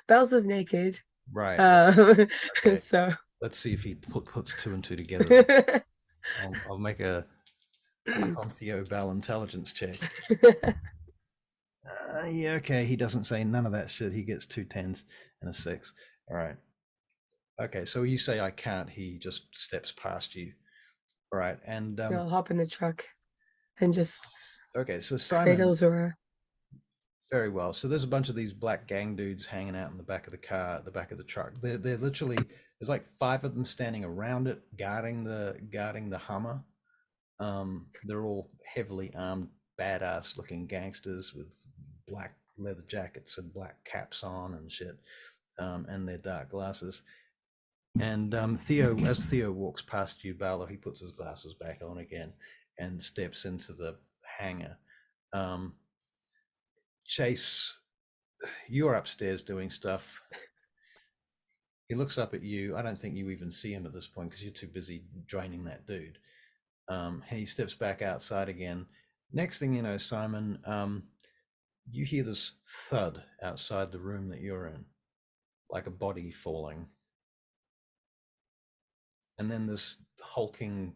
Bells is naked. Right. Okay. So Let's see if he puts two and two together. I'll make a Icon Theo Bell intelligence check. Yeah, okay. He doesn't say none of that shit. He gets 2 10s and a 6. All right. Okay, so you say I can't. He just steps past you. All right, and I'll hop in the truck and just okay. So Simon, cradle Zora. very well. So there's a bunch of these black gang dudes hanging out in the back of the car, the back of the truck. They're literally, there's like 5 of them standing around it, guarding the Hummer. They're all heavily armed, badass looking gangsters with black leather jackets and black caps on and shit, and their dark glasses. And as Theo walks past you, Balor, he puts his glasses back on again and steps into the hangar. Chase, you're upstairs doing stuff. He looks up at you. I don't think you even see him at this point because you're too busy draining that dude. He steps back outside again. Next thing you know, Simon, you hear this thud outside the room that you're in, like a body falling. And then this hulking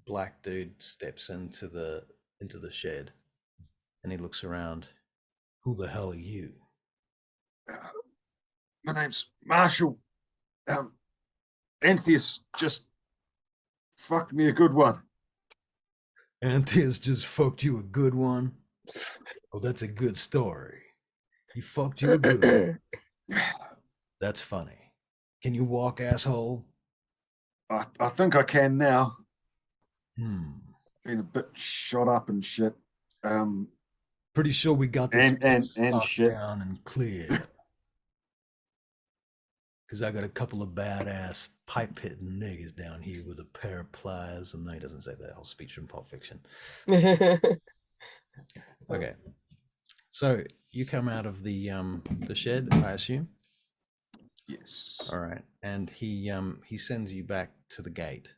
black dude steps into the shed, and he looks around. "Who the hell are you?" My name's Marshall. Antheus just fucked me a good one. "Antheus just fucked you a good one? Oh, that's a good story. He fucked you a good one. That's funny. Can you walk, asshole?" I think I can now. Been a bit shot up and shit. Pretty sure we got this and locked shit down and clear. Because I got a couple of badass pipe hitting niggas down here with a pair of pliers. And no, he doesn't say that whole speech from Pulp Fiction. Okay. So you come out of the shed, I assume? Yes. All right. And he sends you back to the gate.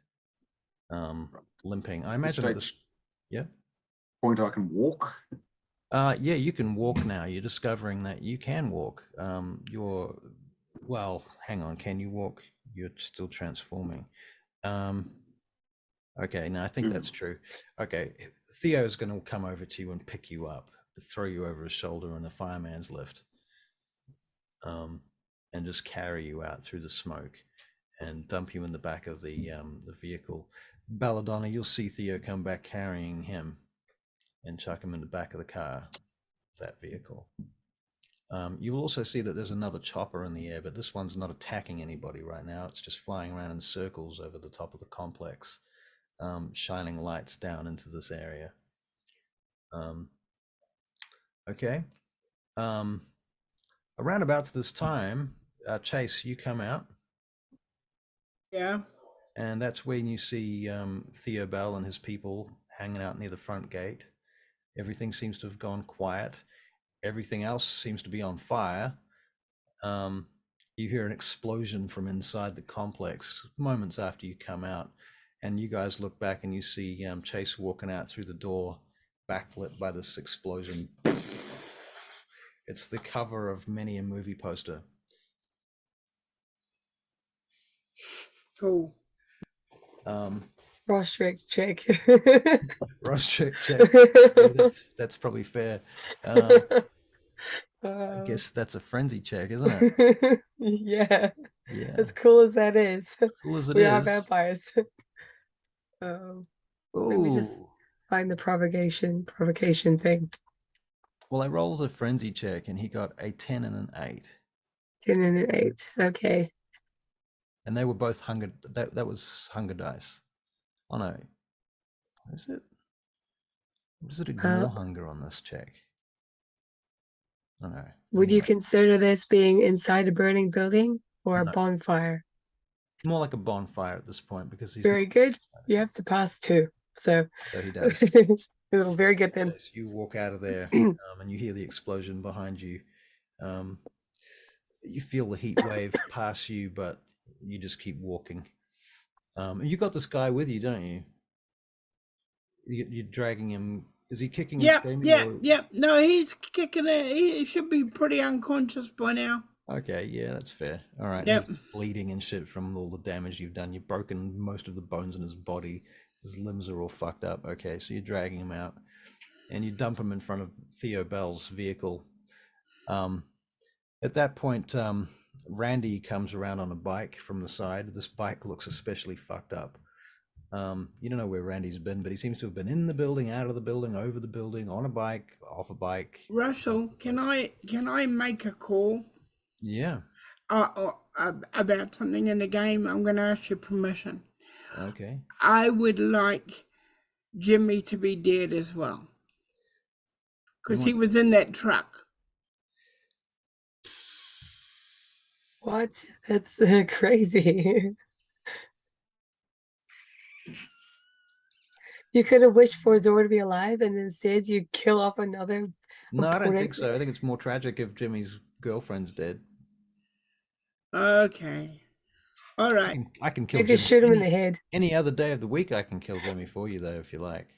Limping. I imagine this. Yeah. Point I can walk. Yeah, you can walk now. You're discovering that you can walk. Well, hang on. Can you walk? You're still transforming. Okay, no, I think that's true. Okay, Theo's going to come over to you and pick you up, throw you over his shoulder in the fireman's lift, and just carry you out through the smoke and dump you in the back of the vehicle. Belladonna, you'll see Theo come back carrying him and chuck him in the back of the car, that vehicle. You will also see that there's another chopper in the air, but this one's not attacking anybody right now. It's just flying around in circles over the top of the complex, shining lights down into this area. Okay. Around about this time, Chase, you come out. Yeah. And that's when you see Theo Bell and his people hanging out near the front gate. Everything seems to have gone quiet. Everything else seems to be on fire. You hear an explosion from inside the complex moments after you come out, and you guys look back and you see Chase walking out through the door, backlit by this explosion. It's the cover of many a movie poster. Cool. Ross check. Ross check. Yeah, that's probably fair. I guess that's a frenzy check, isn't it? Yeah. Yeah. As cool as that is. As cool as it we is. are vampires. Let me just find the provocation thing. Well, I rolled a frenzy check and he got a 10 and an 8. 10 and an 8. Okay. And they were both hunger. That was hunger dice. Oh no, is it? Does it ignore hunger on this check? Oh no. Would you Anyway, consider this being inside a burning building or a No. bonfire? more like a bonfire at this point because he's Very good. You have to pass 2. So he does. very good then. Yes, you walk out of there and you hear the explosion behind you. You feel the heat wave pass you, but you just keep walking. And you got this guy with you, don't you? You're dragging him. Is he kicking and Yep, screaming? yep, or- yep. No, he's kicking it. He should be pretty unconscious by now. Okay, yeah, that's fair. All right. Yep. He's bleeding and shit from all the damage you've done. You've broken most of the bones in his body. His limbs are all fucked up. Okay, so you're dragging him out and you dump him in front of Theo Bell's vehicle. At that point, Randy comes around on a bike from the side. This bike looks especially fucked up. You don't know where Randy's been, but he seems to have been in the building, out of the building, over the building, on a bike, off a bike. Russell, can I make a call? Yeah. About something in the game? I'm going to ask your permission. Okay. I would like Jimmy to be dead as well, because he was in that truck. What? That's crazy. You could have wished for Zor to be alive, and instead you kill off another. No, I don't think opponent. so. I think it's more tragic if Jimmy's girlfriend's dead. Okay. All right. I can kill You could Jimmy. shoot him in the head. Any other day of the week, I can kill Jimmy for you, though, if you like.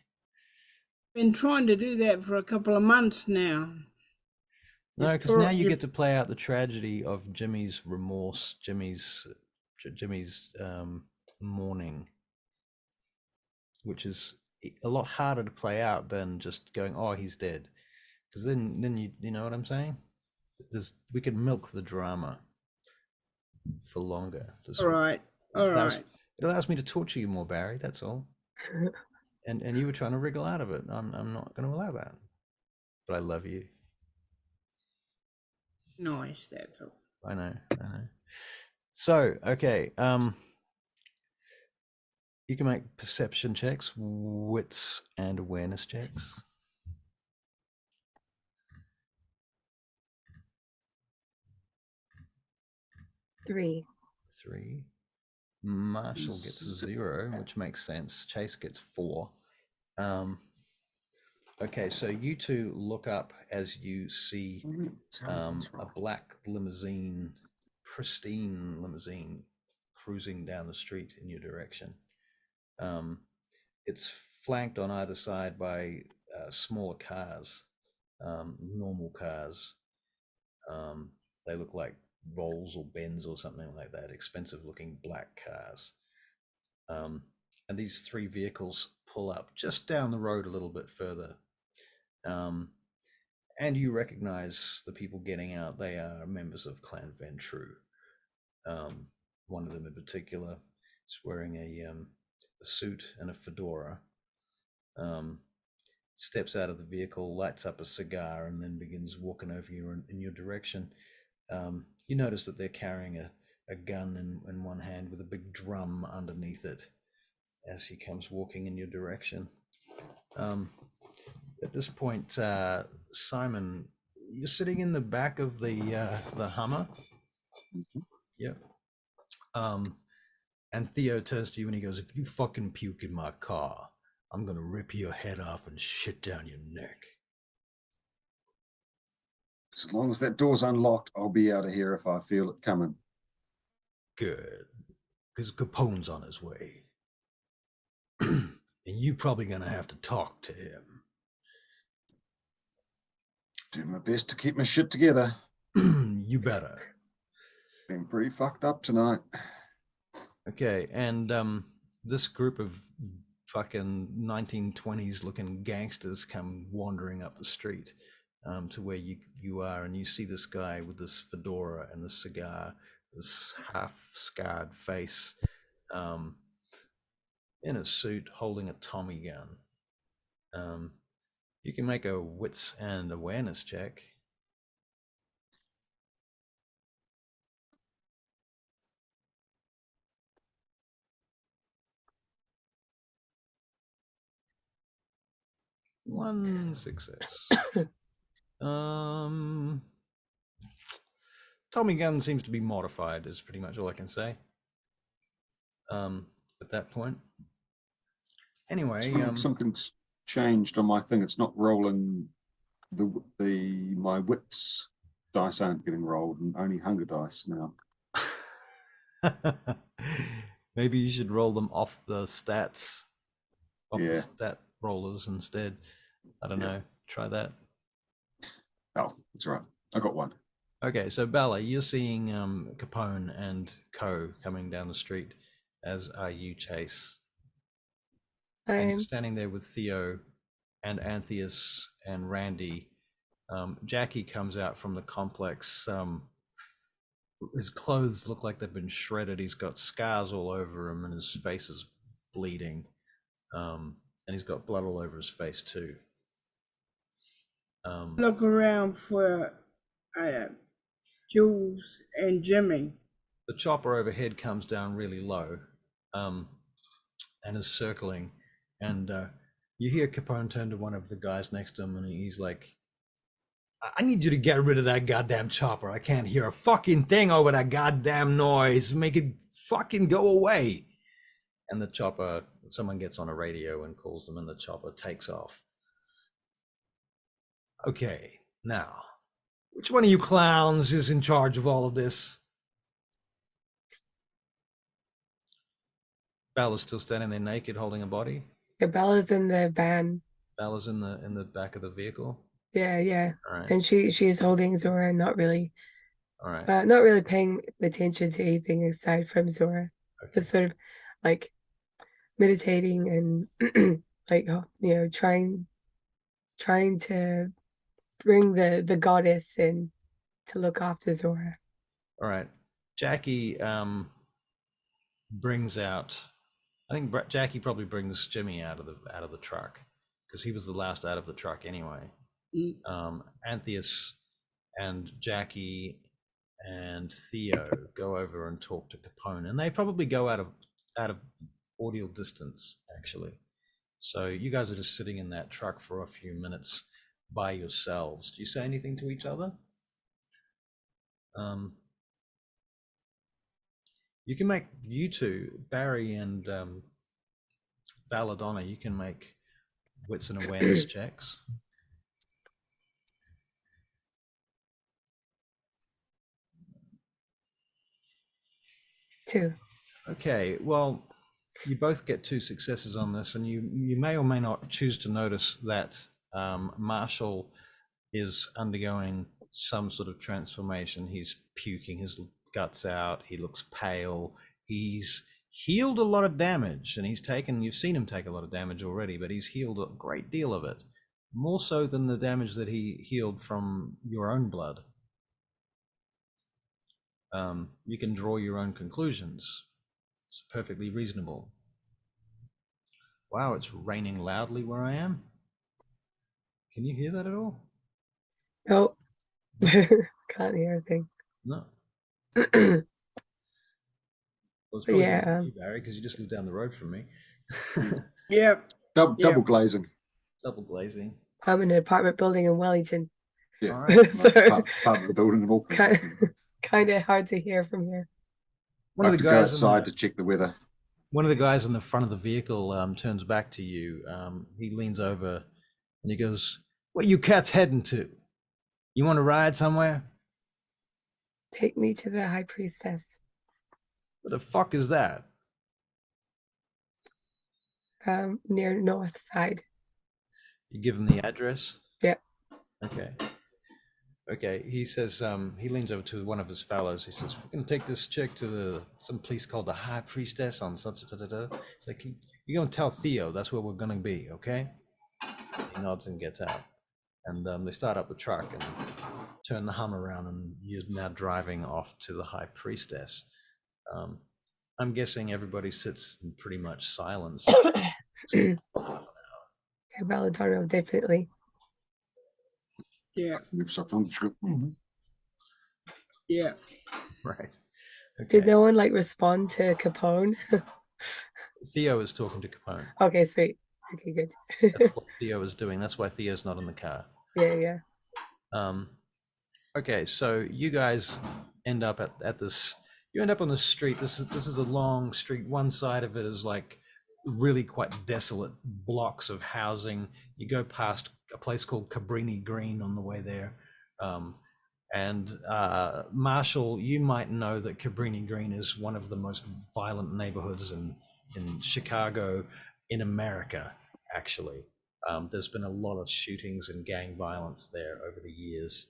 Been trying to do that for a couple of months now. No, because now you get to play out the tragedy of Jimmy's remorse, Jimmy's mourning, which is a lot harder to play out than just going, "Oh, he's dead," because then you know what I'm saying. We can milk the drama for longer. All right. All right. It allows me to torture you more, Barry. That's all. And you were trying to wriggle out of it. I'm not going to allow that. But I love you. Nice. That's all. I know. So, okay. You can make perception checks, wits, and awareness checks. 3. 3. Marshall gets 0, which makes sense. Chase gets 4. Okay, so you two look up as you see a black limousine, pristine limousine, cruising down the street in your direction. It's flanked on either side by smaller cars, normal cars. They look like Rolls or Benz or something like that, expensive looking black cars. And these 3 vehicles pull up just down the road a little bit further. And you recognize the people getting out. They are members of Clan Ventrue. One of them in particular is wearing a suit and a fedora. Steps out of the vehicle, lights up a cigar, and then begins walking over you in your direction. You notice that they're carrying a gun in one hand with a big drum underneath it as he comes walking in your direction. At this point, Simon, you're sitting in the back of the Hummer. Yep. And Theo turns to you and he goes, "If you fucking puke in my car, I'm gonna rip your head off and shit down your neck." As long as that door's unlocked, I'll be out of here if I feel it coming. Good. Because Capone's on his way. And you're probably gonna have to talk to him. Do my best to keep my shit together. You better. Been pretty fucked up tonight. Okay, and this group of fucking 1920s looking gangsters come wandering up the street to where you are, and you see this guy with this fedora and this cigar, this half scarred face, in a suit holding a Tommy gun. You can make a wits and awareness check. One success. Tommy gun seems to be modified, is pretty much all I can say. At that point. Anyway, Something's changed on my thing. It's not rolling. My wits dice aren't getting rolled, and only hunger dice now. maybe you should roll them off the stats, off the Yeah. stat rollers instead. I don't know. Try that. Oh, that's right. I got one. Okay, so Bella, you're seeing Capone and Co coming down the street, as are you, Chase. And you're standing there with Theo and Antheus and Randy. Jackie comes out from the complex. His clothes look like they've been shredded. He's got scars all over him, and his face is bleeding. And he's got blood all over his face too. Look around for Jules and Jimmy. The chopper overhead comes down really low, and is circling. And you hear Capone turn to one of the guys next to him, and he's like, I need you to get rid of that goddamn chopper. I can't hear a fucking thing over that goddamn noise. Make it fucking go away. And the chopper, someone gets on a radio and calls them, and the chopper takes off. Okay, now, which one of you clowns is in charge of all of this? Bella's still standing there naked, holding a body. Yeah, Bella's in the van. Bella's in the back of the vehicle. Yeah. All right. And she's holding Zora, not really All right. not really paying attention to anything aside from Zora. Okay. It's sort of like meditating and like, you know, trying to bring the goddess in to look after Zora. All right. Jackie brings out, I think Jackie probably brings Jimmy out of the truck, because he was the last out of the truck anyway. Antheus and Jackie and Theo go over and talk to Capone, and they probably go out of audio distance, actually. So you guys are just sitting in that truck for a few minutes by yourselves. Do you say anything to each other? You can make, you two, Barry and Belladonna, you can make wits and awareness checks. 2. Okay, well, you both get 2 successes on this, and you may or may not choose to notice that Marshall is undergoing some sort of transformation. He's puking his guts out. He looks pale. He's healed a lot of damage, and you've seen him take a lot of damage already, but he's healed a great deal of it, more so than the damage that he healed from your own blood. You can draw your own conclusions. It's perfectly reasonable. Wow, it's raining loudly where I am. Can you hear that at all? Nope. Can't hear a thing. No. Well, it's probably Yeah, you, Barry, because you just live down the road from me. Yeah. Double glazing. Double glazing. I'm in an apartment building in Wellington. Yeah. All right. So Part of the building and all. kind of hard to hear from here. One I of have the to go guys outside to check the weather. One of the guys in the front of the vehicle turns back to you. He leans over and he goes, "Where you cats heading to? You want to ride somewhere?" Take me to the high priestess. What the fuck is that? Near north side. You give him the address? Yeah. Okay. He says, he leans over to one of his fellows. He says, "We're going to take this chick to some place called the High Priestess on such a da. It's like, you're going to tell Theo that's where we're going to be, okay?" He nods and gets out. And they start up the truck and turn the Hummer around, and you're now driving off to the High Priestess. I'm guessing everybody sits in pretty much silence. Yeah, Belladonna, definitely. Yeah. Mhm. Yeah. Right. Okay. Did no one like respond to Capone? Theo is talking to Capone. Okay, sweet. Okay, good. That's what Theo is doing. That's why Theo's not in the car. Yeah. Okay, so you guys end up at this. You end up on the street. This is a long street. One side of it is like really quite desolate blocks of housing. You go past a place called Cabrini Green on the way there. And Marshall, you might know that Cabrini Green is one of the most violent neighborhoods in Chicago, in America, actually. There's been a lot of shootings and gang violence there over the years.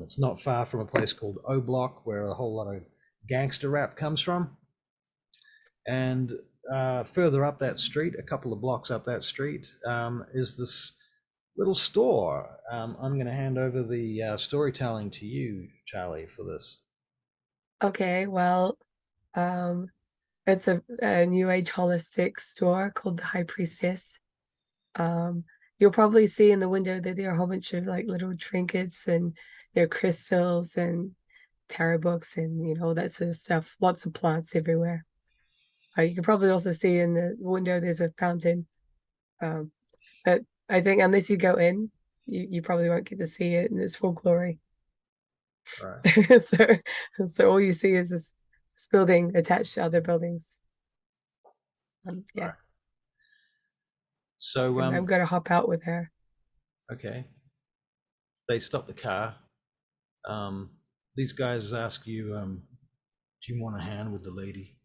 It's not far from a place called O Block, where a whole lot of gangster rap comes from. And further up that street, a couple of blocks up that street, is this little store. I'm going to hand over the storytelling to you, Charlie, for this. Okay, well, it's a new age holistic store called the High Priestess. You'll probably see in the window that there are a whole bunch of like little trinkets and there are crystals and tarot books and that sort of stuff. Lots of plants everywhere. You can probably also see in the window there's a fountain. But I think unless you go in, you probably won't get to see it in its full glory. Right. So all you see is this building attached to other buildings. Yeah. Right. So I'm gonna hop out with her. Okay. They stop the car. These guys ask you, do you want a hand with the lady?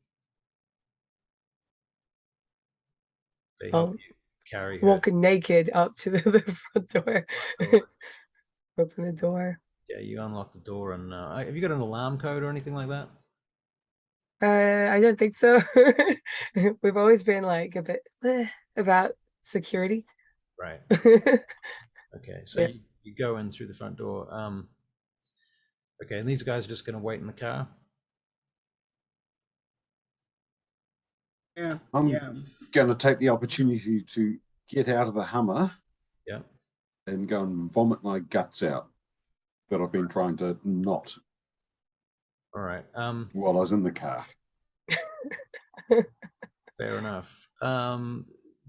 They help you carry her. Walking naked up to the front door. Open the door. Yeah, you unlock the door, and have you got an alarm code or anything like that? I don't think so. We've always been like a bit about security. Right. Okay, so Yeah. you go in through the front door. Okay, and these guys are just going to wait in the car? Yeah. I'm Yeah. going to take the opportunity to get out of the Hummer. Yeah. And go and vomit my guts out that I've been trying to not. All right. While I was in the car. Fair enough.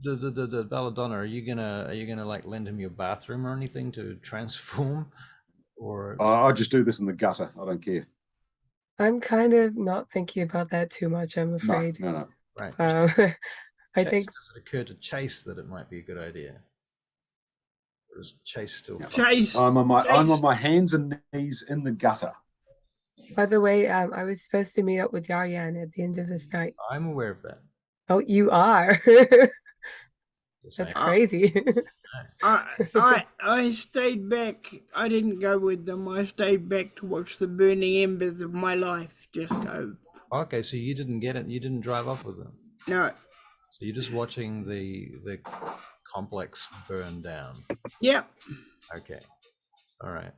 The Belladonna, are you gonna like lend him your bathroom or anything to transform, or? I just do this in the gutter. I don't care. I'm kind of not thinking about that too much, I'm afraid. No. Right. I think. Does it occur to Chase that it might be a good idea? Or is Chase still? Chase. I'm on my hands and knees in the gutter. By the way, I was supposed to meet up with Yaryan at the end of this night. I'm aware of that. Oh, you are. Yes, That's crazy. I stayed back. I didn't go with them. I stayed back to watch the burning embers of my life just go. Okay, so you didn't get it. You didn't drive off with them. No. So you're just watching the complex burn down. Yep. Okay. All right.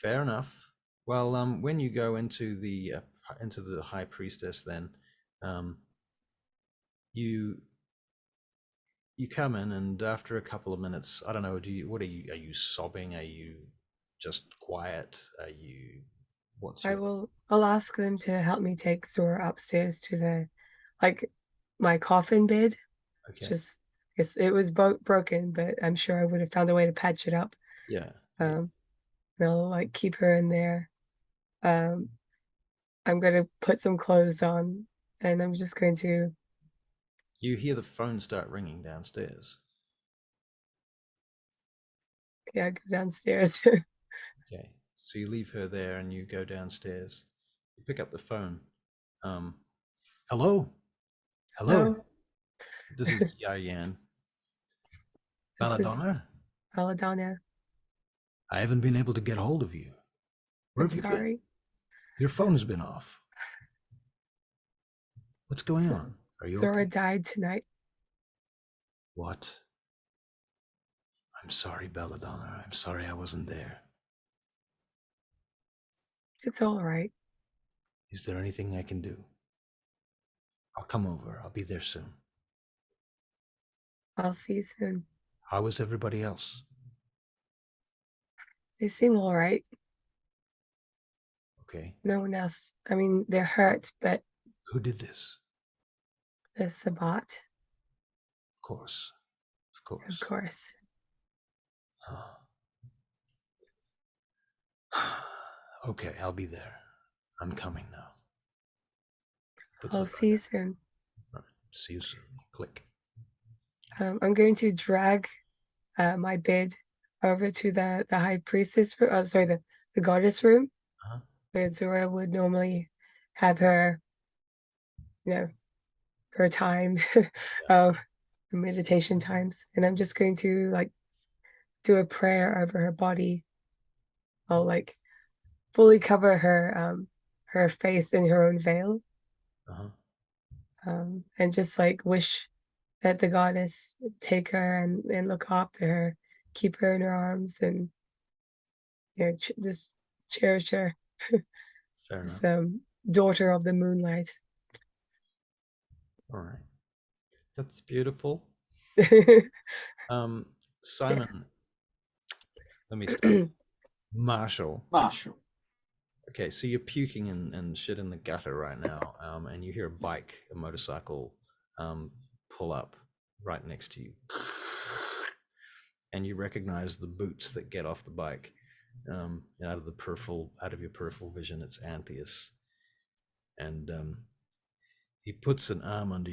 Fair enough. Well, when you go into the High Priestess, then you come in, and after a couple of minutes, I don't know. Are you sobbing? Are you just quiet? Are you? I'll ask them to help me take Zora upstairs to my coffin bed. Okay. It was broken, but I'm sure I would have found a way to patch it up. Yeah. And I'll keep her in there. I'm gonna put some clothes on, and I'm just going to. You hear the phone start ringing downstairs. Yeah, go downstairs. Okay, so you leave her there and you go downstairs. You pick up the phone. Hello? This is Yaryan. Belladonna? Belladonna. I haven't been able to get hold of you. I'm sorry. Your phone has been off. What's going on? Are you Zora okay? died tonight. What? I'm sorry, Belladonna. I'm sorry I wasn't there. It's all right. Is there anything I can do? I'll come over. I'll be there soon. I'll see you soon. How is everybody else? They seem all right. Okay. No one else. I mean, they're hurt, but. Who did this? The Sabbat. Of course. course. Of course. Okay, I'll be there. I'm coming now. Puts I'll the phone see you down. soon. Right, see you soon. Click. I'm going to drag my bed over to the high priestess room. Sorry, the goddess room, Uh-huh. where Zora would normally have her, her time, her meditation times. And I'm just going to like do a prayer over her body. I'll like fully cover her face in her own veil, Uh-huh. and just like wish that the goddess take her and look after her, keep her in her arms, and just cherish her. Fair enough. This daughter of the moonlight. All right. That's beautiful. Simon, let me start. Marshall. Okay, so you're puking and shit in the gutter right now, and you hear a motorcycle, pull up right next to you, and you recognize the boots that get off the bike. Out of your peripheral vision, it's Antheus, and he puts an arm under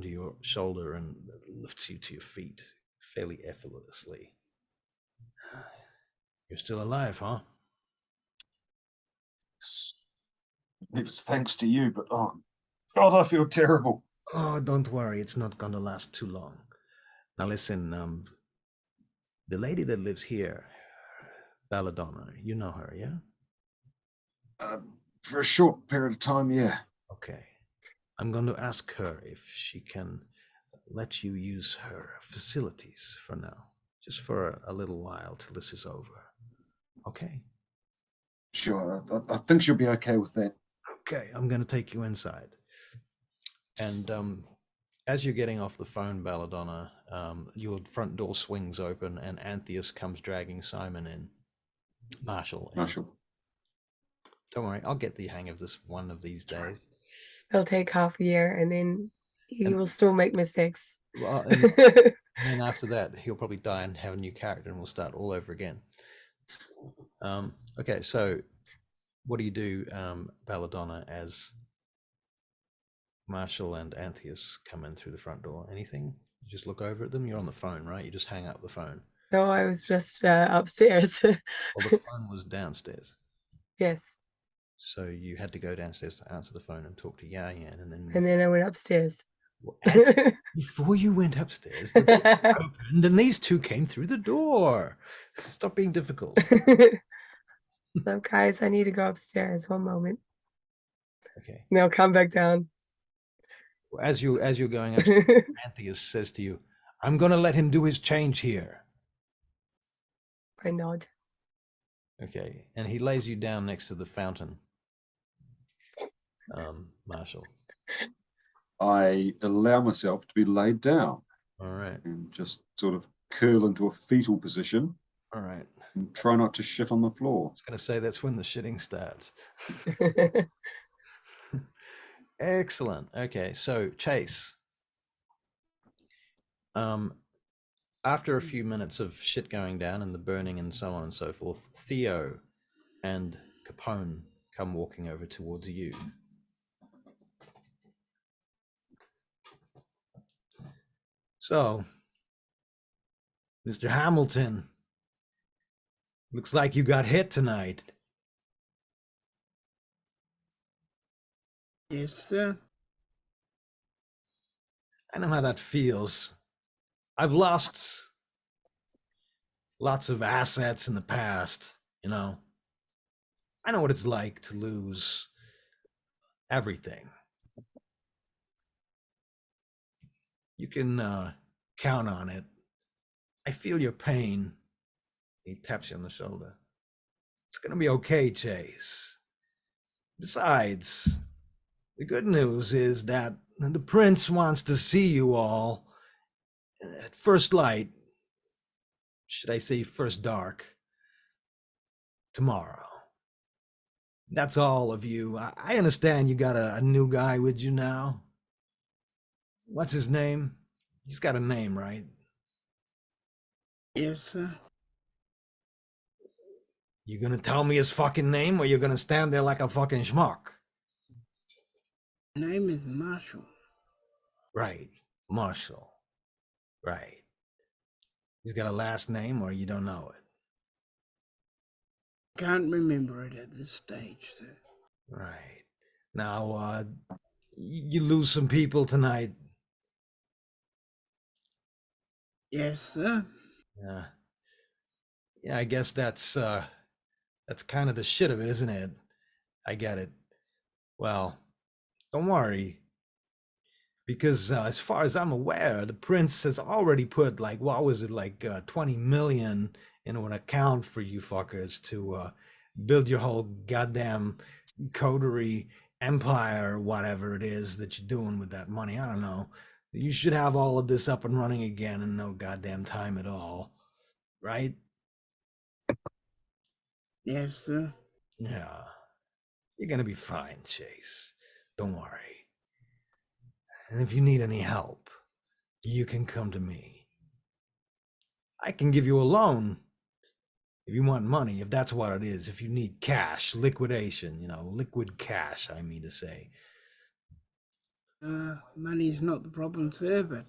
your shoulder and lifts you to your feet fairly effortlessly. You're still alive, huh? It's thanks to you, but oh God, I feel terrible. Oh, don't worry, it's not gonna last too long. Now listen, the lady that lives here, Belladonna, you know her, yeah? For a short period of time, yeah. Okay. I'm going to ask her if she can let you use her facilities for now, just for a little while till this is over. Okay? Sure, I think she'll be okay with that. Okay, I'm going to take you inside. And as you're getting off the phone, Belladonna, your front door swings open and Antheus comes dragging Simon in. Marshall. Don't worry, I'll get the hang of this one of these days. It'll take half a year, and then he will still make mistakes. Well, and then after that, he'll probably die and have a new character, and we'll start all over again. Okay, so what do you do, Belladonna, as Marshall and Antheus come in through the front door? Anything? You just look over at them? You're on the phone, right? You just hang up the phone. No, I was just upstairs. Well, the phone was downstairs. Yes. So you had to go downstairs to answer the phone and talk to Yayan, and then I went upstairs. Before you went upstairs, the door opened and these two came through the door. Stop being difficult. No, guys, I need to go upstairs. One moment. Okay. Now come back down. As you're going upstairs, Antheus says to you, "I'm going to let him do his change here." I nod. Okay, and he lays you down next to the fountain. Marshall. I allow myself to be laid down. All right. And just sort of curl into a fetal position. All right. And try not to shit on the floor. I was going to say that's when the shitting starts. Excellent. Okay, so Chase. After a few minutes of shit going down and the burning and so on and so forth, Theo and Capone come walking over towards you. So, Mr. Hamilton, looks like you got hit tonight. Yes, sir. I know how that feels. I've lost lots of assets in the past, you know. I know what it's like to lose everything. You can count on it. I feel your pain. He taps you on the shoulder. It's gonna be okay, Chase. Besides, the good news is that the prince wants to see you all at first light. Should I say first dark? Tomorrow. That's all of you. I understand you got a new guy with you now. What's his name? He's got a name, right? Yes, sir. You gonna tell me his fucking name, or you're gonna stand there like a fucking schmuck? Name is Marshall. Right, Marshall. Right. He's got a last name, or you don't know it. Can't remember it at this stage, sir. Right. Now, you lose some people tonight. Yes, sir. Yeah. Yeah, I guess that's kind of the shit of it, isn't it? I get it. Well, don't worry, because as far as I'm aware, the prince has already put like, what was it, like 20 million into an account for you fuckers to build your whole goddamn coterie empire, whatever it is that you're doing with that money. I don't know. You should have all of this up and running again in no goddamn time at all, right? Yes, sir. Yeah. You're gonna be fine, Chase. Don't worry. And if you need any help, you can come to me. I can give you a loan if you want money, if that's what it is. If you need cash, liquidation, liquid cash, I mean to say. Money's not the problem, sir, but,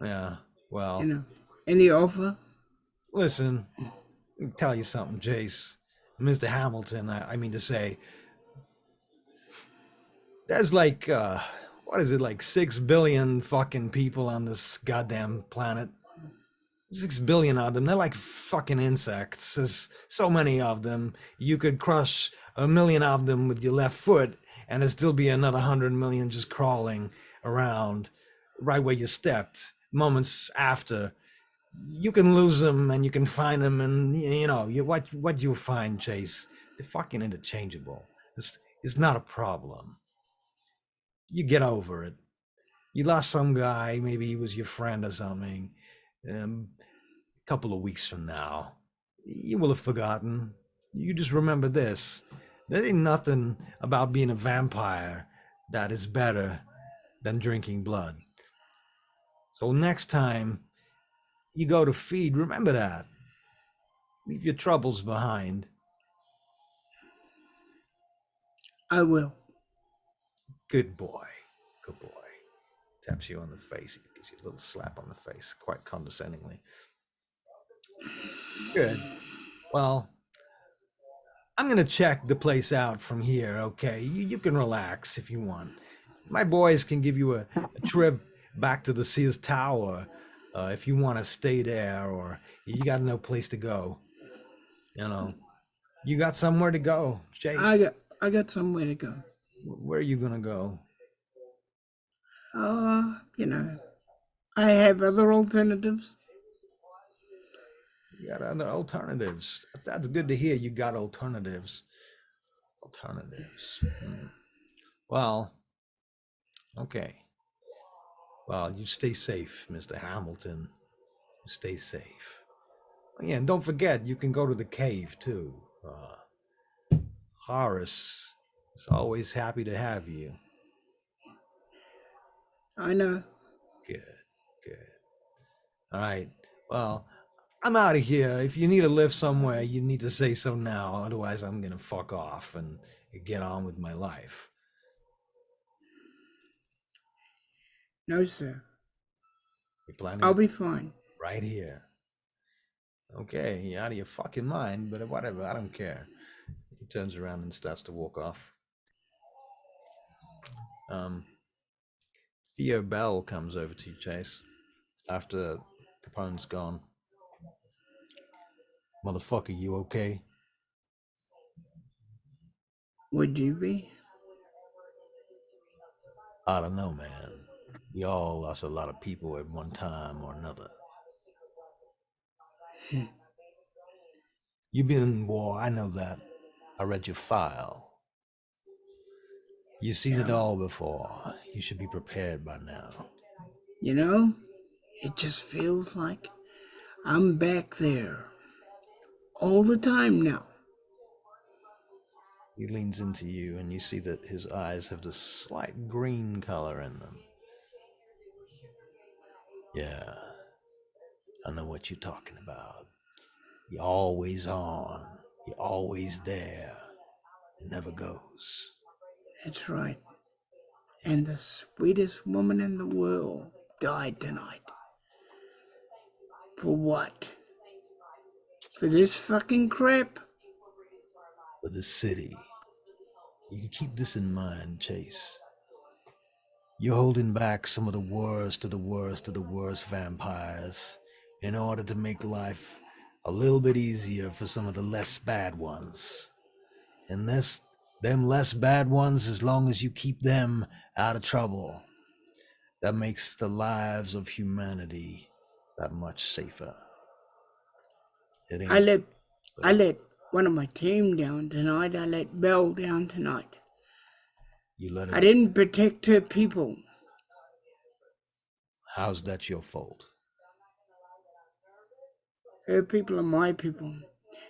Yeah, well, any offer? listen, let me tell you something, Jace. Mr. Hamilton, I mean to say, there's like, what is it, like 6 billion fucking people on this goddamn planet. 6 billion of them. They're like fucking insects. There's so many of them. You could crush 1 million of them with your left foot, and there'd still be another 100 million just crawling around right where you stepped moments after. You can lose them and you can find them, and what you find, Chase, they're fucking interchangeable. It's not a problem. You get over it. You lost some guy, maybe he was your friend or something. Couple of weeks from now, you will have forgotten. You just remember this. There ain't nothing about being a vampire that is better than drinking blood. So next time you go to feed, remember that. Leave your troubles behind. I will. Good boy. Good boy. Taps you on the face. He gives you a little slap on the face, quite condescendingly. Good. Well, I'm going to check the place out from here, okay? You can relax if you want. My boys can give you a trip back to the Sears Tower if you want to stay there, or you got no place to go. You got somewhere to go, Chase. I got somewhere to go. Where are you going to go? I have other alternatives. You got other alternatives. That's good to hear. You got alternatives. Well, okay. Well, you stay safe, Mr. Hamilton. Stay safe. Yeah, and don't forget, you can go to the cave too. Horace is always happy to have you. I know. Good. All right. Well, I'm out of here. If you need a lift somewhere, you need to say so now. Otherwise, I'm going to fuck off and get on with my life. No, sir. Your plan is I'll be fine. right here. Okay, you're out of your fucking mind, but whatever, I don't care. He turns around and starts to walk off. Theo Bell comes over to you, Chase, after Capone's gone. Motherfucker, you okay? Would you be? I don't know, man. We all lost a lot of people at one time or another. You've been in war, I know that. I read your file. You've seen it all before. You should be prepared by now. It just feels like I'm back there all the time now. He leans into you and you see that his eyes have this slight green color in them. Yeah, I know what you're talking about. You're always on. You're always there. It never goes. That's right. And the sweetest woman in the world died tonight. For what? For this fucking crap? For the city. You can keep this in mind, Chase. You're holding back some of the worst of the worst of the worst vampires in order to make life a little bit easier for some of the less bad ones. And them less bad ones, as long as you keep them out of trouble, that makes the lives of humanity that much safer. It I ain't. let one of my team down tonight. I let Belle down tonight. You let I her. didn't protect her people. How's that your fault? Her people are my people.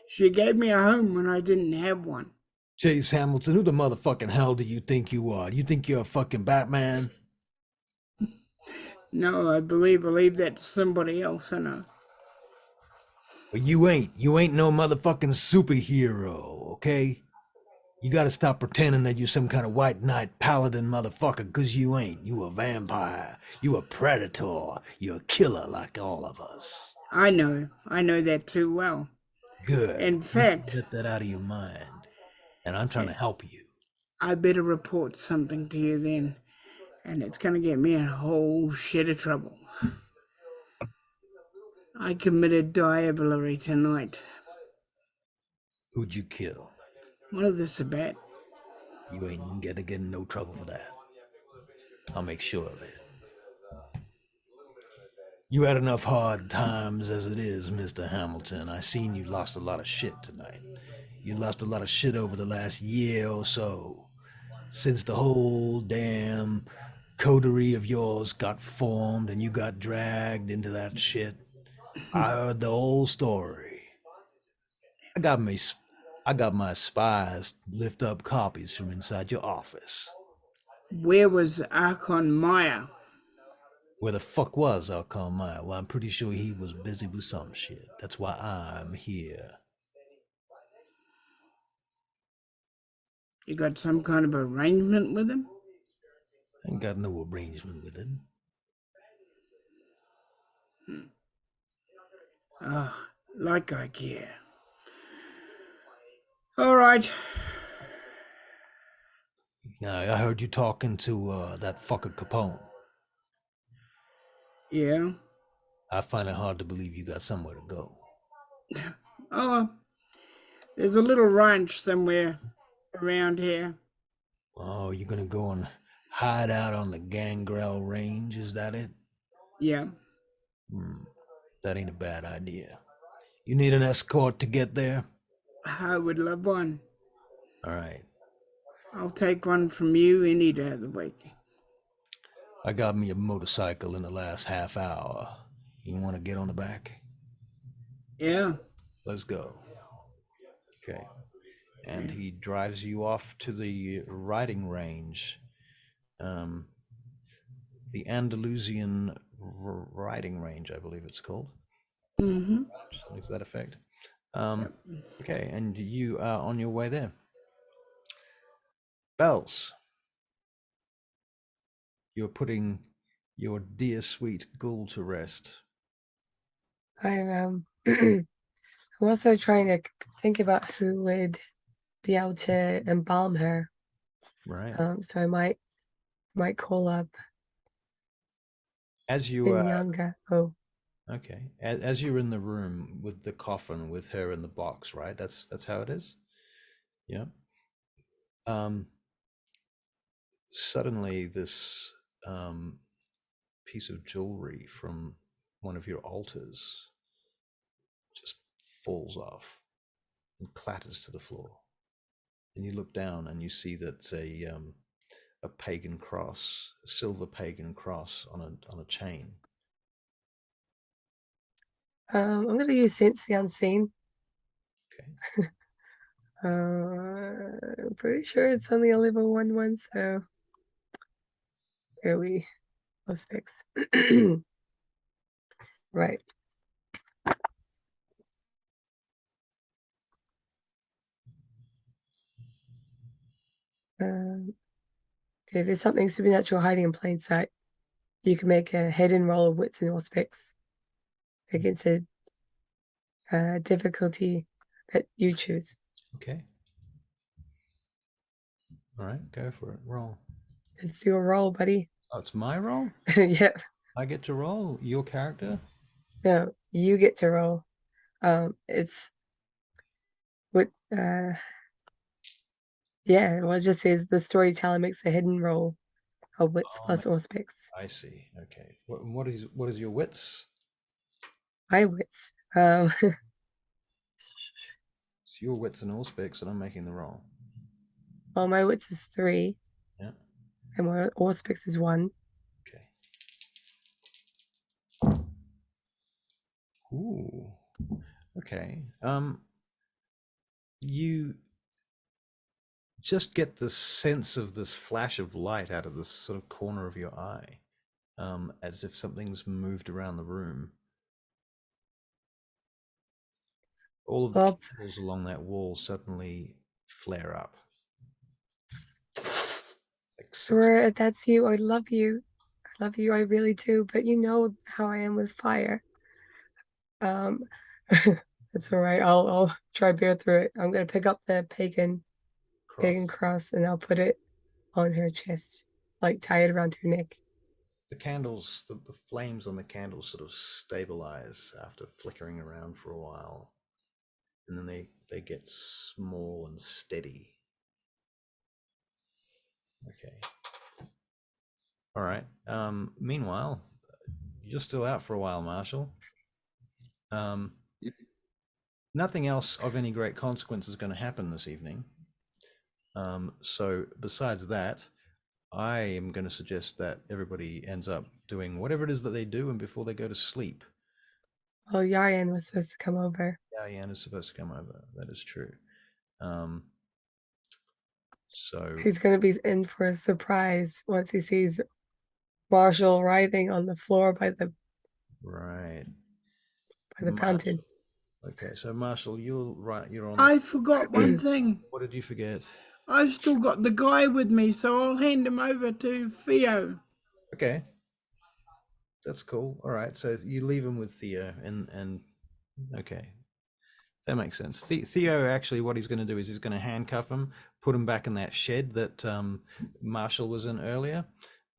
She gave me a home when I didn't have one. Chase Hamilton, who the motherfucking hell do you think you are? Do you think you're a fucking Batman? No, I believe that's somebody else, I know. But you ain't. You ain't no motherfucking superhero, okay? You gotta stop pretending that you're some kind of white knight paladin motherfucker, cause you ain't. You a vampire. You a predator. You a killer like all of us. I know that too well. Good. In fact, Get that out of your mind. And I'm trying to help you. I better report something to you then, and it's gonna get me in a whole shit of trouble. I committed diablerie tonight. Who'd you kill? One of the Sabat. You ain't gonna get in no trouble for that. I'll make sure of it. You had enough hard times as it is, Mr. Hamilton. I seen you lost a lot of shit tonight. You lost a lot of shit over the last year or so. Since the whole damn coterie of yours got formed and you got dragged into that shit. I heard the whole story. I got my spies lift up copies from inside your office. Where was Archon Maya? Where the fuck was Archon Maya? Well, I'm pretty sure he was busy with some shit. That's why I'm here. You got some kind of arrangement with him? I ain't got no arrangement with him. Like I care. All right. Now, I heard you talking to that fucker Capone. Yeah. I find it hard to believe you got somewhere to go. Oh, there's a little ranch somewhere around here. Oh, you're gonna go and hide out on the Gangrel Range, is that it? Yeah. That ain't a bad idea. You need an escort to get there? I would love one. All right. I'll take one from you any day of the week. I got me a motorcycle in the last half hour. You want to get on the back? Yeah. Let's go. Okay. And he drives you off to the riding range. The Andalusian riding range, I believe it's called. Mm-hmm. Something to that effect. Okay, and you are on your way there. Bells. You're putting your dear sweet ghoul to rest. I'm also trying to think about who would be able to embalm her. Right. So I might call up As you are Younger. Oh, okay. As you're in the room with the coffin with her in the box, right? That's how it is. Yeah. Suddenly this piece of jewelry from one of your altars just falls off and clatters to the floor. And you look down and you see that a pagan cross, a silver pagan cross on a chain. I'm gonna use Sense the Unseen. Okay. I'm pretty sure it's only a level 1, so here we go. Fix. Right. Okay, if there's something supernatural hiding in plain sight, you can make a hidden roll of wits and auspics against a difficulty that you choose. Okay. All right, go for it. Roll. It's your roll, buddy. Oh, it's my roll? Yep. I get to roll your character? No, you get to roll. It's what yeah, well, it just says the storyteller makes a hidden roll of wits plus auspics. I see. Okay. What is your wits? My wits. It's your wits and auspics, and I'm making the roll. Well, my wits is 3. Yeah. And my auspics is 1. Okay. Ooh. Okay. You just get the sense of this flash of light out of this sort of corner of your eye, as if something's moved around the room. All of the Bob. candles along that wall suddenly flare up. Like Sure, if that's you, I love you. I love you, I really do. But you know how I am with fire. It's all right. I'll try bear through it. I'm gonna pick up the pagan cross and I'll put it on her chest, like tie it around her neck. The candles, the flames on the candles sort of stabilize after flickering around for a while, and then they get small and steady. Okay. All right. Meanwhile, you're still out for a while, Marshall. Nothing else of any great consequence is going to happen this evening. So besides that, I am going to suggest that everybody ends up doing whatever it is that they do and before they go to sleep. Well, Yarian was supposed to come over. Yarian is supposed to come over. That is true. So he's going to be in for a surprise once he sees Marshall writhing on the floor by the fountain. Okay, so Marshall, you're on. I forgot one thing. What did you forget? I've still got the guy with me, so I'll hand him over to Theo. Okay, that's cool. All right, so you leave him with Theo, and okay, that makes sense. Theo actually, what he's going to do is he's going to handcuff him, put him back in that shed that Marshall was in earlier,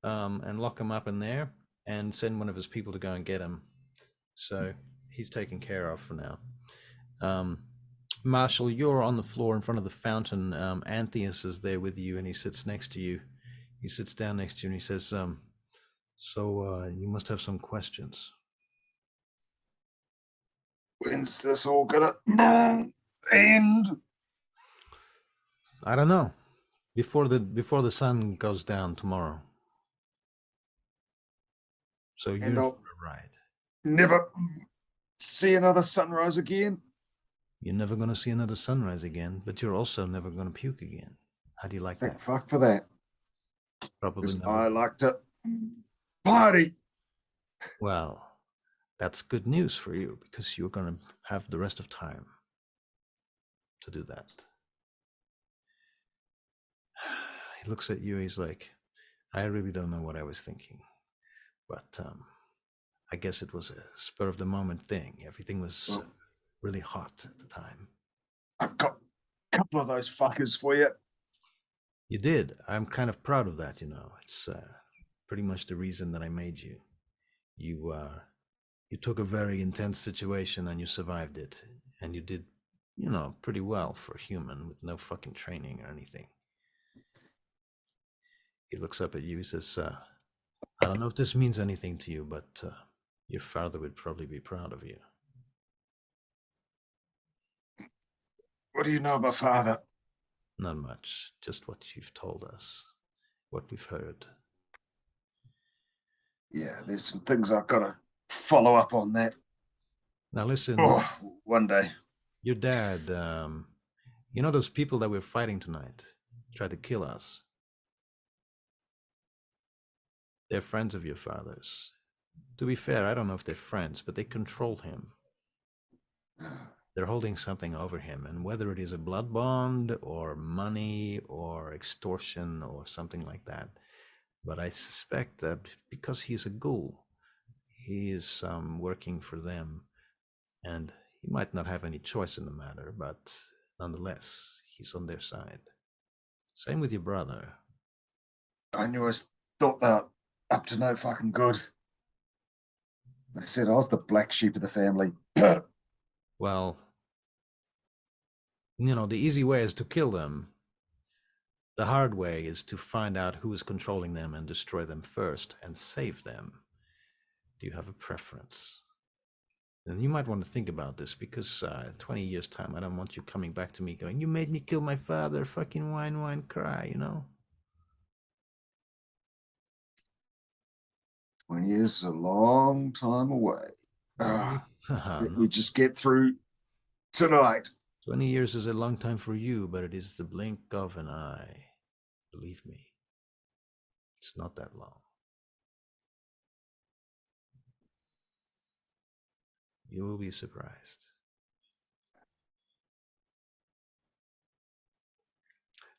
and lock him up in there, and send one of his people to go and get him. So he's taken care of for now. Marshall, you're on the floor in front of the fountain. Antheus is there with you, and he sits next to you. He sits down next to you, and he says, so you must have some questions. When's this all gonna end? I don't know. Before the sun goes down tomorrow. So you're in for a ride. Never see another sunrise again. You're never going to see another sunrise again, but you're also never going to puke again. How do you like that? Fuck for that. Probably never. I like to party. Well, that's good news for you because you're going to have the rest of time to do that. He looks at you. He's like, I really don't know what I was thinking, but I guess it was a spur of the moment thing. Everything was really hot at the time. I've got a couple of those fuckers for you. You did. I'm kind of proud of that, you know. It's pretty much the reason that I made you. You took a very intense situation and you survived it. And you did, you know, pretty well for a human with no fucking training or anything. He looks up at you. He says, I don't know if this means anything to you, but your father would probably be proud of you. What do you know about father? Not much. Just what you've told us. What we've heard. Yeah, there's some things I've got to follow up on that. Now listen. One day. Your dad, you know those people that we're fighting tonight? Tried to kill us. They're friends of your father's. To be fair, I don't know if they're friends, but they control him. they're holding something over him, and whether it is a blood bond or money or extortion or something like that. But I suspect that because he's a ghoul, he is working for them, and he might not have any choice in the matter, but nonetheless, he's on their side. Same with your brother. I knew I thought that up to no fucking good. They said I was the black sheep of the family. Well, the easy way is to kill them. The hard way is to find out who is controlling them and destroy them first and save them. Do you have a preference? And you might want to think about this, because 20 years' time, I don't want you coming back to me going, you made me kill my father, fucking whine, cry, 20 years is a long time away. Let me just get through tonight. 20 years is a long time for you, but it is the blink of an eye. Believe me, it's not that long. You will be surprised.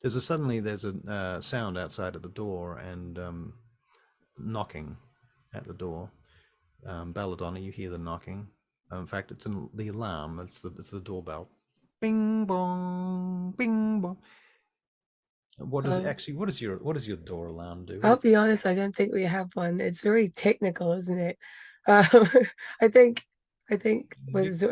There's a sound outside of the door, and knocking at the door. Belladonna, you hear the knocking. In fact, it's the alarm. It's the doorbell. Bing bong, bing bong. What does your door alarm do? I'll be honest, I don't think we have one. It's very technical, isn't it? I think with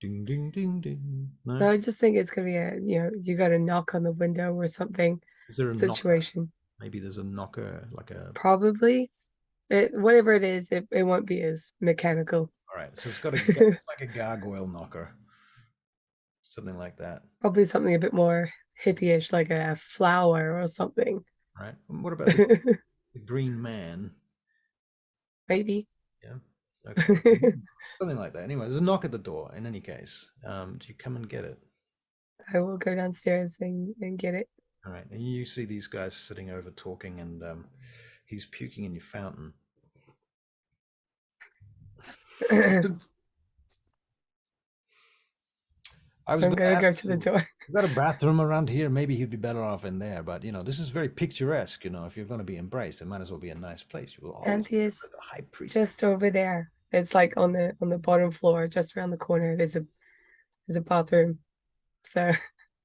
Ding ding ding ding. no, I just think it's gonna be you got to knock on the window or something Is there a situation. Knocker? Maybe there's a knocker, like a. Probably, whatever it is, it won't be as mechanical. All right, so it's like a gargoyle knocker, something like that. Probably something a bit more hippie-ish, like a flower or something. Right. And what about the green man? Maybe. Yeah. Okay. Something like that. Anyway, there's a knock at the door. In any case, do you come and get it? I will go downstairs and get it. All right. And you see these guys sitting over talking, and he's puking in your fountain. I'm gonna go to the door. We've got a bathroom around here. Maybe he'd be better off in there. But this is very picturesque. If you're going to be embraced, it might as well be a nice place. You will always Antheus, the high priest. just over there. It's like on the bottom floor, just around the corner. There's a bathroom. So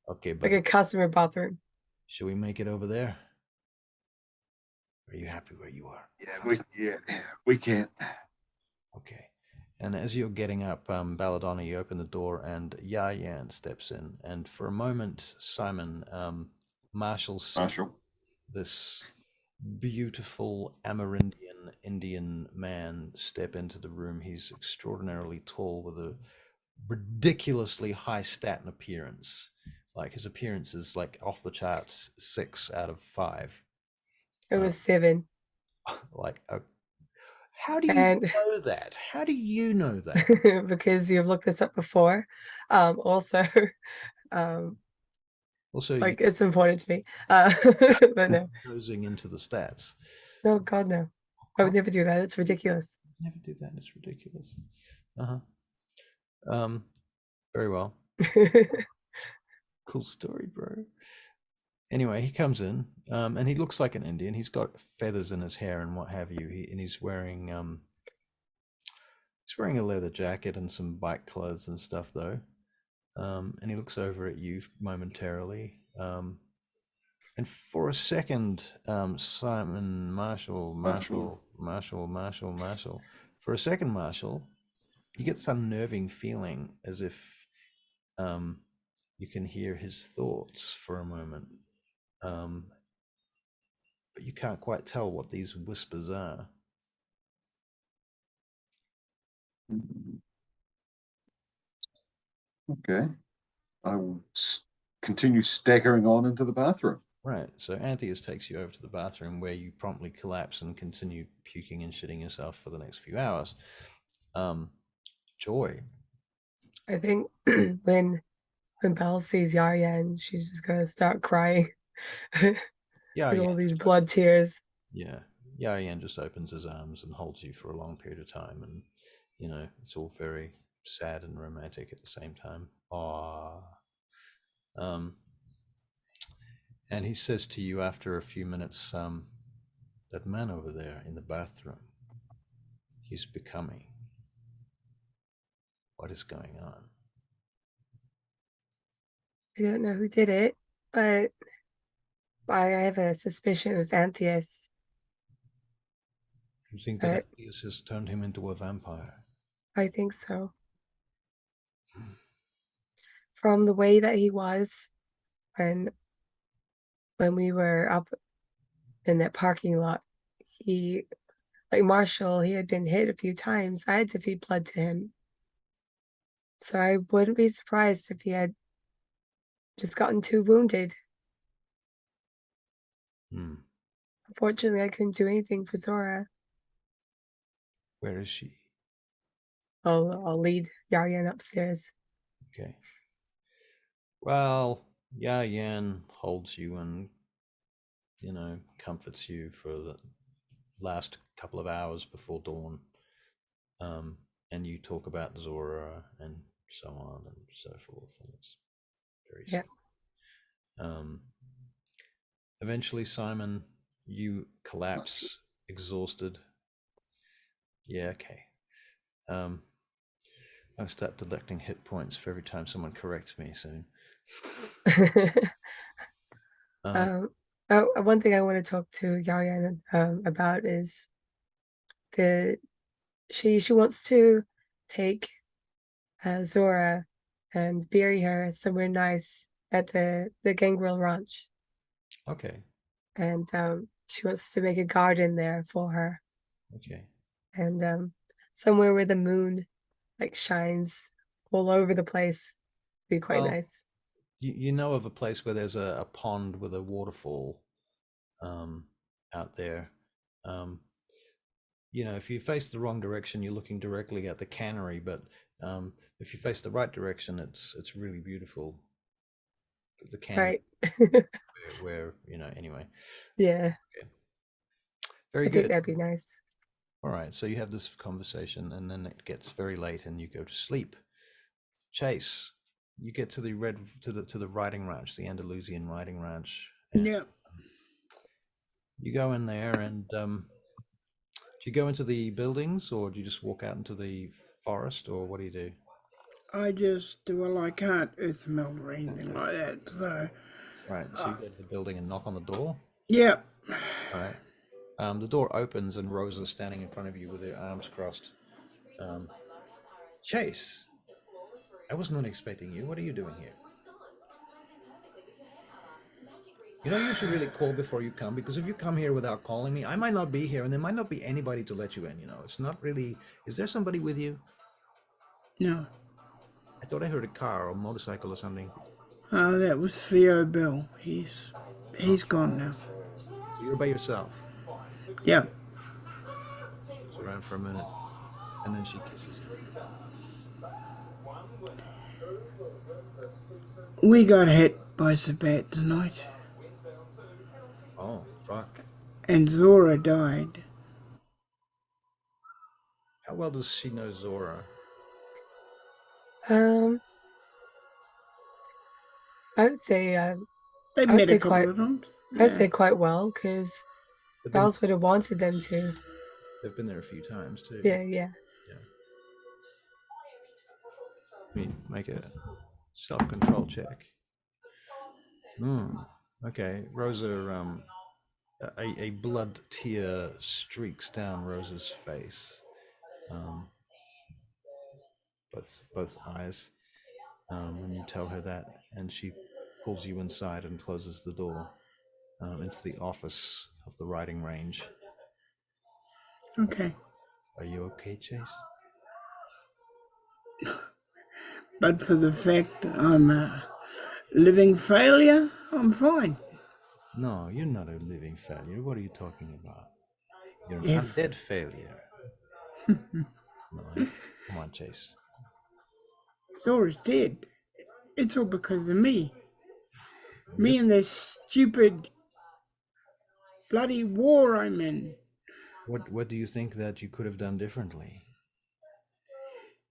okay, like a customer bathroom. Should we make it over there? Are you happy where you are? Yeah, we can't. Okay. And as you're getting up, Belladonna, you open the door, and Yaryan steps in. And for a moment, Simon, Marshall, this beautiful Amerindian Indian man step into the room. He's extraordinarily tall, with a ridiculously high stat and appearance. Like, his appearance is like off the charts, 6 out of 5. It was 7. Like, how do you know that? How do you know that? Because you've looked this up before. Also, like, it's important to me. But no. Goes into the stats. No, God, no. I would never do that. It's ridiculous. Never do that. It's ridiculous. Very well. Cool story, bro. Anyway, he comes in, and he looks like an Indian. He's got feathers in his hair and what have you. He's wearing a leather jacket and some bike clothes and stuff, though. And he looks over at you momentarily. And for a second, Simon, Marshall. For a second, Marshall, you get some unnerving feeling, as if you can hear his thoughts for a moment. But you can't quite tell what these whispers are. Okay. I will continue staggering on into the bathroom. Right. So Antheus takes you over to the bathroom, where you promptly collapse and continue puking and shitting yourself for the next few hours. Joy. I think when Belle sees Yaryan, she's just gonna start crying. With all these blood tears. Yeah. Yaryan just opens his arms and holds you for a long period of time, and it's all very sad and romantic at the same time. Aww. And he says to you after a few minutes, that man over there in the bathroom, he's becoming. What is going on? I don't know who did it, but I have a suspicion it was Antheus. You think that Antheus has turned him into a vampire? I think so. From the way that he was when we were up in that parking lot, he, like Marshall, he had been hit a few times. I had to feed blood to him. So I wouldn't be surprised if he had just gotten too wounded. Unfortunately, I couldn't do anything for Zora. Where is she? I'll lead Yaryan upstairs. Okay. Well, Yan holds you and, comforts you for the last couple of hours before dawn. And you talk about Zora and so on and so forth, and it's very sad. Eventually, Simon, you collapse, exhausted. Yeah, okay. I'll start deducting hit points for every time someone corrects me soon. One thing I want to talk to Yaryan about is she wants to take Zora and bury her somewhere nice at the Gangrel Ranch. Okay. And she wants to make a garden there for her. Okay. And somewhere where the moon like shines all over the place. Be quite nice. You know of a place where there's a pond with a waterfall out there. If you face the wrong direction, you're looking directly at the cannery, but if you face the right direction, it's really beautiful. The cannery, right. where anyway. Yeah. Okay. Very good. I think that'd be nice. All right, so you have this conversation, and then it gets very late, and you go to sleep. Chase, you get to the riding ranch, the Andalusian riding ranch. Yeah. You go in there, and do you go into the buildings, or do you just walk out into the forest, or what do you do? I can't earth meld or anything like that, so... Right, so you go to the building and knock on the door? Yeah. All right. The door opens, and Rosa's standing in front of you with her arms crossed. Chase, I was not expecting you. What are you doing here? You should really call before you come, because if you come here without calling me, I might not be here, and there might not be anybody to let you in. It's not really... Is there somebody with you? No. I thought I heard a car or a motorcycle or something. That was Theo Bill. He's gone now. You're by yourself? Yeah. She's around for a minute, and then she kisses you. We got hit by Sabat tonight. Oh, fuck. And Zora died. How well does she know Zora? I would say They met a couple of times. Yeah. I'd say quite well, because Bells would have wanted them to. They've been there a few times too. Yeah. Make a self-control check. Okay, Rosa. A blood tear streaks down Rosa's face. Both eyes. When you tell her that, and she pulls you inside and closes the door into the office of the riding range. Okay. Are you okay, Chase? But for the fact I'm a living failure, I'm fine. No, you're not a living failure. What are you talking about? You're an undead failure. No, come on, Chase. Zora's dead. It's all because of me. Me and this stupid bloody war I'm in. What do you think that you could have done differently?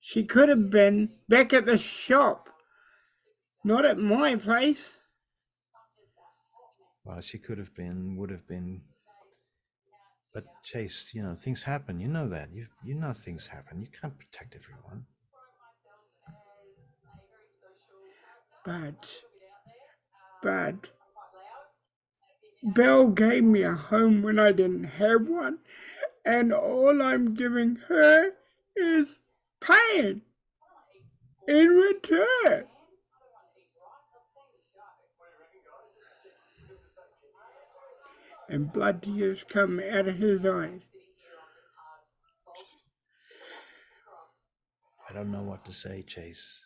She could have been back at the shop, not at my place. Well, she could have been, would have been. But Chase, you know, things happen. You know that. You know things happen. You can't protect everyone. But Belle gave me a home when I didn't have one, and all I'm giving her is pain in return. And blood tears come out of his eyes. I don't know what to say, Chase.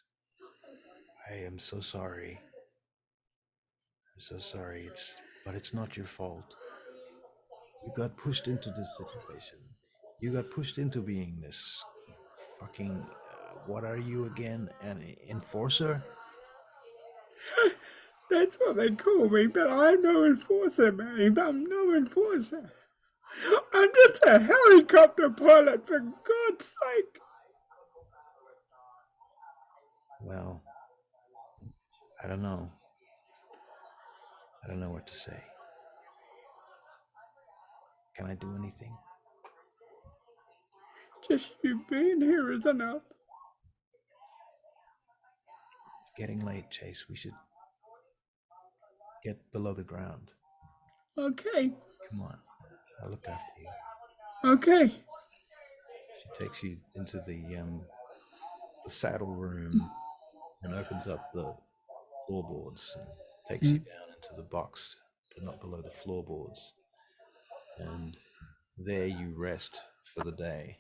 I am so sorry. I'm so sorry. But it's not your fault. You got pushed into this situation. You got pushed into being this fucking. What are you again? An enforcer? That's what they call me, but I'm no enforcer, babe. I'm no enforcer. I'm just a helicopter pilot, for God's sake. Well, I don't know. I don't know what to say. Can I do anything? Just you being here is enough. It's getting late, Chase. We should get below the ground. Okay. Come on. I'll look after you. Okay. She takes you into the saddle room and opens up the floorboards and takes you down into the box, but not below the floorboards. And there you rest for the day.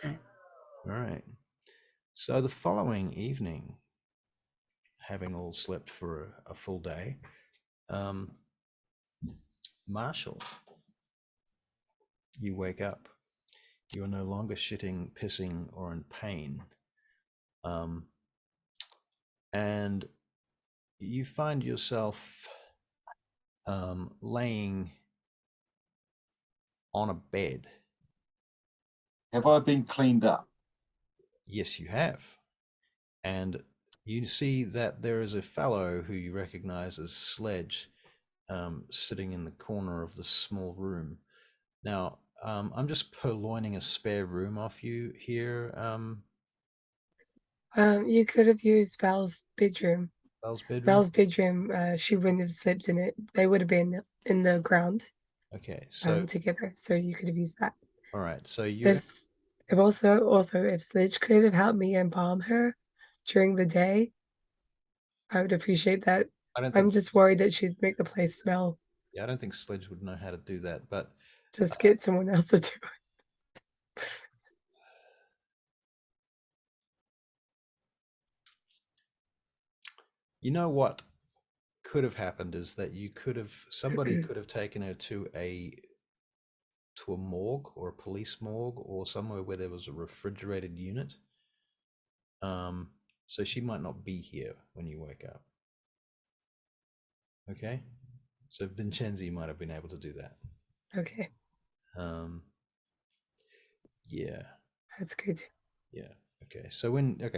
Okay. All right. So the following evening, having all slept for a full day, Marshall, you wake up. You are no longer shitting, pissing, or in pain. And you find yourself laying on a bed. Have I been cleaned up? Yes, you have. And you see that there is a fellow who you recognize as Sledge sitting in the corner of the small room. Now, I'm just purloining a spare room off you here. You could have used Belle's bedroom. Belle's bedroom? Belle's bedroom, she wouldn't have slept in it. They would have been in the ground Okay, so together. So you could have used that. all right, so you If also if Sledge could have helped me embalm her during the day, I would appreciate that. I'm just worried that she'd make the place smell. Yeah, I don't think Sledge would know how to do that, but just get someone else to do it. you know what could have happened is that somebody could have taken her to a morgue or a police morgue or somewhere where there was a refrigerated unit. So she might not be here when you wake up. Okay? So Vincenzi might have been able to do that. Okay. Yeah. That's good. Yeah. Okay.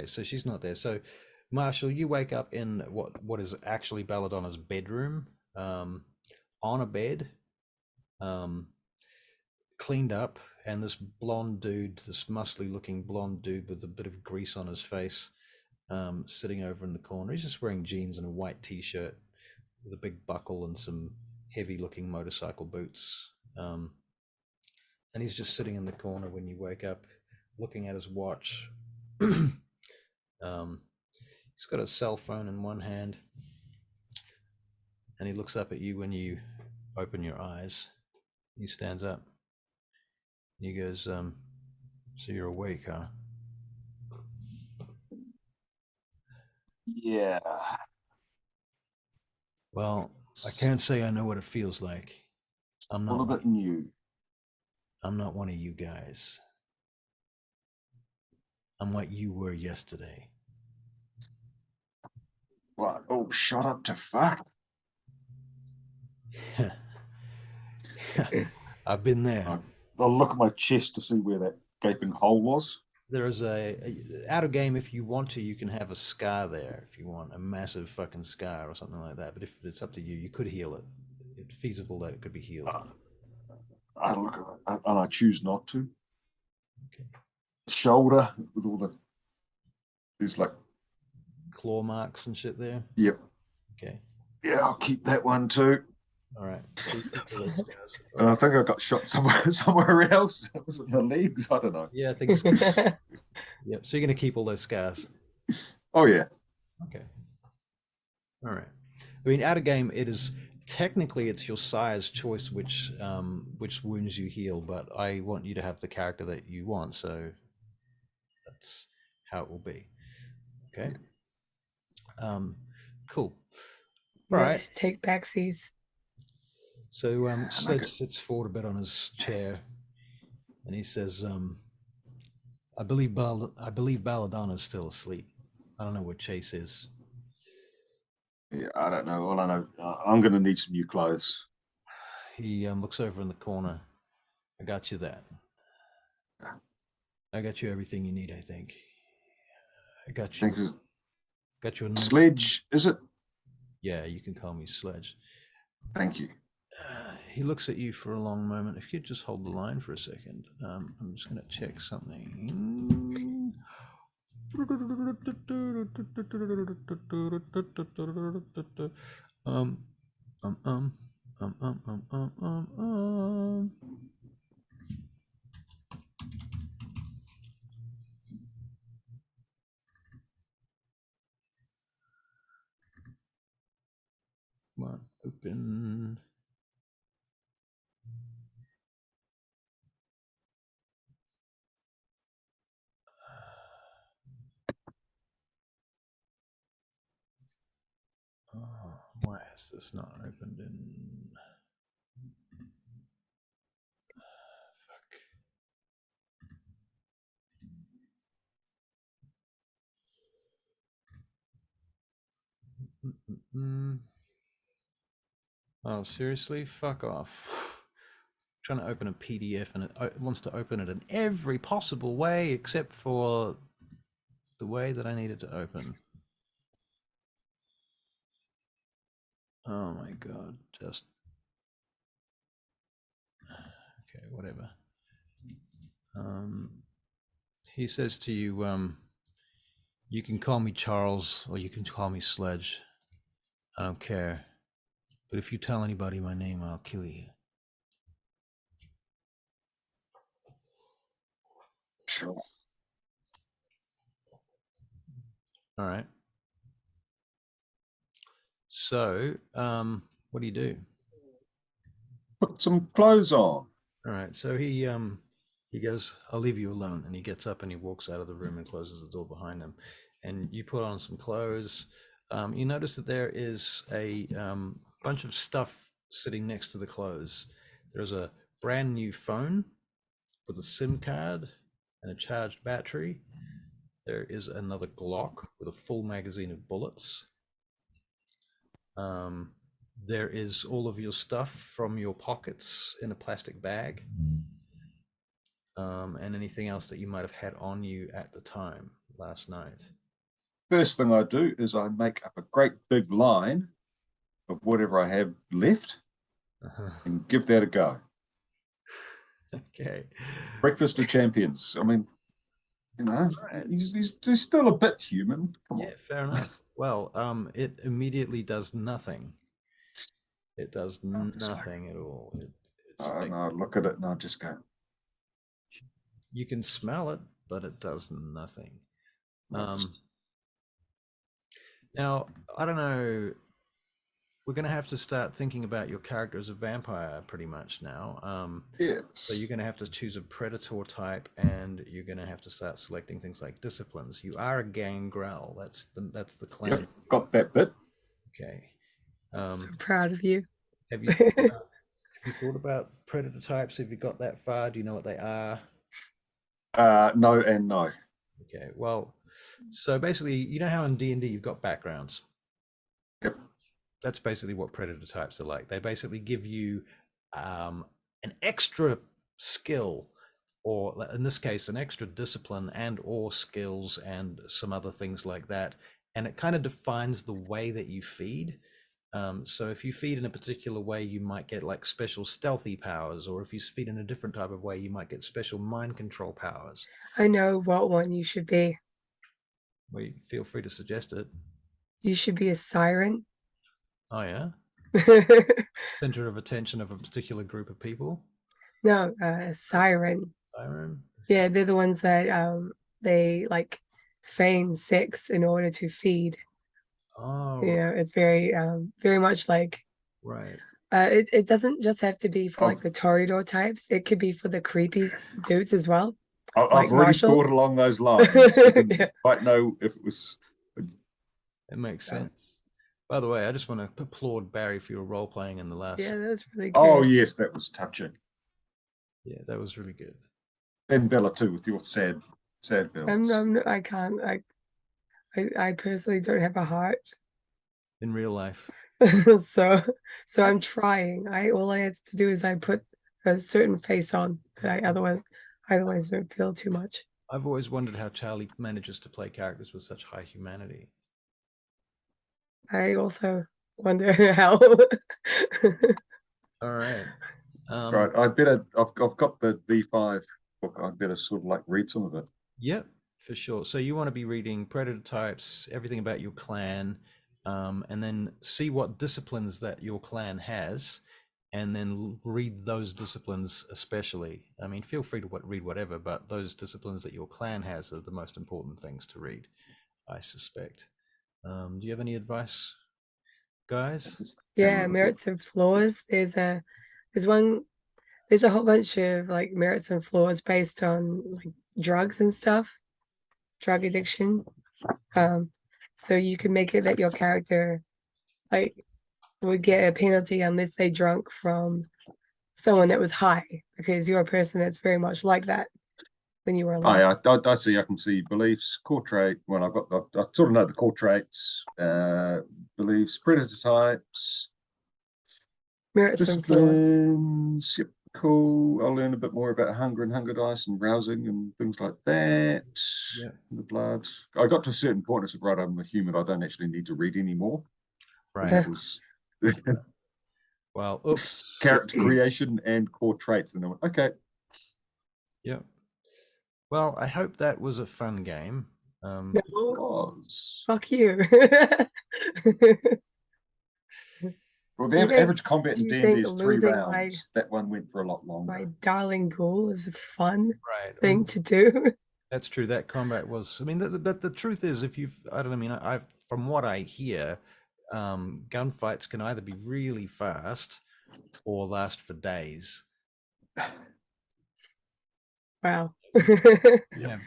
So she's not there. So Marshall, you wake up in what is actually Belladonna's bedroom, on a bed, cleaned up, and this muscly looking blonde dude with a bit of grease on his face, sitting over in the corner. He's just wearing jeans and a white t-shirt with a big buckle and some heavy looking motorcycle boots. And he's just sitting in the corner when you wake up, looking at his watch. He's got a cell phone in one hand, and he looks up at you when you open your eyes. He stands up. He goes, so you're awake, huh? Yeah. Well, I can't say I know what it feels like. I'm not. What about you? I'm not one of you guys. I'm what you were yesterday. What? Oh, shut up to fuck. I've been there. I'll look at my chest to see where that gaping hole was. There is a out of game. If you want to, you can have a scar there. If you want a massive fucking scar or something like that. But if it's up to you, you could heal it. It's feasible that it could be healed. I look at it, and I choose not to. Okay. Shoulder with all these like Claw marks and shit there. Yep. Okay. Yeah, I'll keep that one too. All right. So you keep all those scars. And I think I got shot somewhere else. Was it the legs? I don't know. Yeah, I think so. Yep. So you're gonna keep all those scars. Oh yeah. Okay. All right. I mean, out of game, it is technically it's your sire's choice which wounds you heal, but I want you to have the character that you want, so that's how it will be. Okay. Cool. All Nice. right. Take backseas. So Sledge sits forward a bit on his chair, and he says, "I believe Belladonna is still asleep. I don't know where Chase is." Yeah, I don't know. All I know, I'm going to need some new clothes. He looks over in the corner. I got you that. I got you everything you need, I think. I got you. Got you a Sledge, is it? Yeah, you can call me Sledge. Thank you. He looks at you for a long moment. If you'd just hold the line for a second, I'm just going to check something. Come on, open. Oh, why is this not opened in? Fuck. Oh, seriously? Fuck off. Trying to open a PDF and it wants to open it in every possible way except for the way that I need it to open. Oh my god, just okay, whatever. He says to you, you can call me Charles or you can call me Sledge. I don't care. But if you tell anybody my name, I'll kill you. Sure. All right. So, what do you do? Put some clothes on. All right. So he goes, "I'll leave you alone," and he gets up and he walks out of the room and closes the door behind him. And you put on some clothes. You notice that there is a bunch of stuff sitting next to the clothes. There's a brand new phone with a SIM card and a charged battery. There is another Glock with a full magazine of bullets. There is all of your stuff from your pockets in a plastic bag, and anything else that you might have had on you at the time last night. First thing I do is I make up a great big line of whatever I have left and give that a go. Okay. Breakfast of champions. I mean, you know, Right. he's still a bit human. Come on. Yeah, fair enough. Well, it immediately does nothing. It does nothing at all. It's like, I look at it and I just go, you can smell it, but it does nothing. Now, I don't know. We're going to have to start thinking about your character as a vampire pretty much now. yes. So you're going to have to choose a predator type, and you're going to have to start selecting things like disciplines. You are a gangrel. That's the clan. Yep, got that bit. Okay. So proud of you. Have you thought about predator types? Have you got that far? Do you know what they are? No and no. Okay. Well, so basically, you know how in D&D you've got backgrounds. Yep. That's basically what predator types are like. They basically give you an extra skill or in this case, an extra discipline and or skills and some other things like that. And it kind of defines the way that you feed. So if you feed in a particular way, you might get like special stealthy powers, or if you feed in a different type of way, you might get special mind control powers. I know what one you should be. Well, feel free to suggest it. You should be a siren. Oh yeah, center of attention of a particular group of people. No, a siren. Siren. Yeah, they're the ones that they like feign sex in order to feed. Oh, You know, it's very very much like right. it doesn't just have to be for Oh. like the Toreador types. It could be for the creepy dudes as well. I've Like already Marshall? thought along those lines. I didn't Yeah. quite know if it was. It makes So- sense. By the way, I just want to applaud Barry for your role playing in the last. Yeah, that was really good. Oh yes, that was touching. Yeah, that was really good. And Bella too, with your sad bells. I can't. I personally don't have a heart. In real life. so I'm trying. All I have to do is I put a certain face on. I otherwise don't feel too much. I've always wondered how Charlie manages to play characters with such high humanity. I also wonder how. All right. Right, I've got the V5 book. I'd better sort of like read some of it. Yep, for sure. So you want to be reading predator types, everything about your clan, and then see what disciplines that your clan has, and then read those disciplines especially. I mean, feel free to read whatever, but those disciplines that your clan has are the most important things to read, I suspect. Do you have any advice, guys? Yeah, merits and flaws. There's a whole bunch of like merits and flaws based on like drugs and stuff, drug addiction. So you can make it that your character like would get a penalty unless they drunk from someone that was high, because you're a person that's very much like that when you were alive. I see. I can see beliefs, core trait. Well, I sort of know the core traits, beliefs, predator types, Merits and flaws. disciplines. Yep, cool. I'll learn a bit more about hunger and hunger dice and rousing and things like that. Yeah. The blood. I got to a certain point. I said, right, I'm a human. I don't actually need to read anymore. Right. Yeah. That was Well, oops. character creation and core traits. And I went, okay. Yeah. Well, I hope that was a fun game. No, Was. fuck you. Well, the You think- average combat in do you D&D think is 3 losing rounds. That one went for a lot longer. My darling ghoul is a fun Right. thing to do. That's true. That combat was. I mean, but the truth is, if you've, I don't know. I mean, I from what I hear, gunfights can either be really fast or last for days. Wow. You have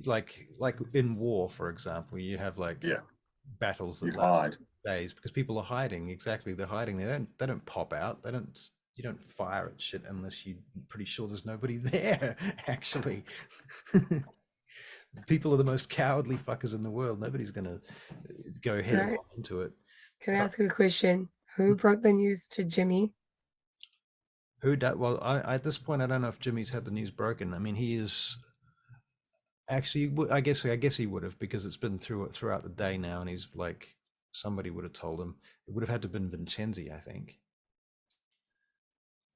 like in war, for example, you have like Yeah. battles that You last hide. days because people are hiding. Exactly, they're hiding. They don't pop out. You don't fire at shit unless you're pretty sure there's nobody there. Actually. People are the most cowardly fuckers in the world. Nobody's gonna go head Right. on into it. Can I ask you a question? Who broke the news to Jimmy? Who that? Well, I at this point I don't know if Jimmy's had the news broken. I mean, he is actually. I guess he would have, because it's been throughout the day now, and he's like, somebody would have told him. It would have had to have been Vincenzi, I think.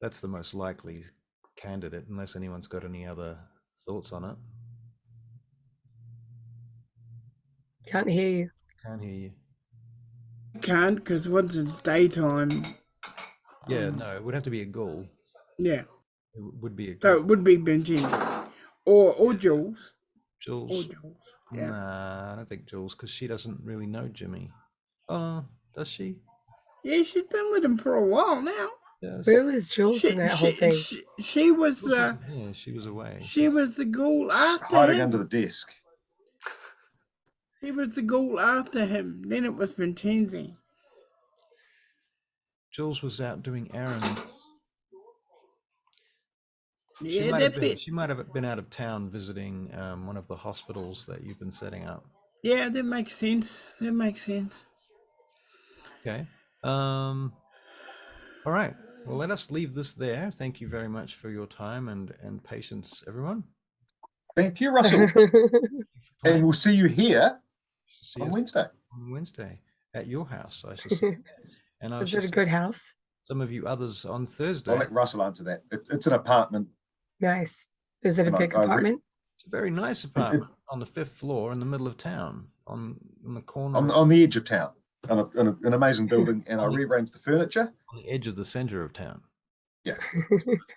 That's the most likely candidate, unless anyone's got any other thoughts on it. Can't hear you. Can't hear you. Can't, because once it's daytime, Yeah, no, it would have to be a ghoul. yeah. It would be a So ghoul. it would be Benji. Or Jules. Or Jules. Jules. Yeah. Nah, I don't think Jules, because she doesn't really know Jimmy. Does she? Yeah, she's been with him for a while now. Yes. Where was Jules in that whole thing? She was the Yeah, she was away. she was the ghoul after Hiding him. under the desk. She was the ghoul after him. Then it was Vincenzi. Jules was out doing errands. Yeah, that bit. She might have been out of town visiting one of the hospitals that you've been setting up. Yeah, that makes sense. That makes sense. Okay. All right. Well, let us leave this there. Thank you very much for your time and patience, everyone. Thank you, Russell. And we'll see you here See on us Wednesday. on Wednesday at your house, I should say. And I Is should it a say good house? some of you others on Thursday. I'll let Russell answer that. It's an apartment. Nice. Is it a And big I apartment? It's a very nice apartment on the 5th floor in the middle of town, on the corner, on the edge of town, on an amazing building, and I On the- rearranged the furniture. on the edge of the center of town. Yeah,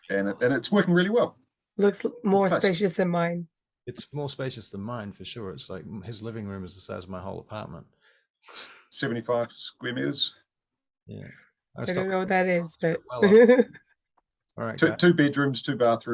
and it's working really well. Looks more Nice. spacious than mine. It's more spacious than mine for sure. It's like his living room is the size of my whole apartment. 75 square meters. Yeah. I don't know what that is, but Well, all right, guys. Two bedrooms, 2 bathrooms.